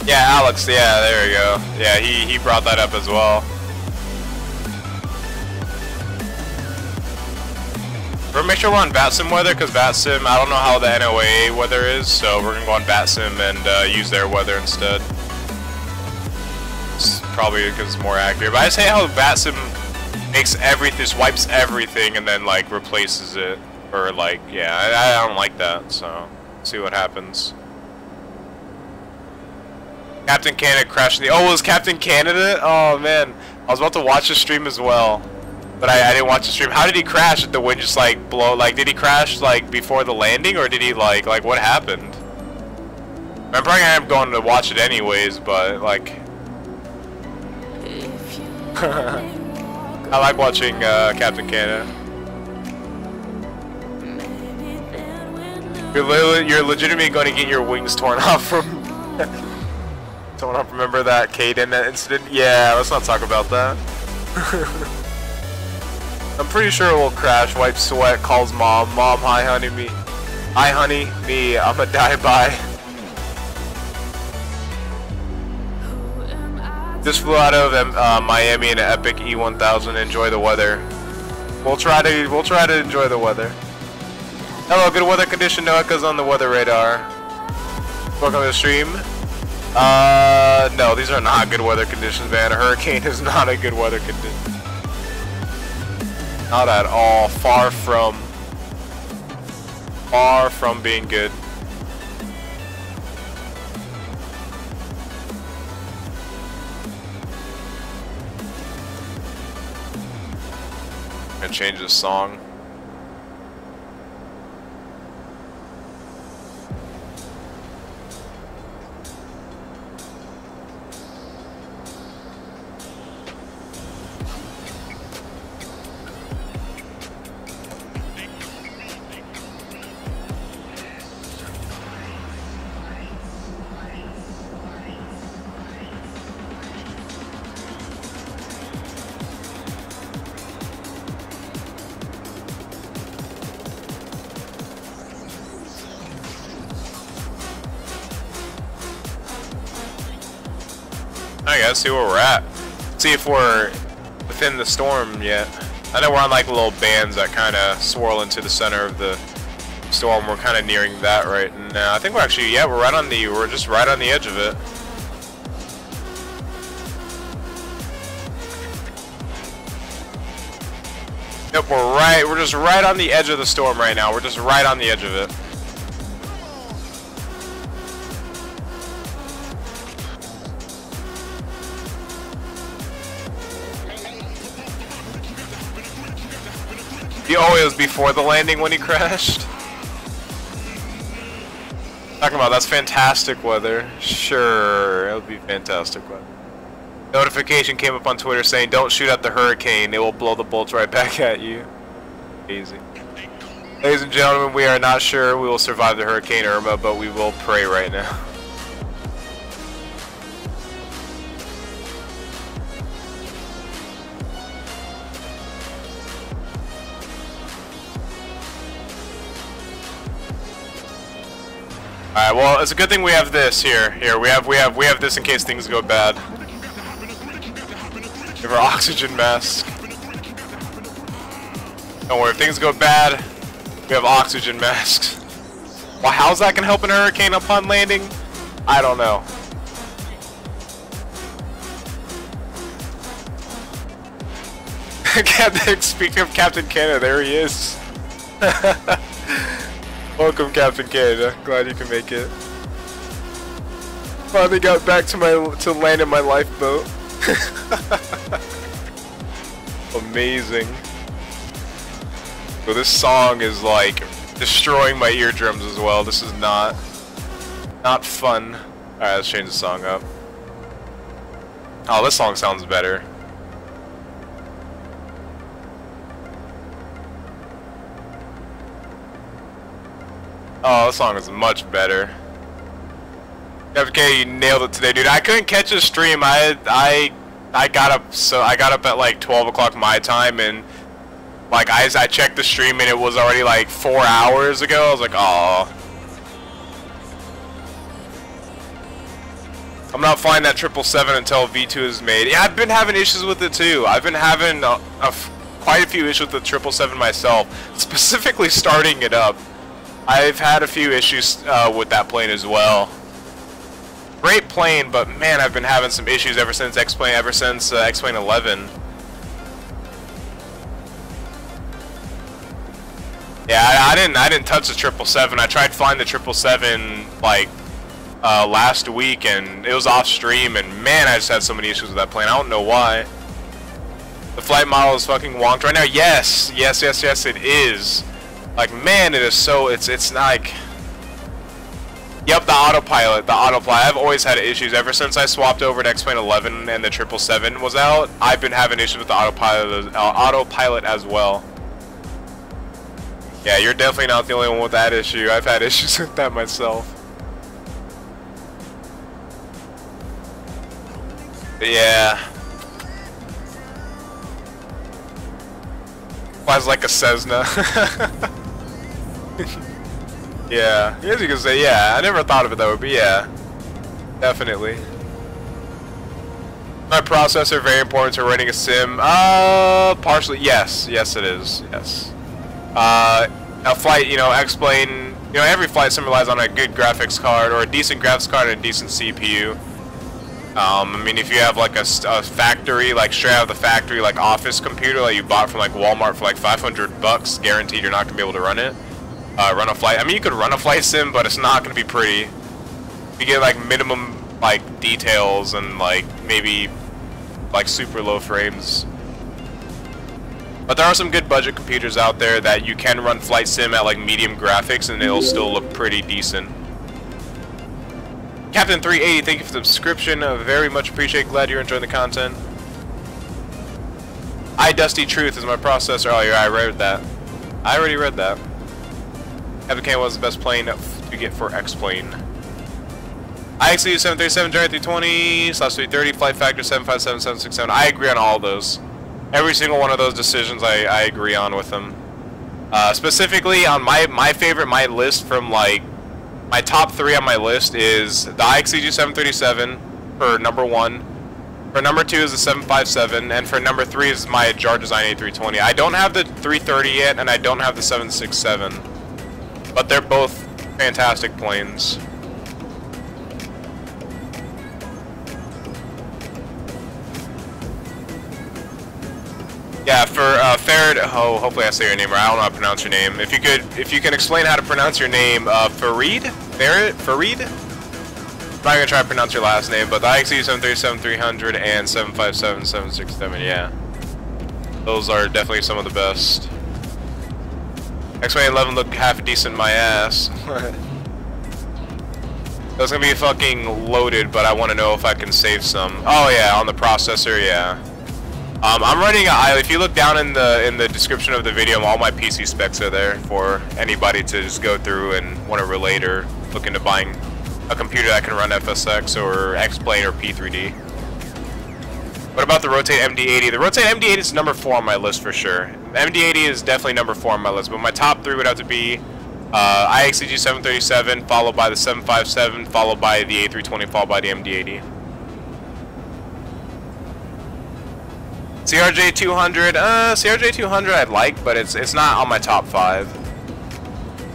Yeah, Alex, yeah, there we go. Yeah, he brought that up as well. We're gonna make sure we're on Vatsim weather, because Vatsim, I don't know how the NOAA weather is, so we're gonna go on Vatsim and use their weather instead. It's probably because it's more accurate. But I just hate how Vatsim makes everything, just wipes everything and then like replaces it. Or like, yeah, I don't like that, so see what happens. Captain Canada crashed in the, oh, it was Captain Canada? Oh man, I was about to watch the stream as well. But I didn't watch the stream. How did he crash? Did the wind just like blow? Like, did he crash like before the landing, or did he like what happened? I'm probably gonna end up going to watch it anyways, but like, I like watching Captain Canada. You're legitimately going to get your wings torn off from. Remember that Caden incident? Yeah, let's not talk about that. I'm pretty sure it will crash. Wipes sweat. Calls mom. Mom, hi honey, me. Hi honey, me. I'ma die by. Just flew out of Miami in an epic E1000. Enjoy the weather. We'll try to enjoy the weather. Hello, good weather condition. No echoes on the weather radar. Welcome to the stream. No, these are not good weather conditions, man. A hurricane is not a good weather condition. Not at all. Far from being good. I'm gonna change this song. I guess see where we're at. See if we're within the storm yet. I know we're on like little bands that kind of swirl into the center of the storm. We're kind of nearing that right now. I think we're actually, yeah, we're just right on the edge of it. Yep, we're just right on the edge of the storm right now. We're just right on the edge of it. Oh, it was before the landing when he crashed? Talking about, that's fantastic weather. Sure, it would be fantastic weather. Notification came up on Twitter saying, don't shoot at the hurricane, it will blow the bolts right back at you. Easy. Ladies and gentlemen, we are not sure we will survive the Hurricane Irma, but we will pray right now. Alright, well, it's a good thing we have this here. Here, we have this in case things go bad. We have our oxygen mask. Don't worry, if things go bad, we have oxygen masks. Well, how's that gonna help in a hurricane upon landing? I don't know. Speaking of Captain Canada, there he is. Welcome, Captain Canada. Glad you can make it. Finally got back to land in my lifeboat. Amazing. So this song is like destroying my eardrums as well. This is not fun. Alright, let's change the song up. Oh, this song sounds better. Oh, this song is much better. FK, you nailed it today, dude. I couldn't catch a stream. I got up at like 12 o'clock my time, and like I checked the stream and it was already like 4 hours ago. I was like, oh. I'm not flying that 777 until V2 is made. Yeah, I've been having issues with it too. I've been having quite a few issues with the 777 myself, specifically starting it up. I've had a few issues with that plane as well. Great plane, but man, I've been having some issues ever since X-Plane 11. Yeah, I didn't touch the 777. I tried flying the 777 like last week, and it was off stream, and man, I just had so many issues with that plane. I don't know why. The flight model is fucking wonked right now. Yes, it is. Like, man, it is so, it's like, yep, the autopilot. I've always had issues ever since I swapped over to X-Plane 11 and the 777 was out. I've been having issues with the autopilot as well. Yeah, you're definitely not the only one with that issue. I've had issues with that myself. But yeah. Flies like a Cessna. Yeah, I guess you could say, yeah. I never thought of it that way, but yeah. Definitely. My processor, very important to running a sim. Partially, yes. Yes, it is. Yes. A flight, X-Plane, every flight sim relies on a good graphics card, or a decent graphics card and a decent CPU. I mean, if you have like a factory, like straight out of the factory, like office computer that you bought from like Walmart for like $500, guaranteed you're not gonna be able to run it. Run a flight. I mean, you could run a flight sim, but it's not gonna be pretty. You get like minimum like details and like maybe like super low frames. But there are some good budget computers out there that you can run flight sim at like medium graphics and it'll still look pretty decent. Captain 380, thank you for the subscription. Very much appreciate. Glad you're enjoying the content. Dusty Truth is my processor. Oh yeah, I read that. I already read that. FK was the best plane to get for X-Plane. IXE 737, Gen 320, /330, flight factor 757, 767. I agree on all those. Every single one of those decisions I agree on with them. Specifically on my favorite, my list from like, my top 3 on my list is the IXE 737 for number 1. For number 2 is the 757, and for number 3 is my Jar Design A320. I don't have the 330 yet, and I don't have the 767, but they're both fantastic planes. Yeah, for Farad. Oh, hopefully I say your name right. I don't know how to pronounce your name. If you can explain how to pronounce your name, Farid. I'm not gonna try to pronounce your last name, but the IXE 737-300 and 757-767, yeah, those are definitely some of the best. X-Wing 11 look half decent, my ass. That's gonna be fucking loaded, but I want to know if I can save some. Oh yeah, on the processor, yeah. I'm running if you look down in the description of the video, all my PC specs are there for anybody to just go through and want to relate or look into buying a computer that can run FSX or X-Plane or P3D. What about the Rotate MD80? The Rotate MD80 is number 4 on my list for sure. The MD80 is definitely number 4 on my list, but my top 3 would have to be IXE 737, followed by the 757, followed by the A320, followed by the MD80. CRJ 200, CRJ 200 I'd like, but it's not on my top 5.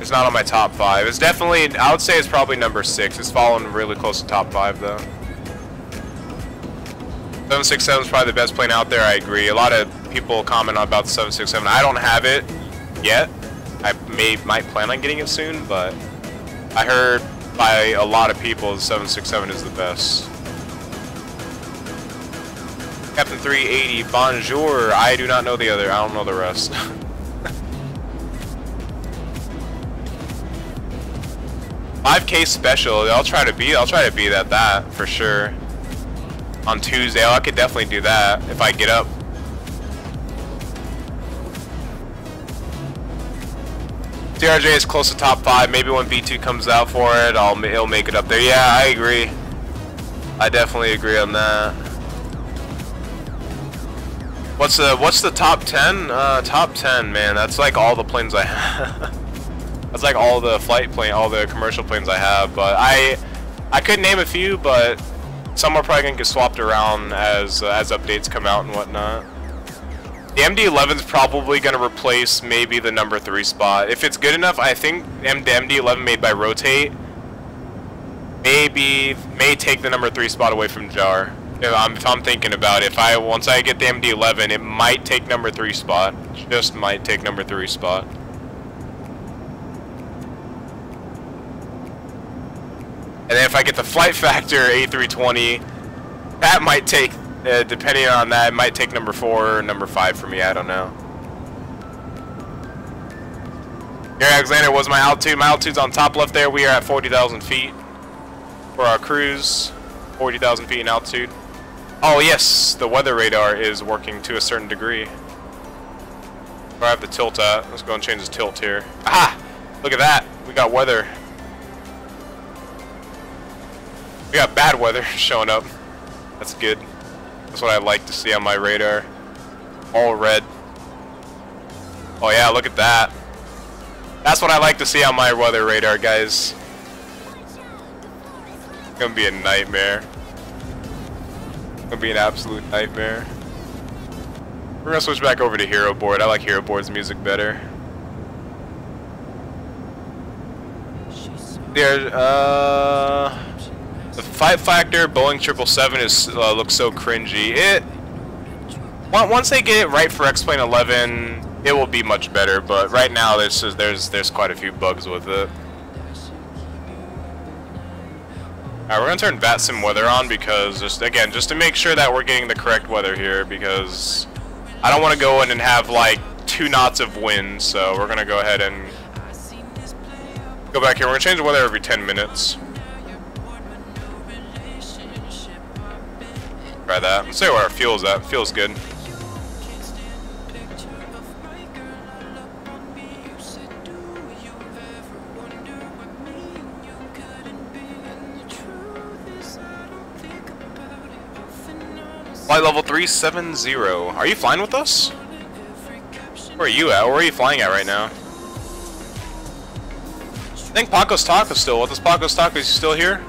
It's not on my top 5. It's definitely, I would say it's probably number 6. It's falling really close to top 5 though. 767 is probably the best plane out there, I agree. A lot of people comment about the 767. I don't have it yet. I might plan on getting it soon, but I heard by a lot of people the 767 is the best. Captain 380, bonjour. I do not know the other. I don't know the rest. $5K special. I'll try to beat that for sure. On Tuesday, I could definitely do that if I get up. CRJ is close to top 5. Maybe when V2 comes out for it, it'll make it up there. Yeah, I agree. I definitely agree on that. What's the top 10? Top 10, man. That's like all the planes I have. That's like all the all the commercial planes I have. But I could name a few, but some are probably gonna get swapped around as updates come out and whatnot. The MD-11 is probably gonna replace maybe the number 3 spot if it's good enough. I think the MD-11 made by Rotate may take the number 3 spot away from Jar. If I'm thinking about it, once I get the MD-11, it might take number 3 spot. Just might take number 3 spot. And then if I get the Flight Factor A320, that might take, depending on that, it might take number 4 or number 5 for me. I don't know. Here, Alexander, was my altitude. My altitude's on top left there. We are at 40,000 feet for our cruise. 40,000 feet in altitude. Oh yes, the weather radar is working to a certain degree. Where I have the tilt at. Let's go and change the tilt here. Aha! Look at that. We got weather. We got bad weather showing up. That's good. That's what I like to see on my radar. All red. Oh yeah, look at that. That's what I like to see on my weather radar, guys. It's gonna be a nightmare. It's gonna be an absolute nightmare. We're gonna switch back over to Hero Board. I like Hero Board's music better. There, the Fight Factor Boeing 777 looks so cringy. Once they get it right for X-Plane 11, it will be much better. But right now, there's quite a few bugs with it. Alright, we're gonna turn Vatsim weather on because just to make sure that we're getting the correct weather here, because I don't want to go in and have like 2 knots of wind. So we're gonna go ahead and go back here. We're gonna change the weather every 10 minutes. Try that. Let's see where our fuel's at. Feels good. Flight level 370. Are you flying with us? Where are you at? Where are you flying at right now? I think Paco's Taco's still with us. Paco's Taco, is he still here?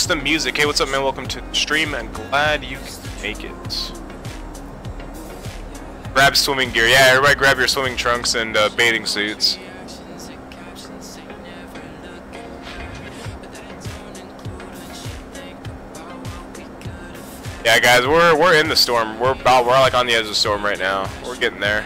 Mix the music. Hey, what's up, man? Welcome to the stream, and glad you can make it. Grab swimming gear. Yeah, everybody grab your swimming trunks and bathing suits. Yeah, guys, we're in the storm. We're like on the edge of the storm right now. We're getting there.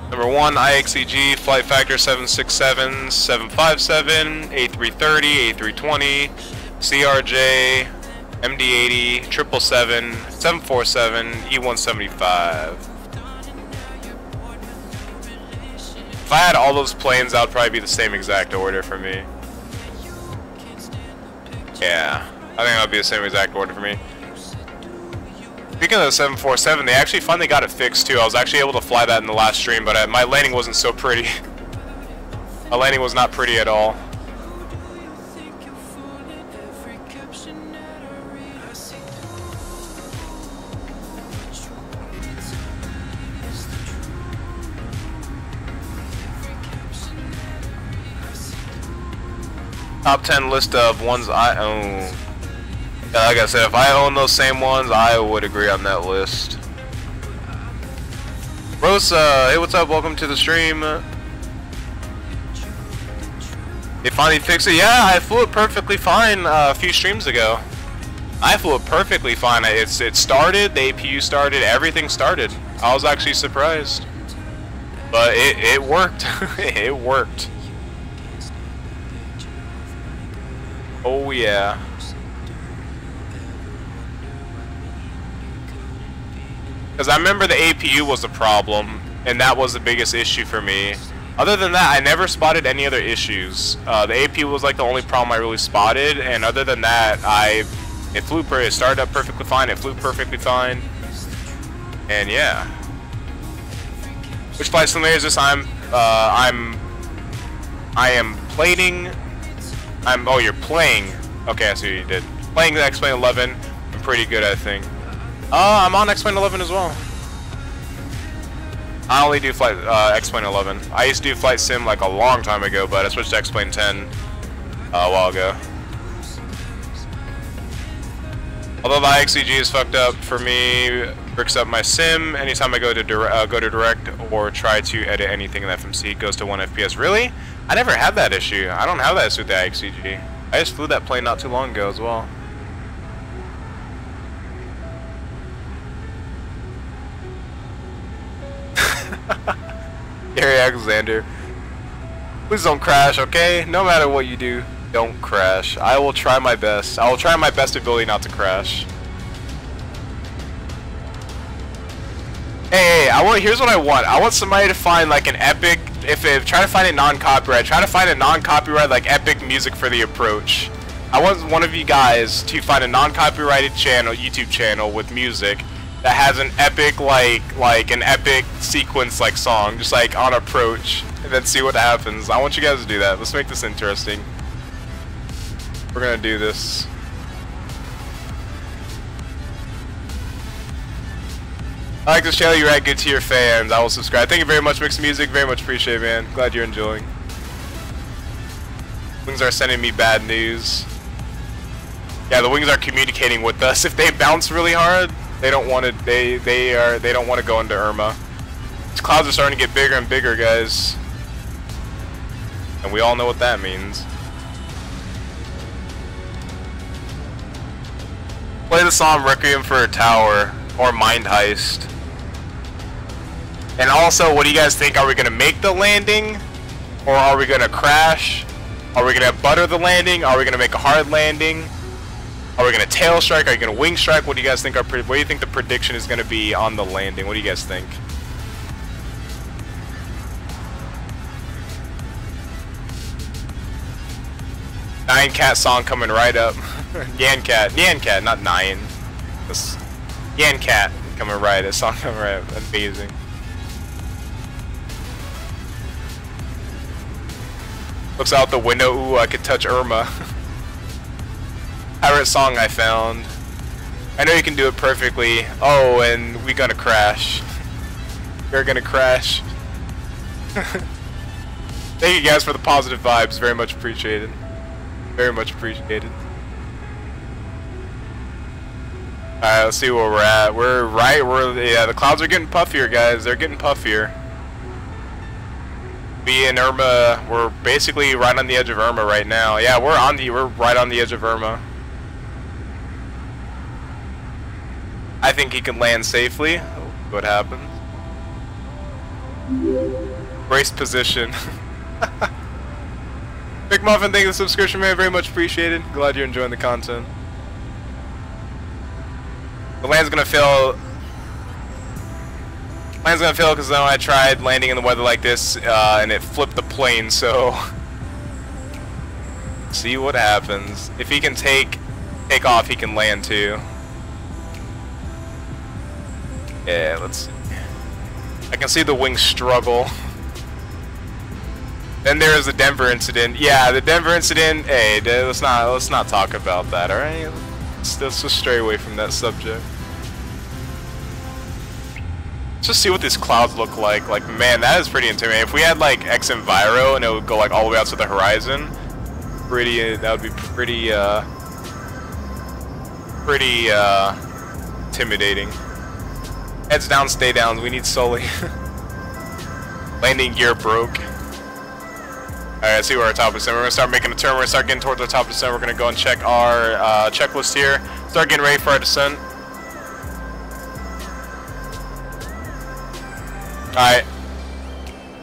Number 1, IXEG, flight factor 767, 757, A330, A320, CRJ, MD80, 777, 747, E175. If I had all those planes, that would probably be the same exact order for me. Yeah, I think that would be the same exact order for me. Speaking of the 747, they actually finally got it fixed too. I was actually able to fly that in the last stream, but my landing wasn't so pretty. My landing was not pretty at all. Top 10 list of ones I own. Yeah, like I said, if I own those same ones, I would agree on that list. Rosa, hey, what's up? Welcome to the stream. They finally fixed it. Yeah, I flew it perfectly fine a few streams ago. I flew it perfectly fine. It started, the APU started, everything started. I was actually surprised. But it worked. It worked. Oh yeah. Because I remember the APU was the problem, and that was the biggest issue for me. Other than that, I never spotted any other issues. The APU was like the only problem I really spotted, and other than that, it started up perfectly fine, it flew perfectly fine, and yeah. Which flight simulator is this? I am plating. Oh, you're playing. Okay, I see what you did. Playing the X-Plane 11. I'm pretty good, I think. I'm on X-Plane 11 as well. I only do flight X-Plane 11. I used to do flight sim like a long time ago, but I switched to X-Plane 10 a while ago. Although the IXEG is fucked up for me, bricks up my sim. Anytime I go to direct or try to edit anything in the FMC, it goes to 1 FPS. Really? I never had that issue. I don't have that issue with the IXEG. I just flew that plane not too long ago as well. Gary Alexander, please don't crash, okay? No matter what you do, don't crash. I will try my best. I will try my best ability not to crash. Hey, here's what I want. I want somebody to find like an epic, try to find a non-copyright. Try to find a non-copyright like epic music for the approach. I want one of you guys to find a non-copyrighted channel, YouTube channel with music that has an epic like an epic sequence like song, just like on approach, and then see what happens. I want you guys to do that. Let's make this interesting. We're gonna do this. I like this channel. You add good to your fans. I will subscribe. Thank you very much, Mixed Music. Very much appreciate it, man. Glad you're enjoying. Wings are sending me bad news. Yeah, the wings are communicating with us. If they bounce really hard, they don't want to. They don't want to go into Irma. These clouds are starting to get bigger and bigger, guys, and we all know what that means. Play the song Requiem for a Tower or Mind Heist. And also, what do you guys think? Are we gonna make the landing, or are we gonna crash? Are we gonna butter the landing? Are we gonna make a hard landing? Are we gonna tail strike? Are you gonna wing strike? What do you guys think? What do you think the prediction is gonna be on the landing? What do you guys think? Nyan Cat song coming right up. Nyan Cat, not Nyan. This Nyan Cat coming right. A song coming right up. Amazing. Looks out the window. Ooh, I could touch Irma. Pirate song I found. I know you can do it perfectly. Oh, and we gonna crash. We're gonna crash. Thank you guys for the positive vibes. Very much appreciated. Very much appreciated. Alright, let's see where we're at. We're right, yeah, the clouds are getting puffier, guys. They're getting puffier. Me and Irma, we're basically right on the edge of Irma right now. Yeah, we're right on the edge of Irma. I think he can land safely. What happens? Brace position. Big Muffin, thank you for the subscription, man. Very much appreciated. Glad you're enjoying the content. The land's gonna fail. Land's gonna fail because then I tried landing in the weather like this and it flipped the plane. So see what happens. If he can take off, he can land too. Yeah, let's see. I can see the wings struggle. Then there is the Denver incident. Yeah, the Denver incident. Hey, let's not talk about that. All right, let's just stray away from that subject. Let's just see what these clouds look like. Like, man, that is pretty intimidating. If we had like X Enviro and it would go like all the way out to the horizon, that would be pretty intimidating. Heads down, stay down. We need Sully. Landing gear broke. Alright, let's see where our top is. We're gonna start making a turn. We're gonna start getting towards the top of the descent. We're gonna go and check our checklist here. Start getting ready for our descent. Alright.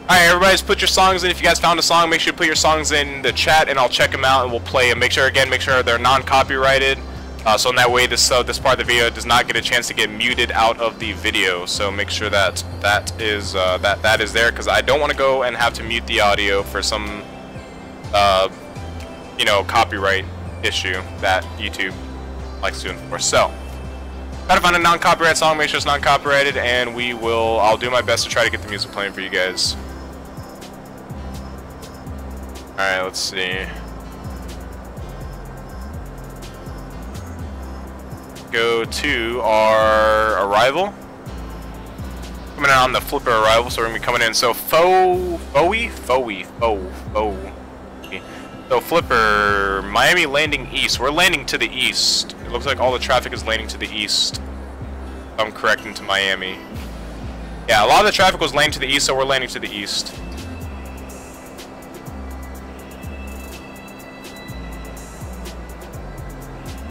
Alright, everybody, just put your songs in. If you guys found a song, make sure you put your songs in the chat, and I'll check them out and we'll play them. Make sure they're non-copyrighted. So in that way, this part of the video does not get a chance to get muted out of the video. So make sure that is there, because I don't want to go and have to mute the audio for some, you know, copyright issue that YouTube likes to enforce. So try to find a non-copyright song. Make sure it's non-copyrighted, and I'll do my best to try to get the music playing for you guys. All right, let's see. Go to our arrival. Coming in on the flipper arrival, so we're gonna be coming in. So So flipper, Miami landing east. We're landing to the east. It looks like all the traffic is landing to the east. If I'm correct, into Miami. Yeah, a lot of the traffic was landing to the east, so we're landing to the east.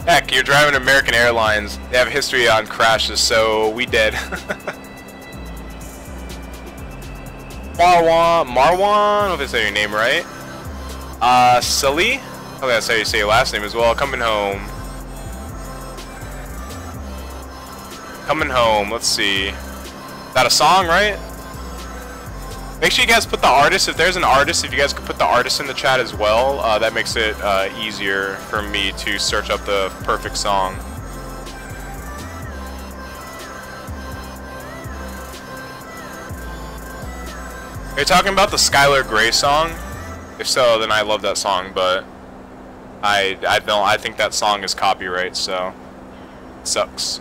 Heck, you're driving American Airlines. They have history on crashes, so we dead. Marwan, I don't know if I say your name right. Sully? I think that's how you say your last name as well. Coming home. Coming home, let's see. Is that a song, right? Make sure you guys put the artist, if there's an artist, if you guys could put the artist in the chat as well, that makes it easier for me to search up the perfect song. Are you talking about the Skylar Grey song? If so, then I love that song, but I think that song is copyright, so it sucks.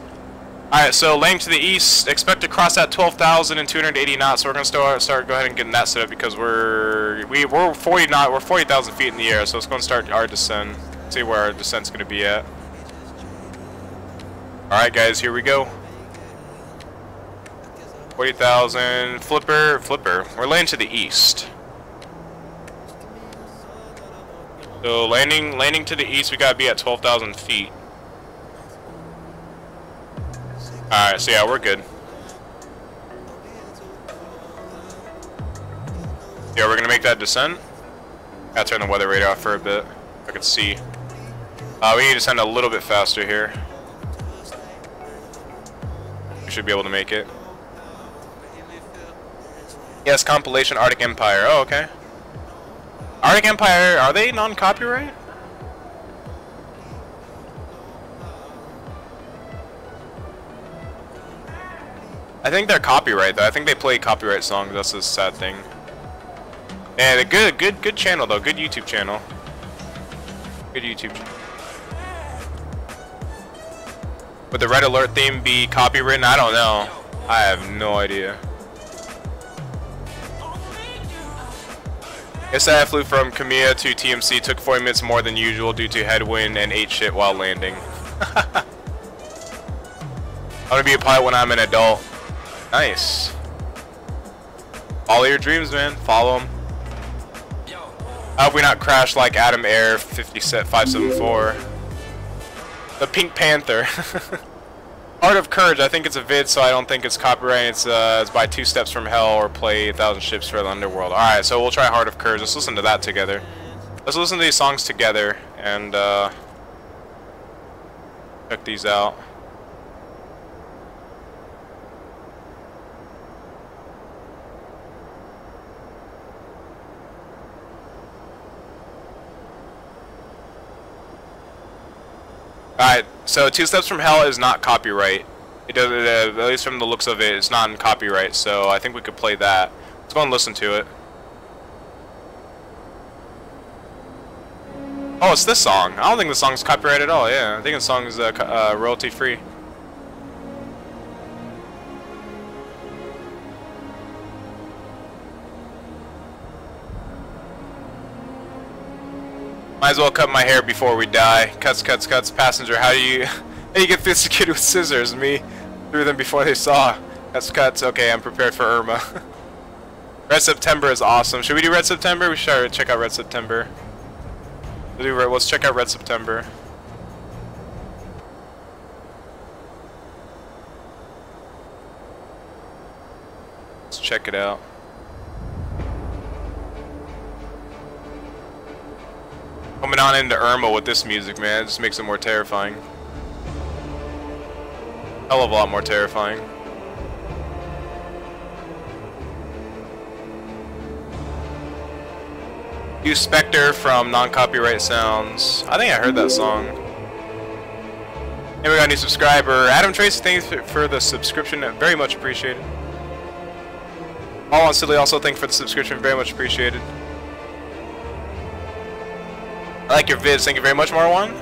Alright, so landing to the east, expect to cross at 12,280 knots, so we're gonna start go ahead and getting that set up, because we're 40,000 feet in the air, so let's go and start our descent. See where our descent's gonna be at. Alright guys, here we go. 40,000, flipper, we're landing to the east. So landing to the east, we gotta be at 12,000 feet. Alright, so yeah, we're good. Yeah, we're gonna make that descent. Gotta turn the weather radar off for a bit. I can see. We need to descend a little bit faster here. We should be able to make it. Yes, compilation Arctic Empire. Oh, okay. Arctic Empire, are they non-copyright? I think they're copyright though. I think they play copyright songs. That's the sad thing. Yeah, good channel though. Good YouTube channel. Good YouTube channel. Would the Red Alert theme be copywritten? I don't know. I have no idea. Yesterday I flew from KMIA to TMC, took 40 minutes more than usual due to headwind and ate shit while landing. I want to be a pilot when I'm an adult. Nice. Follow your dreams, man. Follow them. I hope we not crash like Adam Air 574. The Pink Panther. Heart of Courage, I think it's a vid, so I don't think it's copyright. It's by Two Steps from Hell or play 1,000 Ships for the Underworld. Alright, so we'll try Heart of Courage. Let's listen to that together. Let's listen to these songs together and check these out. Alright, so Two Steps from Hell is not copyright. It does, at least from the looks of it, it's not in copyright, so I think we could play that. Let's go and listen to it. Oh, it's this song. I don't think the song's copyright at all, yeah. I think the song is royalty free. Might as well cut my hair before we die. Cuts, cuts, cuts. Passenger, how do you get sophisticated with scissors? Me threw them before they saw. Cuts, cuts. Okay, I'm prepared for Irma. Red September is awesome. Should we do Red September? We should check out Red September. Let's check out Red September. Let's check it out. Coming on into Irma with this music, man, it just makes it more terrifying. Hell of a lot more terrifying. Use Spectre from Non-Copyright Sounds. I think I heard that song. And we got a new subscriber. Adam Tracy, thanks for the subscription. Very much appreciated. All on Silly also thank you for the subscription. Very much appreciated. I like your vids. Thank you very much, Marwan.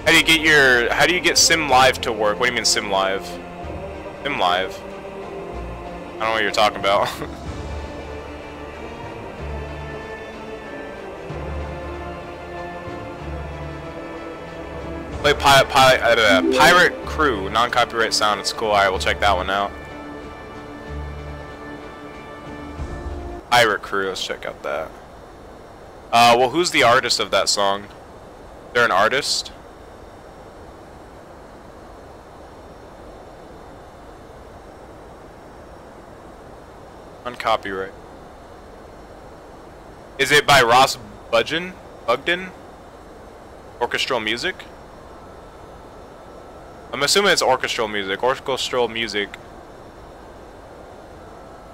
How do you get Sim Live to work? What do you mean Sim Live? Sim Live? I don't know what you're talking about. Play Pirate Crew, non-copyright sound. It's cool. Alright, we'll check that one out. Pirate Crew, let's check out that. Well, who's the artist of that song? Is there an artist? On copyright. Is it by Ross Bugden? Orchestral music? I'm assuming it's orchestral music. Orchestral music.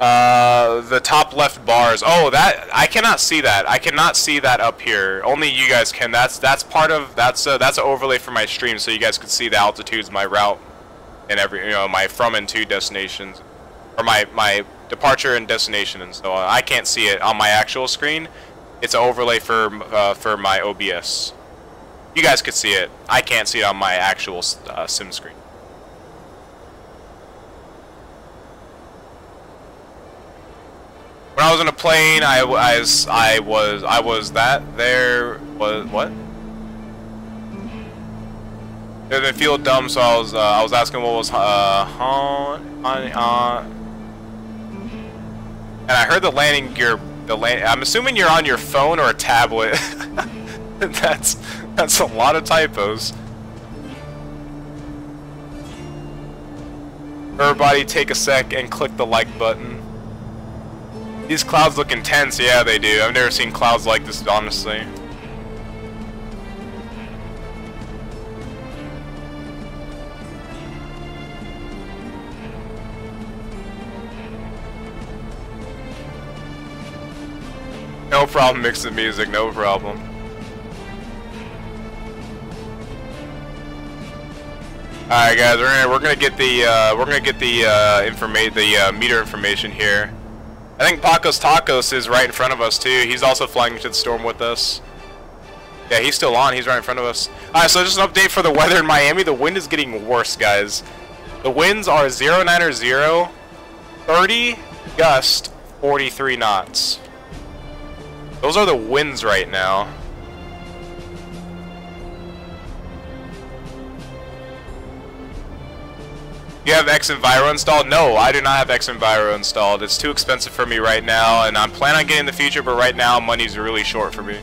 The top left bars. Oh, that I cannot see that. I cannot see that up here. Only you guys can. That's part of that's an overlay for my stream, so you guys can see the altitudes, my route, and my from and to destinations, or my departure and destination, and so on. I can't see it on my actual screen. It's an overlay for my OBS. You guys could see it. I can't see it on my actual sim screen. When I was in a plane, I was that there was what? It didn't feel dumb, so I was asking what was and I heard the landing gear. I'm assuming you're on your phone or a tablet. That's a lot of typos. Everybody take a sec and click the like button. These clouds look intense. Yeah, they do. I've never seen clouds like this, honestly. No problem mixing music, no problem. Alright guys, we're gonna get the meter information here. I think Pacos Tacos is right in front of us too. He's also flying into the storm with us. Yeah, he's still on. He's right in front of us. Alright, so just an update for the weather in Miami. The wind is getting worse, guys. The winds are 090, 30, gust, 43 knots. Those are the winds right now. You have X-Enviro installed? No, I do not have X-Enviro installed. It's too expensive for me right now, and I'm planning on getting in the future, but right now money's really short for me.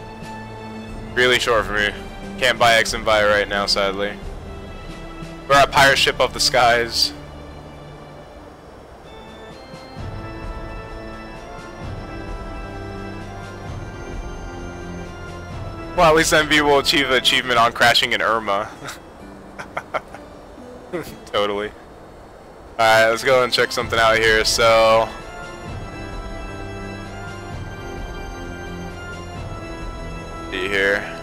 Really short for me. Can't buy X-Enviro right now, sadly. We're at Pirate Ship of the Skies. Well, at least MV will achieve an achievement on crashing in Irma. Totally. Alright, let's go and check something out here. So, see here.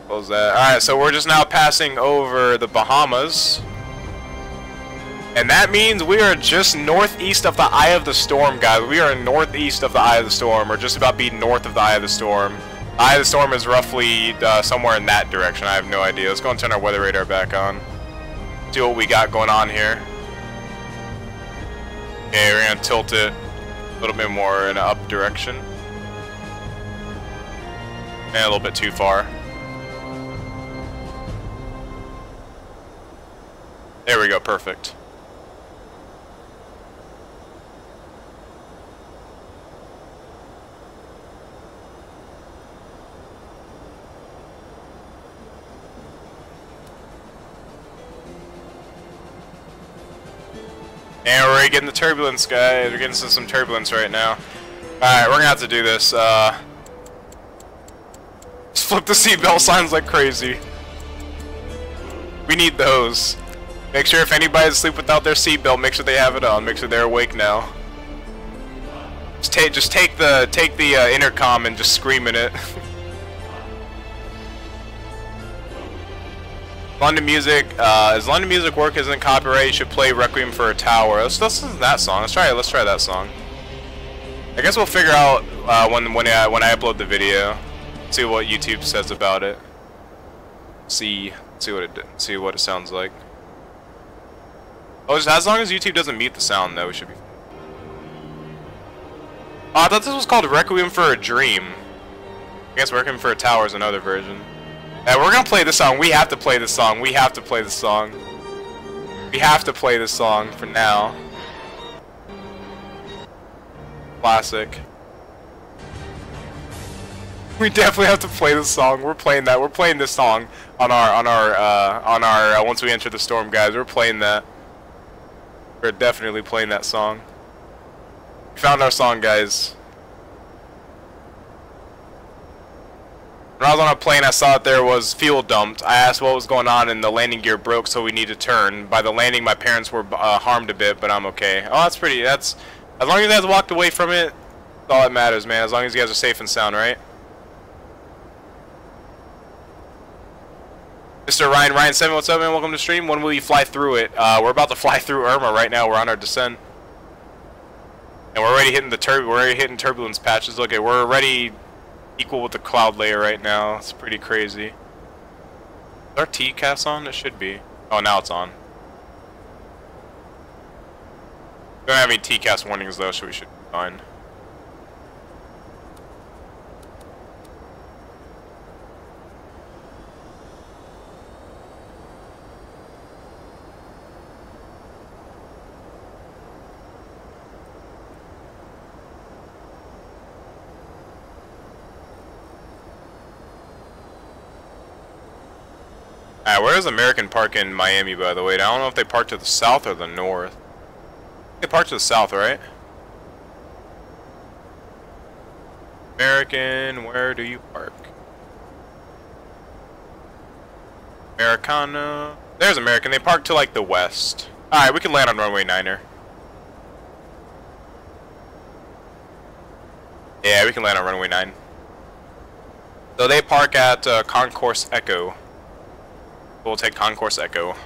Close that. Alright, so we're just now passing over the Bahamas. And that means we are just northeast of the Eye of the Storm, guys. We are northeast of the Eye of the Storm, or just about being north of the Eye of the Storm. The Eye of the Storm is roughly somewhere in that direction. I have no idea. Let's go and turn our weather radar back on. See what we got going on here. Okay, we're gonna tilt it a little bit more in an up direction. And a little bit too far. There we go, perfect. And we're getting the turbulence, guys. We're getting some turbulence right now. Alright, we're gonna have to do this. Just flip the seatbelt signs like crazy. We need those. Make sure if anybody's asleep without their seatbelt, make sure they have it on. Make sure they're awake now. Just take the intercom and just scream in it. London Music, as London Music work isn't copyright, you should play Requiem for a Tower. Let's listen to that song. Let's try that song. I guess we'll figure out when I upload the video. See what YouTube says about it. See what it sounds like. Oh, just as long as YouTube doesn't mute the sound, though, we should be. Oh, I thought this was called Requiem for a Dream. I guess Requiem for a Tower is another version. Yeah, we're gonna play this song. We have to play this song. We have to play this song. We have to play this song for now. Classic. We definitely have to play this song. We're playing that. We're playing this song on our once we enter the storm, guys. We're playing that. We're definitely playing that song. We found our song, guys. When I was on a plane, I saw that there was fuel dumped. I asked what was going on, and the landing gear broke, so we need to turn. By the landing, my parents were harmed a bit, but I'm okay. Oh, that's pretty. That's as long as you guys walked away from it, that's all that matters, man. As long as you guys are safe and sound, right? Mr. Ryan 7, what's up, man? Welcome to the stream. When will you fly through it? We're about to fly through Irma right now. We're on our descent, and we're already hitting we're already hitting turbulence patches. Okay, we're already equal with the cloud layer right now. It's pretty crazy. Is our TCAS on? It should be. Oh, now it's on. We don't have any TCAS warnings though, so we should be fine. Where does American park in Miami, by the way? I don't know if they park to the south or the north. They park to the south, right? American, where do you park? Americana. There's American. They park to like the west. Alright, we can land on runway 9er. Yeah, we can land on runway 9. So they park at Concourse Echo. We'll take Concourse Echo.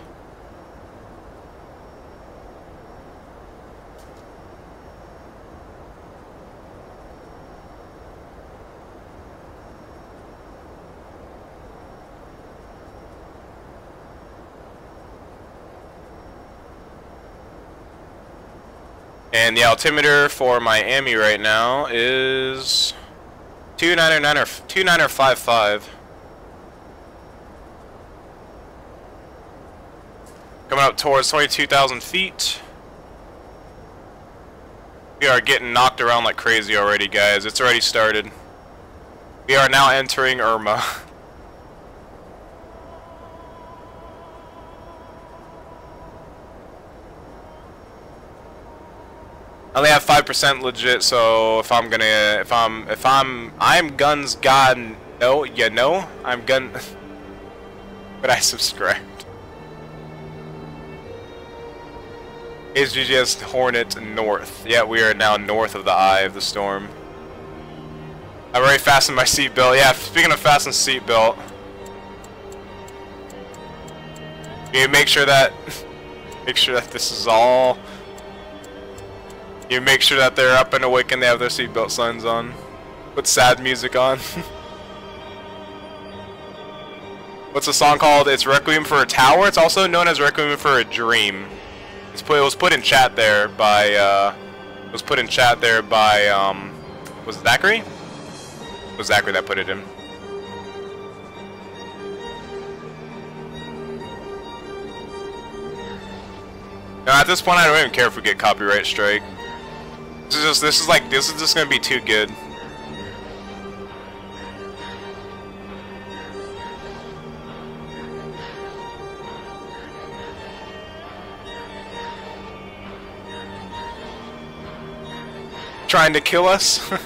And the altimeter for Miami right now is 2955. Coming up towards 22,000 feet. We are getting knocked around like crazy already, guys. It's already started. We are now entering Irma. I only have 5% legit, so if I'm guns god, no, you know, I'm gun. But I subscribed. HGGS Hornet North. Yeah, we are now north of the eye of the storm. I've already fastened my seatbelt. Yeah, speaking of fasten seatbelt, you make sure that this is all. You make sure that they're up and awake and they have their seatbelt signs on. Put sad music on. What's the song called? It's Requiem for a Tower. It's also known as Requiem for a Dream. It was put in chat there by was it Zachary? It was Zachary that put it in. No, at this point I don't even care if we get copyright strike. This is just gonna be too good. Trying to kill us? We're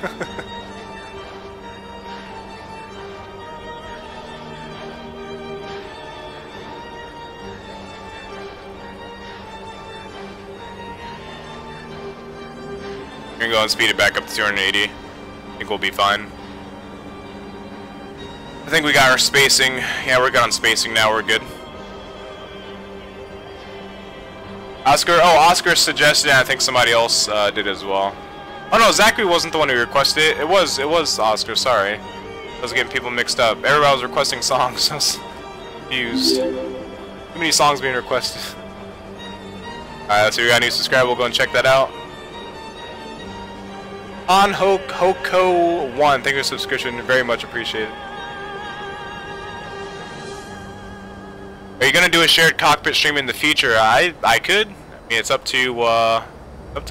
gonna go and speed it back up to 280. I think we'll be fine. I think we got our spacing. Yeah, we're good on spacing now, we're good. Oscar suggested it, and I think somebody else did as well. Oh no, Zachary wasn't the one who requested it. It was Oscar, sorry. I was getting people mixed up. Everybody was requesting songs. I was confused. Too many songs being requested. Alright, let's see, we got a new subscriber. We'll go and check that out. On Hoko1, thank you for the subscription. Very much appreciated. Are you gonna do a shared cockpit stream in the future? I could. I mean, it's up to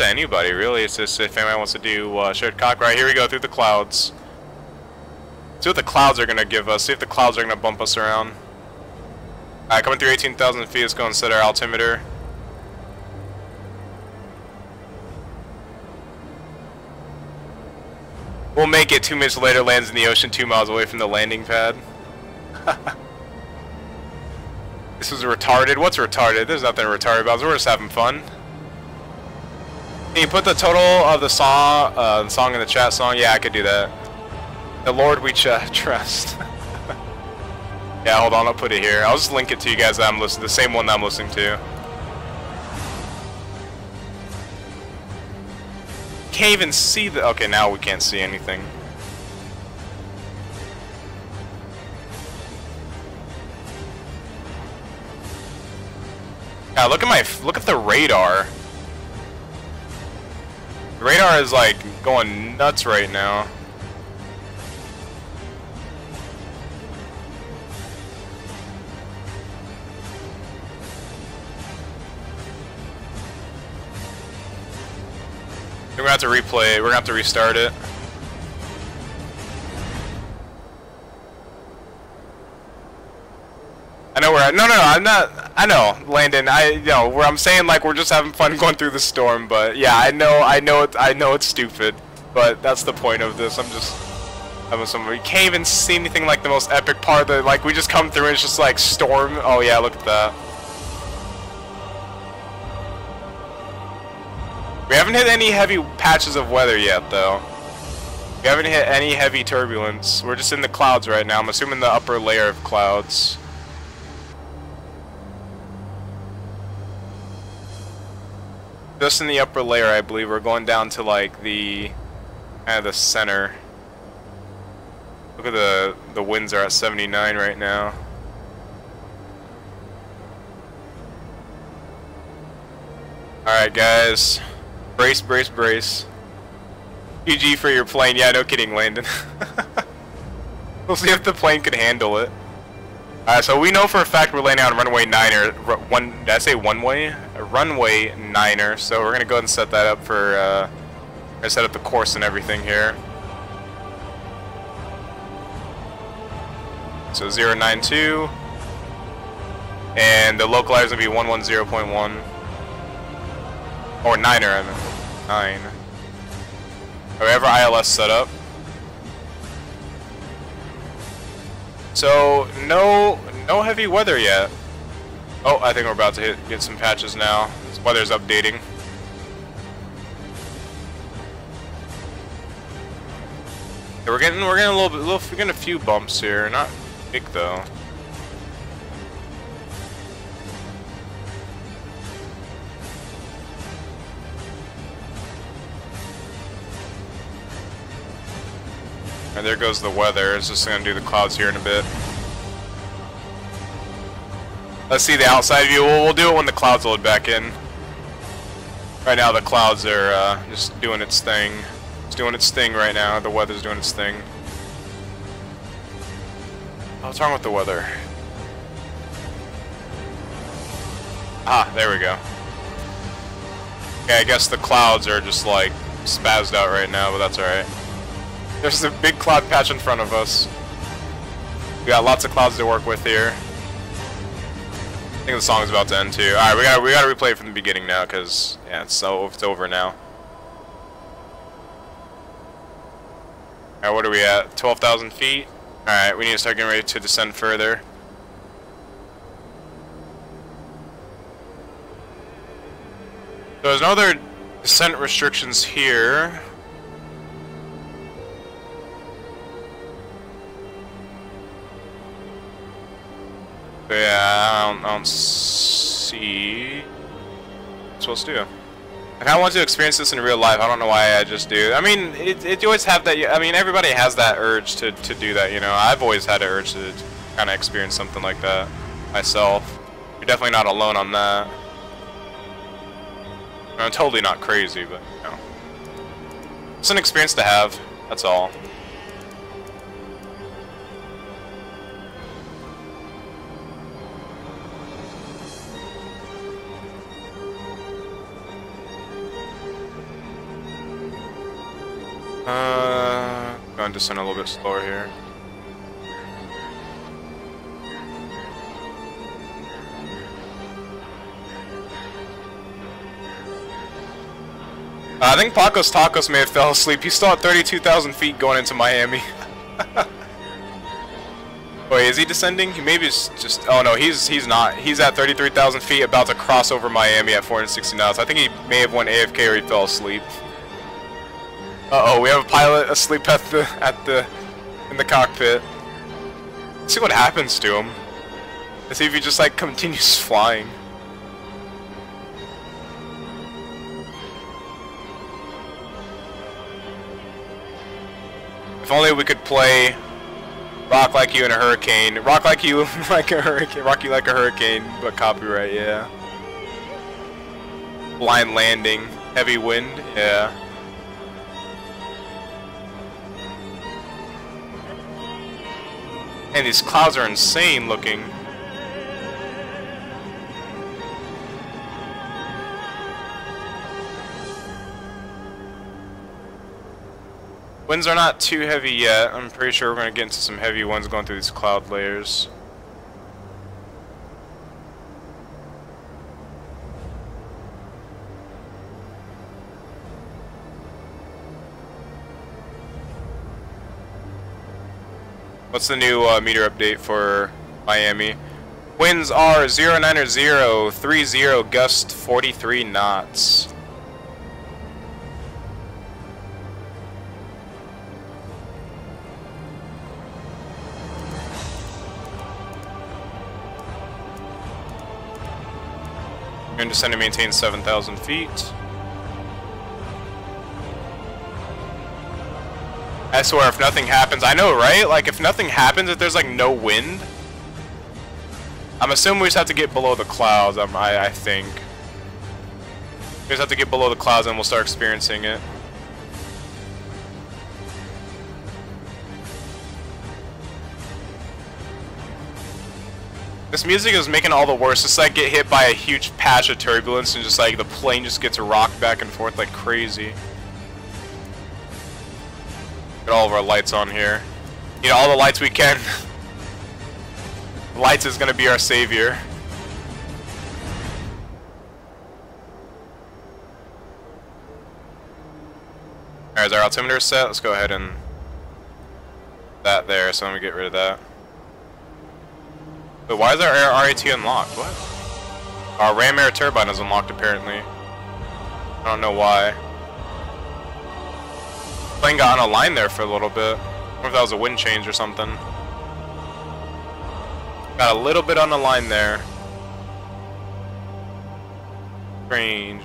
anybody really. It's just if anyone wants to do shared cockpit. Right, here we go through the clouds. See what the clouds are gonna give us. See if the clouds are gonna bump us around. Alright, coming through 18,000 feet. Let's go and set our altimeter. We'll make it 2 minutes later. Lands in the ocean 2 miles away from the landing pad. This was retarded. What's retarded? There's nothing retarded about it. We're just having fun. Can you put the total of the song in the chat song? Yeah, I could do that. The Lord we trust. Yeah, hold on, I'll put it here. I'll just link it to you guys that I'm listening. The same one that I'm listening to. Can't even see the. Okay, now we can't see anything. Yeah, look at the radar. The radar is like going nuts right now. We're gonna have to replay it. We're gonna have to restart it. I know where. No, I'm not. I know, Landon. Where I'm saying like we're just having fun going through the storm. But yeah, I know it's stupid. But that's the point of this. I'm just having some. You can't even see anything like the most epic part. That like we just come through and it's just like storm. Oh yeah, look at that. We haven't hit any heavy patches of weather yet, though. We haven't hit any heavy turbulence. We're just in the clouds right now. I'm assuming the upper layer of clouds. Just in the upper layer, I believe. We're going down to like the kind of the center. Look at the winds are at 79 right now. All right, guys. Brace, brace, brace. GG for your plane. Yeah, no kidding, Landon. We'll see if the plane can handle it. Alright, so we know for a fact we're landing on runway 9er. Did I say one way? A runway 9er. So we're gonna go ahead and set that up for. Gonna set up the course and everything here. So 092. And the localizer is gonna be 110.1. Or 9er, I mean. 9. We have our ILS set up. So no heavy weather yet. Oh, I think we're about to get some patches now. This weather's updating. We're getting a few bumps here, not big though. And there goes the weather. It's just gonna do the clouds here in a bit. Let's see the outside view. We'll do it when the clouds load back in. Right now the clouds are just doing its thing. It's doing its thing right now. The weather's doing its thing. What's wrong with the weather? Ah, there we go. Okay, I guess the clouds are just like spazzed out right now, but that's alright. There's a big cloud patch in front of us. We got lots of clouds to work with here. I think the song's about to end too. Alright, we gotta replay it from the beginning now, because yeah, it's over now. Alright, what are we at? 12,000 feet? Alright, we need to start getting ready to descend further. So there's no other descent restrictions here. Yeah, I don't see what I'm supposed to do. I kind of want to experience this in real life. I don't know why I just do. I mean, you always have that. I mean, everybody has that urge to do that. You know, I've always had an urge to kind of experience something like that myself. You're definitely not alone on that. I'm totally not crazy, but you know, it's an experience to have. That's all. Going to descend a little bit slower here. I think Pacos Tacos may have fell asleep. He's still at 32,000 feet going into Miami. Wait, is he descending? He maybe just. Oh no, he's not. He's at 33,000 feet, about to cross over Miami at 460 knots. I think he may have went AFK or he fell asleep. Uh-oh, we have a pilot asleep in the cockpit. Let's see what happens to him. Let's see if he just like continues flying. If only we could play Rock Like You in a Hurricane. Rock Like You like a Hurricane. Rock You Like a Hurricane, but copyright, yeah. Blind landing. Heavy wind, yeah. And these clouds are insane looking. Winds are not too heavy yet. I'm pretty sure we're going to get into some heavy ones going through these cloud layers. What's the new meter update for Miami? Winds are 090, 30, gust 43 knots. We're going to descend and maintain 7,000 feet. I swear, if nothing happens, I know, right? Like, if nothing happens, if there's like no wind, I'm assuming we just have to get below the clouds. I think. just have to get below the clouds and we'll start experiencing it. This music is making all the worse. It's like get hit by a huge patch of turbulence and just like the plane just gets rocked back and forth like crazy. Get all of our lights on here. You know, all the lights we can. Lights is gonna be our savior. Alright, is our altimeter set? Let's go ahead and that there, so let me get rid of that. But why is our RAT unlocked? What? Our ram air turbine is unlocked apparently. I don't know why. Plane got on a line there for a little bit. I wonder if that was a wind change or something. Got a little bit on the line there. Strange.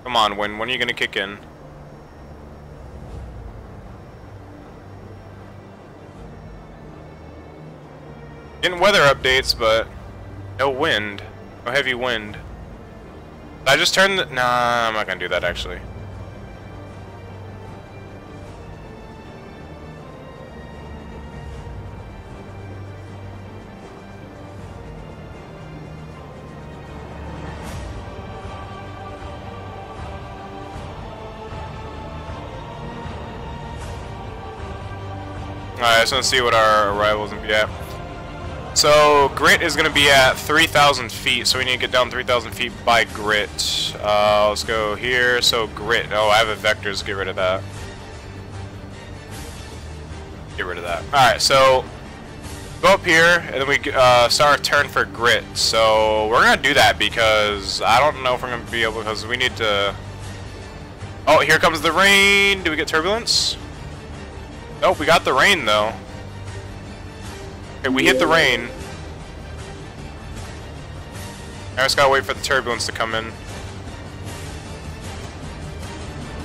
Come on, when are you gonna kick in? Getting weather updates, but no wind. No heavy wind. Did I just turn the... Nah, I'm not gonna do that actually. Alright, I just want to see what our arrivals and yeah. So grit is going to be at 3,000 feet, so we need to get down 3,000 feet by grit. Let's go here. So grit. Oh, I have a vectors. Get rid of that. Get rid of that. All right, so go up here, and then we start our turn for grit. So we're going to do that because I don't know if we're going to be able, because we need to. Oh, here comes the rain. Do we get turbulence? Nope, we got the rain though. Okay, we hit the rain. I just gotta wait for the turbulence to come in. Are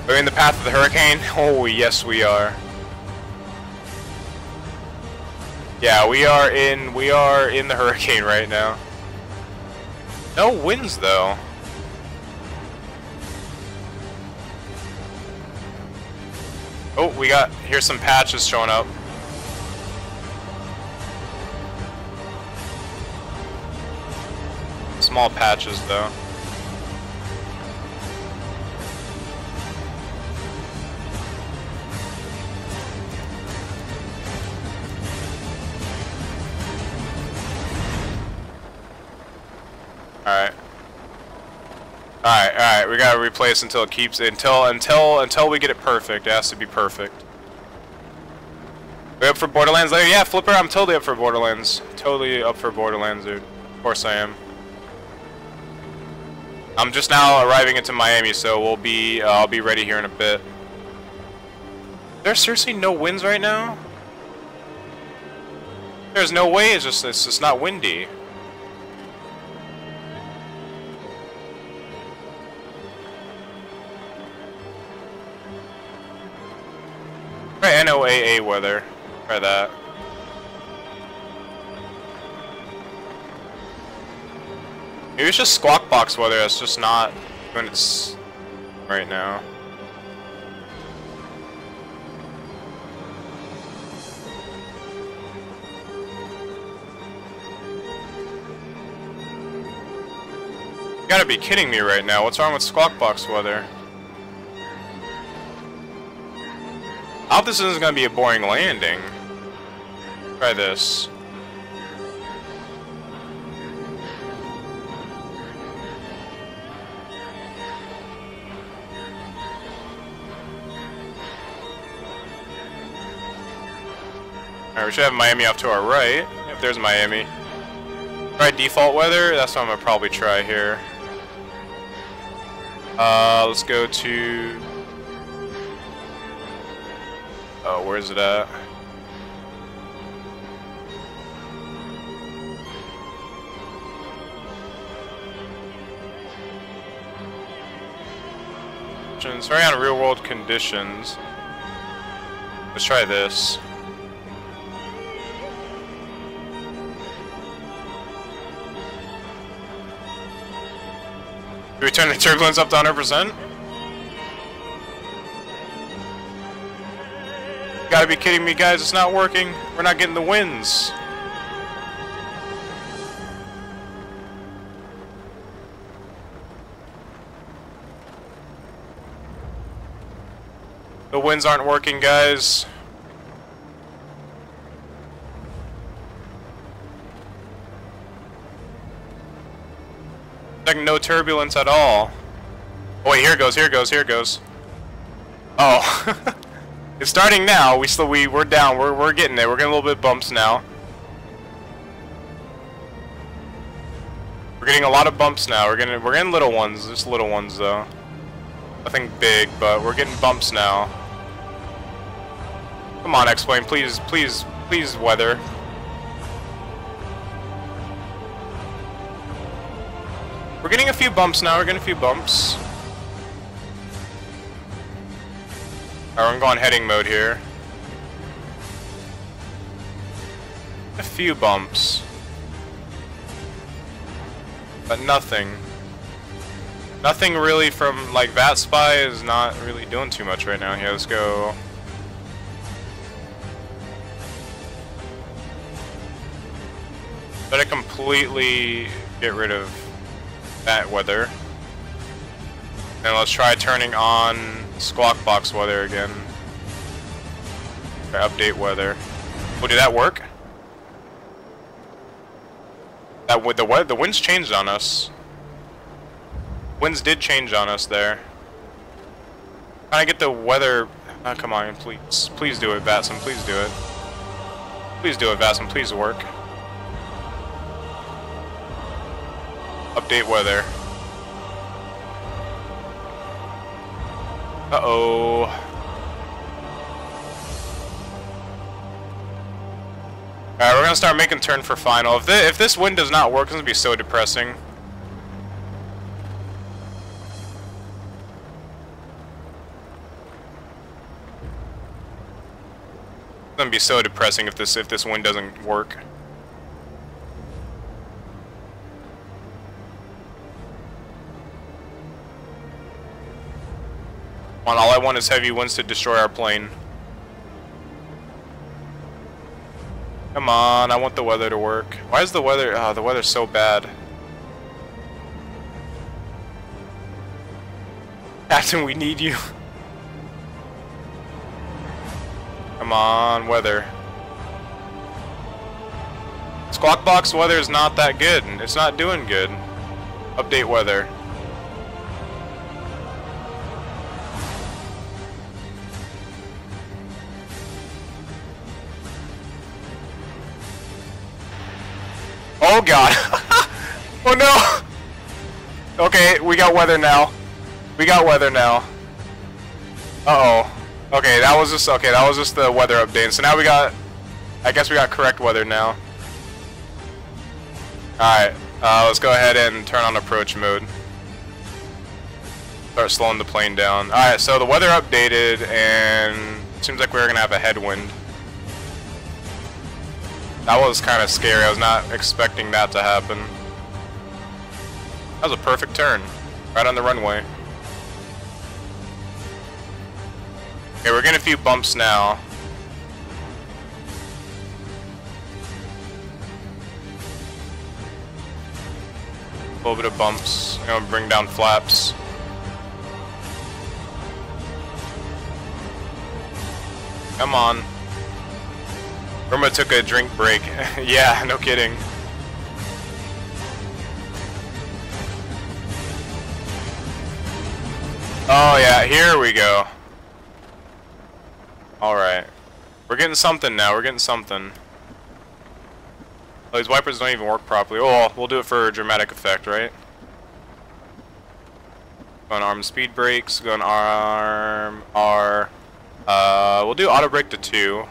we in the path of the hurricane? Oh, yes we are. Yeah, we are in the hurricane right now. No winds though. Oh, here's some patches showing up. Small patches though. Alright, we gotta replace until it keeps until we get it perfect. It has to be perfect. We up for Borderlands later? Yeah, Flipper, I'm totally up for Borderlands. Totally up for Borderlands, dude. Of course I am. I'm just now arriving into Miami, so I'll be ready here in a bit. There's seriously no winds right now? There's no way, it's just not windy. Try NOAA weather. Try that. Maybe it's just Squawk Box weather that's just not when it's right now. You gotta be kidding me right now. What's wrong with Squawk Box weather? I hope this isn't gonna be a boring landing. Try this. Alright, we should have Miami off to our right. If there's Miami. Try default weather. That's what I'm gonna probably try here. Let's go to. Oh, where's it at? conditions. Sorry, on real world conditions. Let's try this. Do we turn the turbulence up to 100%? You gotta be kidding me, guys. It's not working. We're not getting the winds. The winds aren't working, guys. Like no turbulence at all. Oh wait, here it goes, here it goes, here it goes. Oh. It's starting now. We're down. We're getting there. We're getting a little bit of bumps now. We're getting a lot of bumps now. We're getting little ones, just little ones though. Nothing big, but we're getting bumps now. Come on, X-Plane, please, please, please, weather. We're getting a few bumps now. We're getting a few bumps. Alright, I'm going heading mode here. A few bumps. But nothing. Nothing really from, like, VatSpy is not really doing too much right now. Here, let's go. Better completely get rid of that weather. And let's try turning on Squawk Box weather again. Okay, update weather. Oh, did that work? That with the winds changed on us. Winds did change on us there. Can I get the weather? Oh, come on, please, please do it, Vatsim. Please do it. Please do it, Vatsim. Please work. Update weather. Uh-oh. Alright, we're gonna start making turn for final. If this wind does not work, it's gonna be so depressing. It's gonna be so depressing if this wind doesn't work. All I want is heavy winds to destroy our plane. Come on, I want the weather to work. Why is the weather? Oh, the weather's so bad. Captain, we need you. Come on, weather. Squawk Box weather is not that good. It's not doing good. Update weather. Oh god. Oh no. Okay, we got weather now. We got weather now. Uh-oh. Okay, that was just the weather update. So now we got, I guess we got correct weather now. Alright, let's go ahead and turn on approach mode. Start slowing the plane down. Alright, so the weather updated and it seems like we're gonna have a headwind. That was kind of scary. I was not expecting that to happen. That was a perfect turn. Right on the runway. Okay, we're getting a few bumps now. A little bit of bumps. I'm gonna bring down flaps. Come on. Irma took a drink break. Yeah, no kidding. Oh yeah, here we go. Alright. We're getting something now, we're getting something. Oh, these wipers don't even work properly. Oh, we'll do it for dramatic effect, right? Going arm speed brakes, going arm R. We'll do auto brake to 2.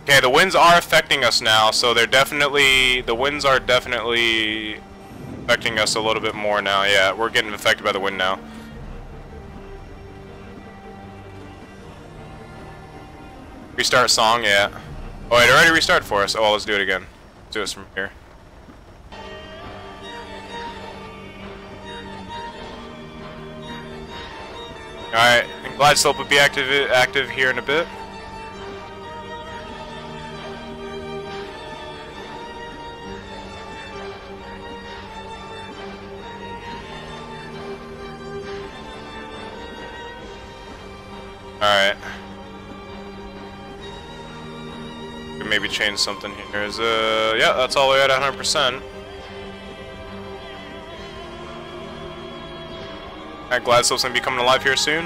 Okay, the winds are affecting us now, so they're definitely, the winds are definitely affecting us a little bit more now. Yeah, we're getting affected by the wind now. Restart song, yeah. Oh, it already restarted for us. Oh, well, let's do it again. Let's do this from here. Alright, and glide slope will be active here in a bit. Alright. Could maybe change something here. Yeah, that's all the way at 100%. Alright, glide slope's gonna be coming alive here soon.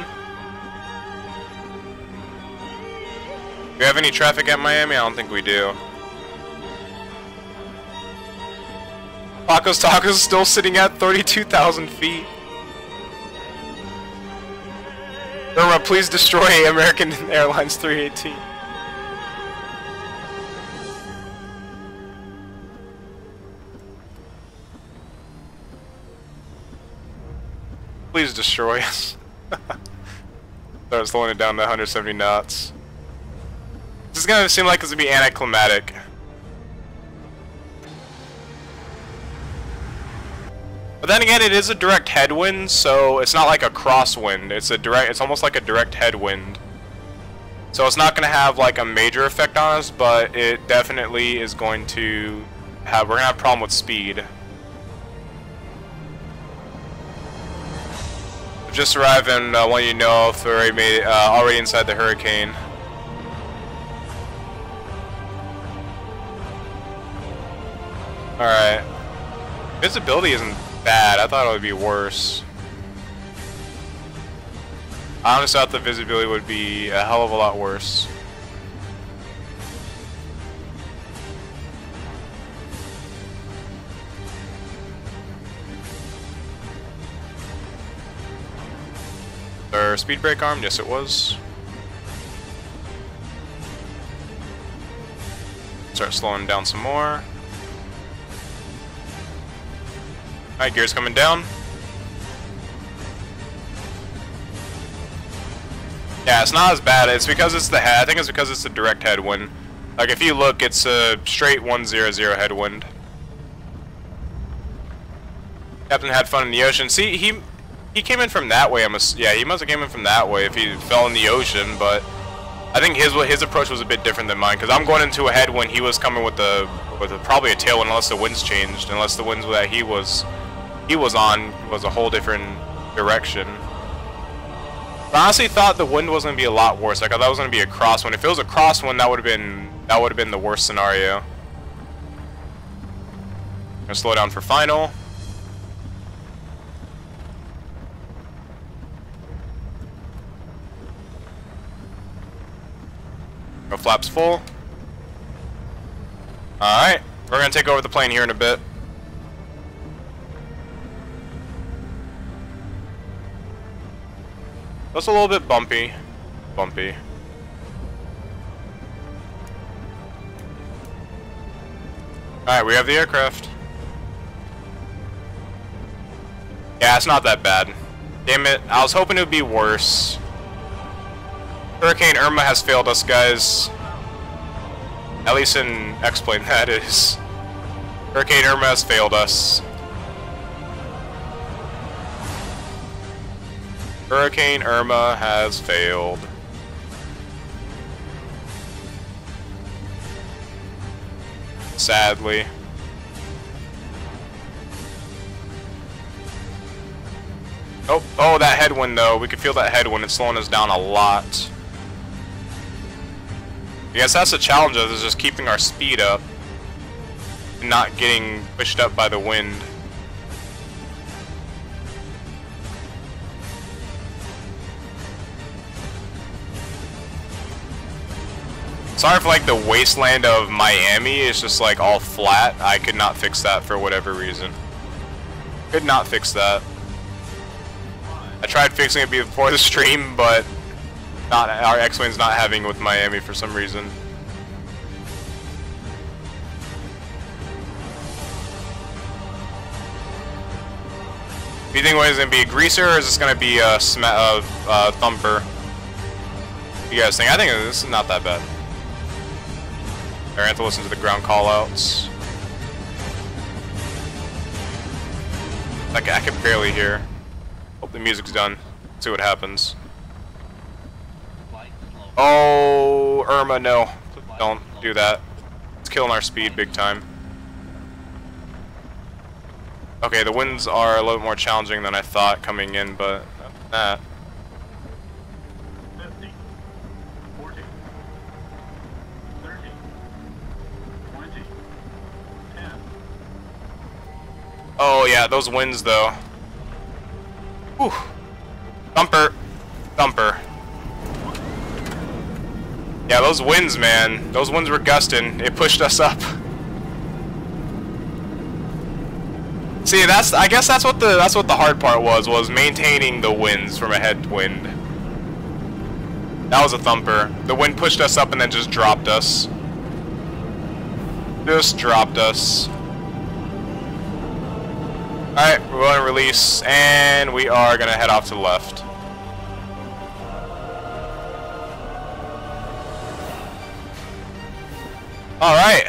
Do we have any traffic at Miami? I don't think we do. Paco's Taco's still sitting at 32,000 feet. Irma, please destroy American Airlines 318. Please destroy us. Start slowing it down to 170 knots. This is gonna seem like it's gonna be anticlimactic. But then again, it is a direct headwind, so it's not like a crosswind. It's almost like a direct headwind. So it's not gonna have like a major effect on us, but it definitely is going to have. We're gonna have a problem with speed. Just arrived and want you to know if we're already inside the hurricane. Alright. Visibility isn't bad. I thought it would be worse. I honestly thought the visibility would be a hell of a lot worse. Our speed brake arm? Yes, it was. Start slowing down some more. Alright, gears coming down. Yeah, it's not as bad. It's because it's the head. I think it's because it's a direct headwind. Like, if you look, it's a straight 100 headwind. Captain had fun in the ocean. See, he came in from that way. Yeah, he must have came in from that way if he fell in the ocean. But I think his approach was a bit different than mine, because I'm going into a headwind. He was coming with probably a tailwind, unless the winds changed. Unless the winds that he was on was a whole different direction. I honestly thought the wind was going to be a lot worse. Like, I thought it was going to be a crosswind. If it was a crosswind, that would have been the worst scenario. Gonna slow down for final. Go flaps full. Alright, we're gonna take over the plane here in a bit. That's a little bit bumpy. Alright, we have the aircraft. Yeah, it's not that bad. Damn it, I was hoping it would be worse. Hurricane Irma has failed us, guys. At least in X-Plane, that is. Hurricane Irma has failed us. Hurricane Irma has failed. Sadly. Oh, that headwind though. We can feel that headwind. It's slowing us down a lot. I guess that's the challenge of it, is just keeping our speed up and not getting pushed up by the wind. Sorry for like the wasteland of Miami is just like all flat. I could not fix that for whatever reason. Could not fix that. I tried fixing it before the stream, but our X-Wing's not having it with Miami for some reason. Do you think it's gonna be a greaser or is this gonna be a thumper? You guys think? I think this is not that bad. I have to listen to the ground callouts. Like I can barely hear. Hope the music's done. See what happens. Oh, Irma, no. Don't do that. It's killing our speed big time. Okay, the winds are a little more challenging than I thought coming in, but that. 50, 40, 30, 20, 10. Oh yeah, those winds though. Whew. Thumper. Thumper. Yeah, those winds, man. Those winds were gusting. It pushed us up. See, I guess that's what the hard part was maintaining the winds from a headwind. That was a thumper. The wind pushed us up and then just dropped us. Just dropped us. Alright, we're going to release, and we are going to head off to the left. Alright.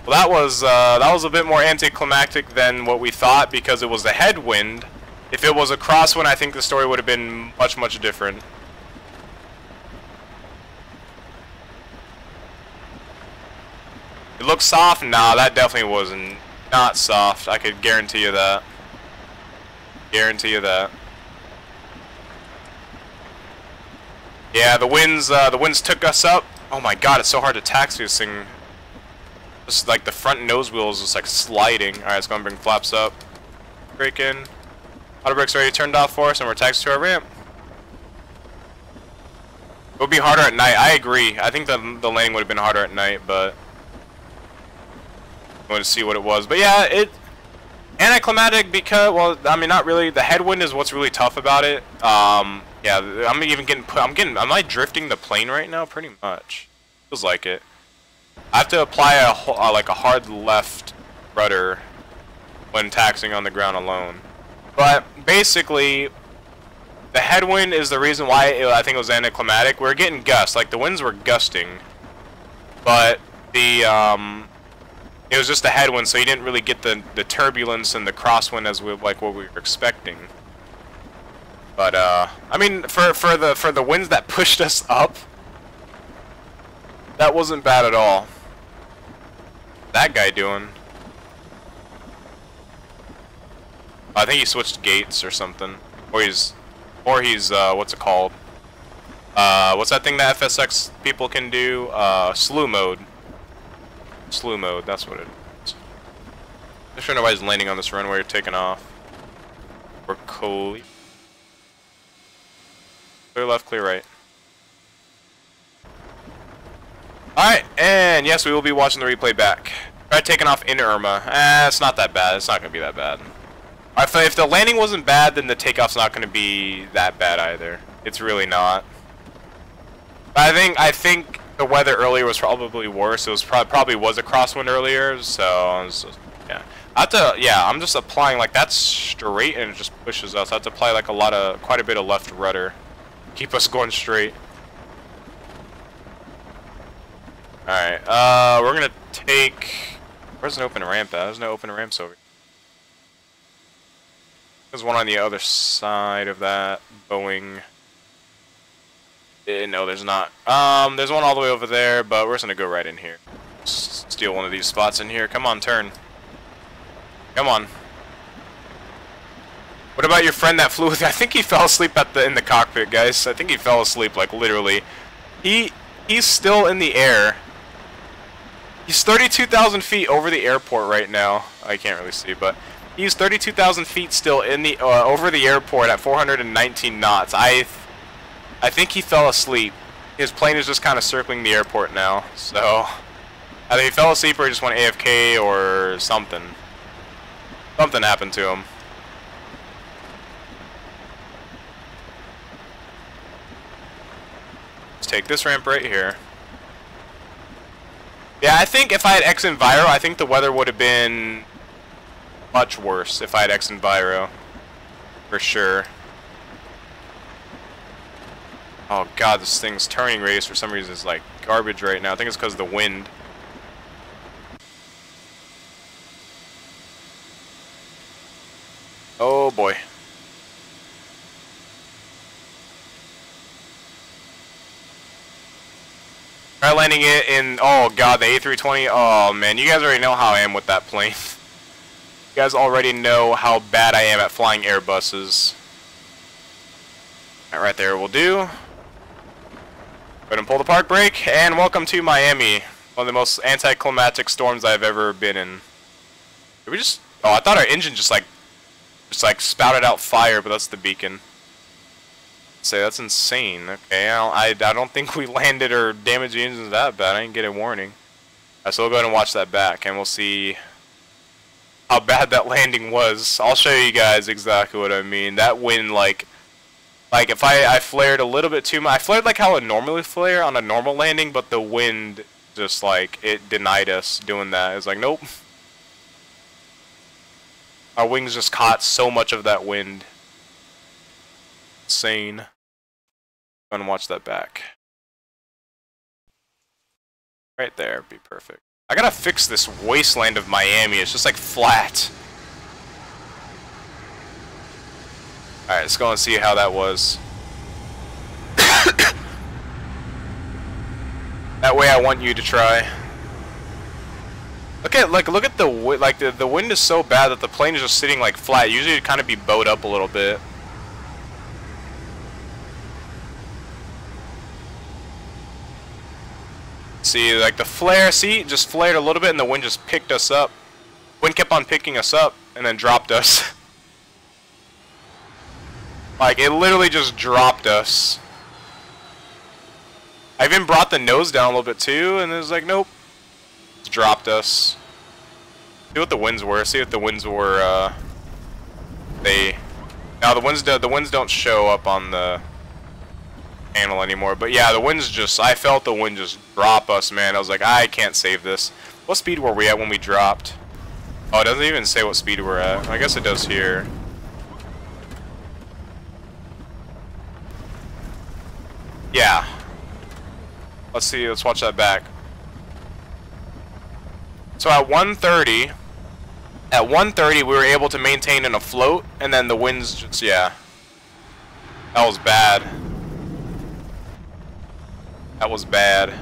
Well, that was a bit more anticlimactic than what we thought because it was the headwind. If it was a crosswind, I think the story would have been much, much different. It looks soft? Nah, that definitely wasn't. Not soft. I could guarantee you that. Guarantee you that. Yeah, the winds took us up. Oh my god, it's so hard to taxi this thing. Just like the front nose wheel is just like sliding. Alright, it's gonna bring flaps up. Brake in. Auto brakes already turned off for us, and we're taxiing to our ramp. It would be harder at night. I agree. I think the landing would have been harder at night, but I wanted to see what it was. But yeah, it anticlimactic because, well, I mean, not really. The headwind is what's really tough about it. Yeah, I'm even getting am I drifting the plane right now? Pretty much. Feels like it. I have to apply like a hard left rudder when taxiing on the ground alone. But basically, the headwind is the reason why I think it was anticlimactic. We were getting gusts, like the winds were gusting, but it was just the headwind, so you didn't really get the turbulence and the crosswind as like what we were expecting. But I mean, for the winds that pushed us up, that wasn't bad at all. That guy doing? I think he switched gates or something, or he's what's it called? What's that thing that FSX people can do? Slew mode. Slew mode. That's what it is. I'm sure nobody's landing on this runway or taking off. We're cool. Clear left, clear right. Alright, and yes, we will be watching the replay back. Try taking off in Irma. It's not that bad. It's not going to be that bad. If the landing wasn't bad, then the takeoff's not going to be that bad either. It's really not. But I think the weather earlier was probably worse. It was probably was a crosswind earlier, so yeah. I'm just applying like that's straight and it just pushes us. I have to apply like quite a bit of left rudder. Keep us going straight. Alright, we're gonna take... Where's an open ramp at? There's no open ramps over here. There's one on the other side of that Boeing. No, there's not. There's one all the way over there, but we're just gonna go right in here. Steal one of these spots in here. Come on, turn. Come on. What about your friend that flew with you? I think he fell asleep in the cockpit, guys. I think he fell asleep, like, literally. He's still in the air. He's 32,000 feet over the airport right now. I can't really see, but he's 32,000 feet still in the over the airport at 419 knots. I think he fell asleep. His plane is just kind of circling the airport now. So either he fell asleep or he just went AFK or something. Something happened to him. Let's take this ramp right here. Yeah, I think if I had X Enviro, I think the weather would have been much worse if I had X Enviro. For sure. Oh god, this thing's turning radius for some reason is like garbage right now. I think it's because of the wind. Oh boy. Try landing it in, oh god, the A320. Oh man, you guys already know how I am with that plane. You guys already know how bad I am at flying Airbuses. Right there will do. Go ahead and pull the park brake, and welcome to Miami. One of the most anticlimactic storms I've ever been in. Did we just, oh, I thought our engine just like spouted out fire, but that's the beacon. Say that's insane. Okay, I don't think we landed or damaged the engines that bad. I didn't get a warning. So we'll go ahead and watch that back, and we'll see how bad that landing was. I'll show you guys exactly what I mean. That wind, like if I flared a little bit too much. I flared like how I normally flare on a normal landing, but the wind just like it denied us doing that. It's like nope. Our wings just caught so much of that wind. Insane. Go and watch that back. Right there, be perfect. I gotta fix this wasteland of Miami. It's just like flat. Alright, let's go and see how that was. That way I want you to try. Look at the the wind is so bad that the plane is just sitting like flat. Usually it'd kind of be bowed up a little bit. See, like the flare, see, just flared a little bit and the wind just picked us up. Wind kept on picking us up and then dropped us. Like, it literally just dropped us. I even brought the nose down a little bit too, and it was like, nope. It's dropped us. See what the winds were. See what the winds were, now the winds don't show up on the panel anymore, but yeah, the winds just, I felt the wind just drop us, man. I was like, I can't save this. What speed were we at when we dropped? Oh, it doesn't even say what speed we're at. I guess it does here. Yeah. Let's see, let's watch that back. So at 130 we were able to maintain in a float, and then the winds just, yeah. That was bad. That was bad.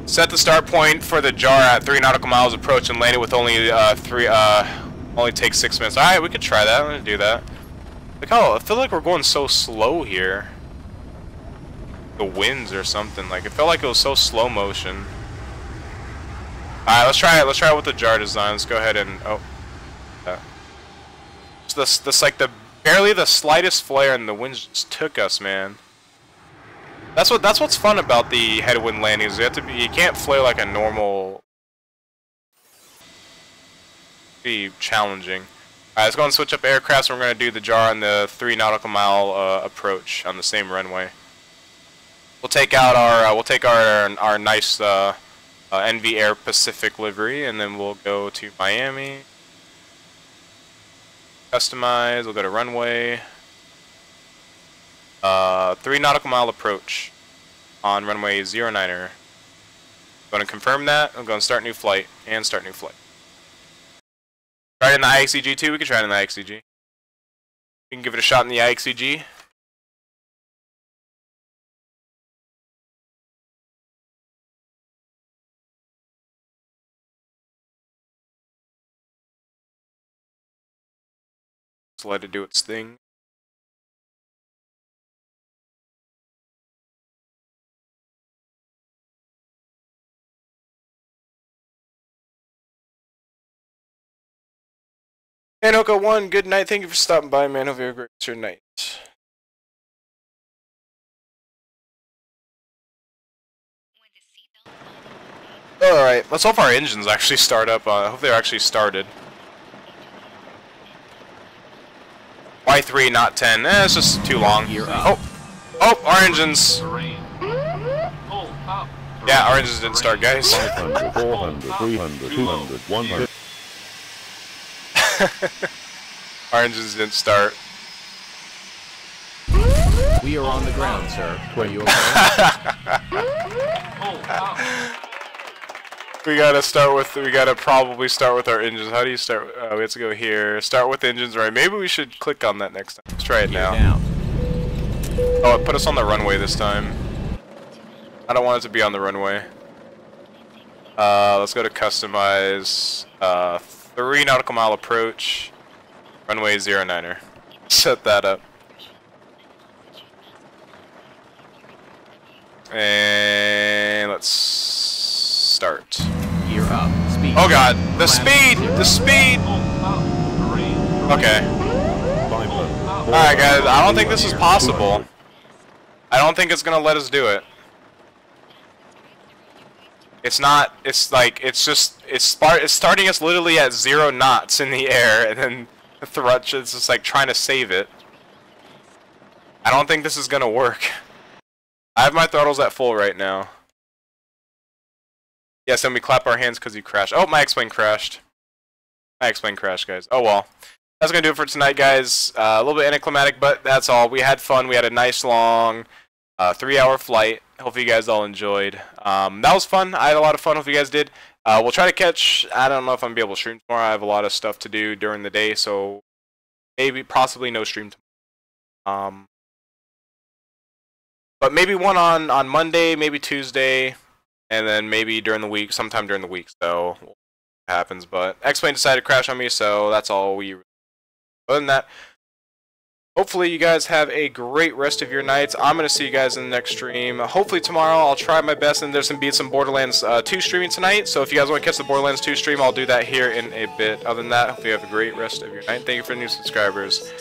Set the start point for the jar at 3 nautical miles approach and land it with only only takes 6 minutes. Alright, we could try that. I'm gonna do that. Look how I feel like we're going so slow here. The winds or something. Like it felt like it was so slow motion. Alright, let's try it. Let's try it with the jar design. Let's go ahead and this like the barely the slightest flare and the winds just took us, man. That's what's fun about the headwind landings. You can't flare like a normal. Be challenging. Alright, let's go and switch up aircraft. So we're gonna do the jar on the 3 nautical mile approach on the same runway. We'll take out our nice NV Air Pacific livery, and then we'll go to Miami. Customize. We'll go to runway. 3 nautical mile approach on runway 09er. Going to confirm that. I'm going to start new flight and start new flight. Try it in the IXCG too. We can try it in the IXCG. We can give it a shot in the IXCG. Just let it do its thing. Anoka 1, good night. Thank you for stopping by, man. Hope you have a great night. Alright, let's hope our engines actually start up. I hope they're actually started. Y3, not 10. It's just too long. Oh, our engines. Pull up. Yeah, our engines didn't start, guys. 500, 400, 300, 200, 100. Our engines didn't start. We are on the ground, sir. Are you okay? We gotta probably start with our engines. How do you start? We have to go here. Start with engines, right? Maybe we should click on that next time. Let's try it now. Down. Oh, it put us on the runway this time. I don't want it to be on the runway. Let's go to customize. 3 nautical mile approach. Runway 09er. Set that up. And let's start. Gear up. Speed. Oh god, the speed! The speed! Okay. Alright guys, I don't think this is possible. I don't think it's gonna let us do it. It's not, it's like, it's starting us literally at 0 knots in the air, and then the thrust is just like trying to save it. I don't think this is gonna work. I have my throttles at full right now. Yes, and we clap our hands because you crashed. Oh, my X-Plane crashed. My X-Plane crashed, guys. Oh well. That's going to do it for tonight, guys. A little bit anticlimactic, but that's all. We had fun. We had a nice, long 3-hour flight. Hopefully you guys all enjoyed. That was fun. I had a lot of fun. Hope you guys did. We'll try to catch... I don't know if I'm going to be able to stream tomorrow. I have a lot of stuff to do during the day, so maybe, possibly no stream tomorrow. But maybe one on Monday, maybe Tuesday, and then maybe during the week, sometime during the week. So we'll see what happens. But X-Plane decided to crash on me, so that's all we... Other than that, hopefully you guys have a great rest of your nights. I'm going to see you guys in the next stream. Hopefully tomorrow I'll try my best, and there's going to be some Borderlands 2 streaming tonight. So if you guys want to catch the Borderlands 2 stream, I'll do that here in a bit. Other than that, hopefully you have a great rest of your night. Thank you for the new subscribers.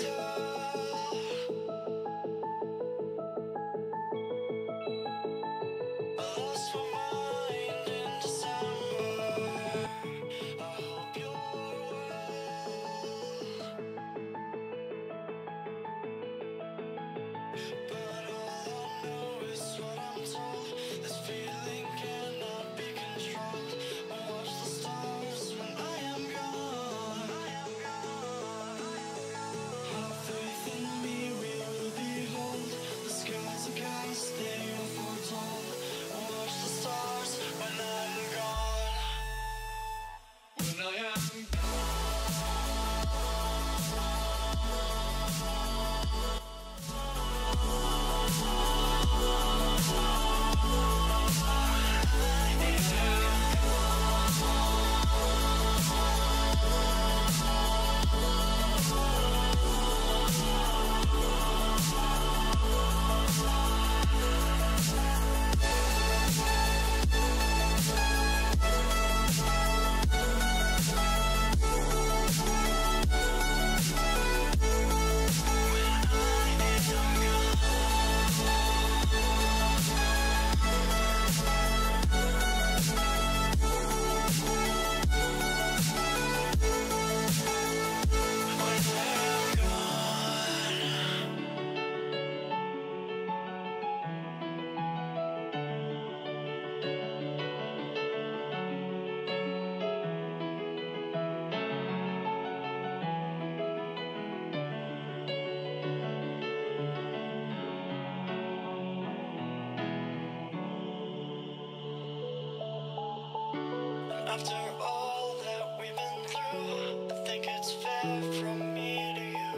After all that we've been through, I think it's fair from me to you.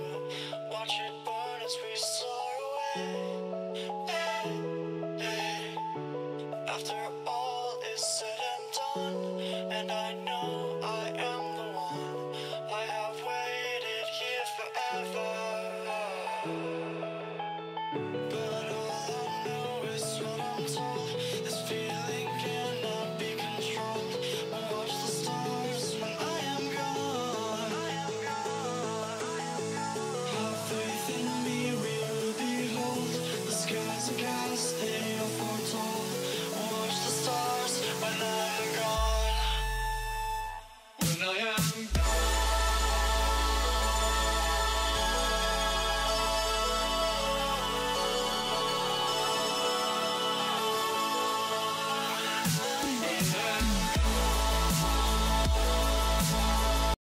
Watch it burn as we soar away. Hey, hey. After all is said and done, and I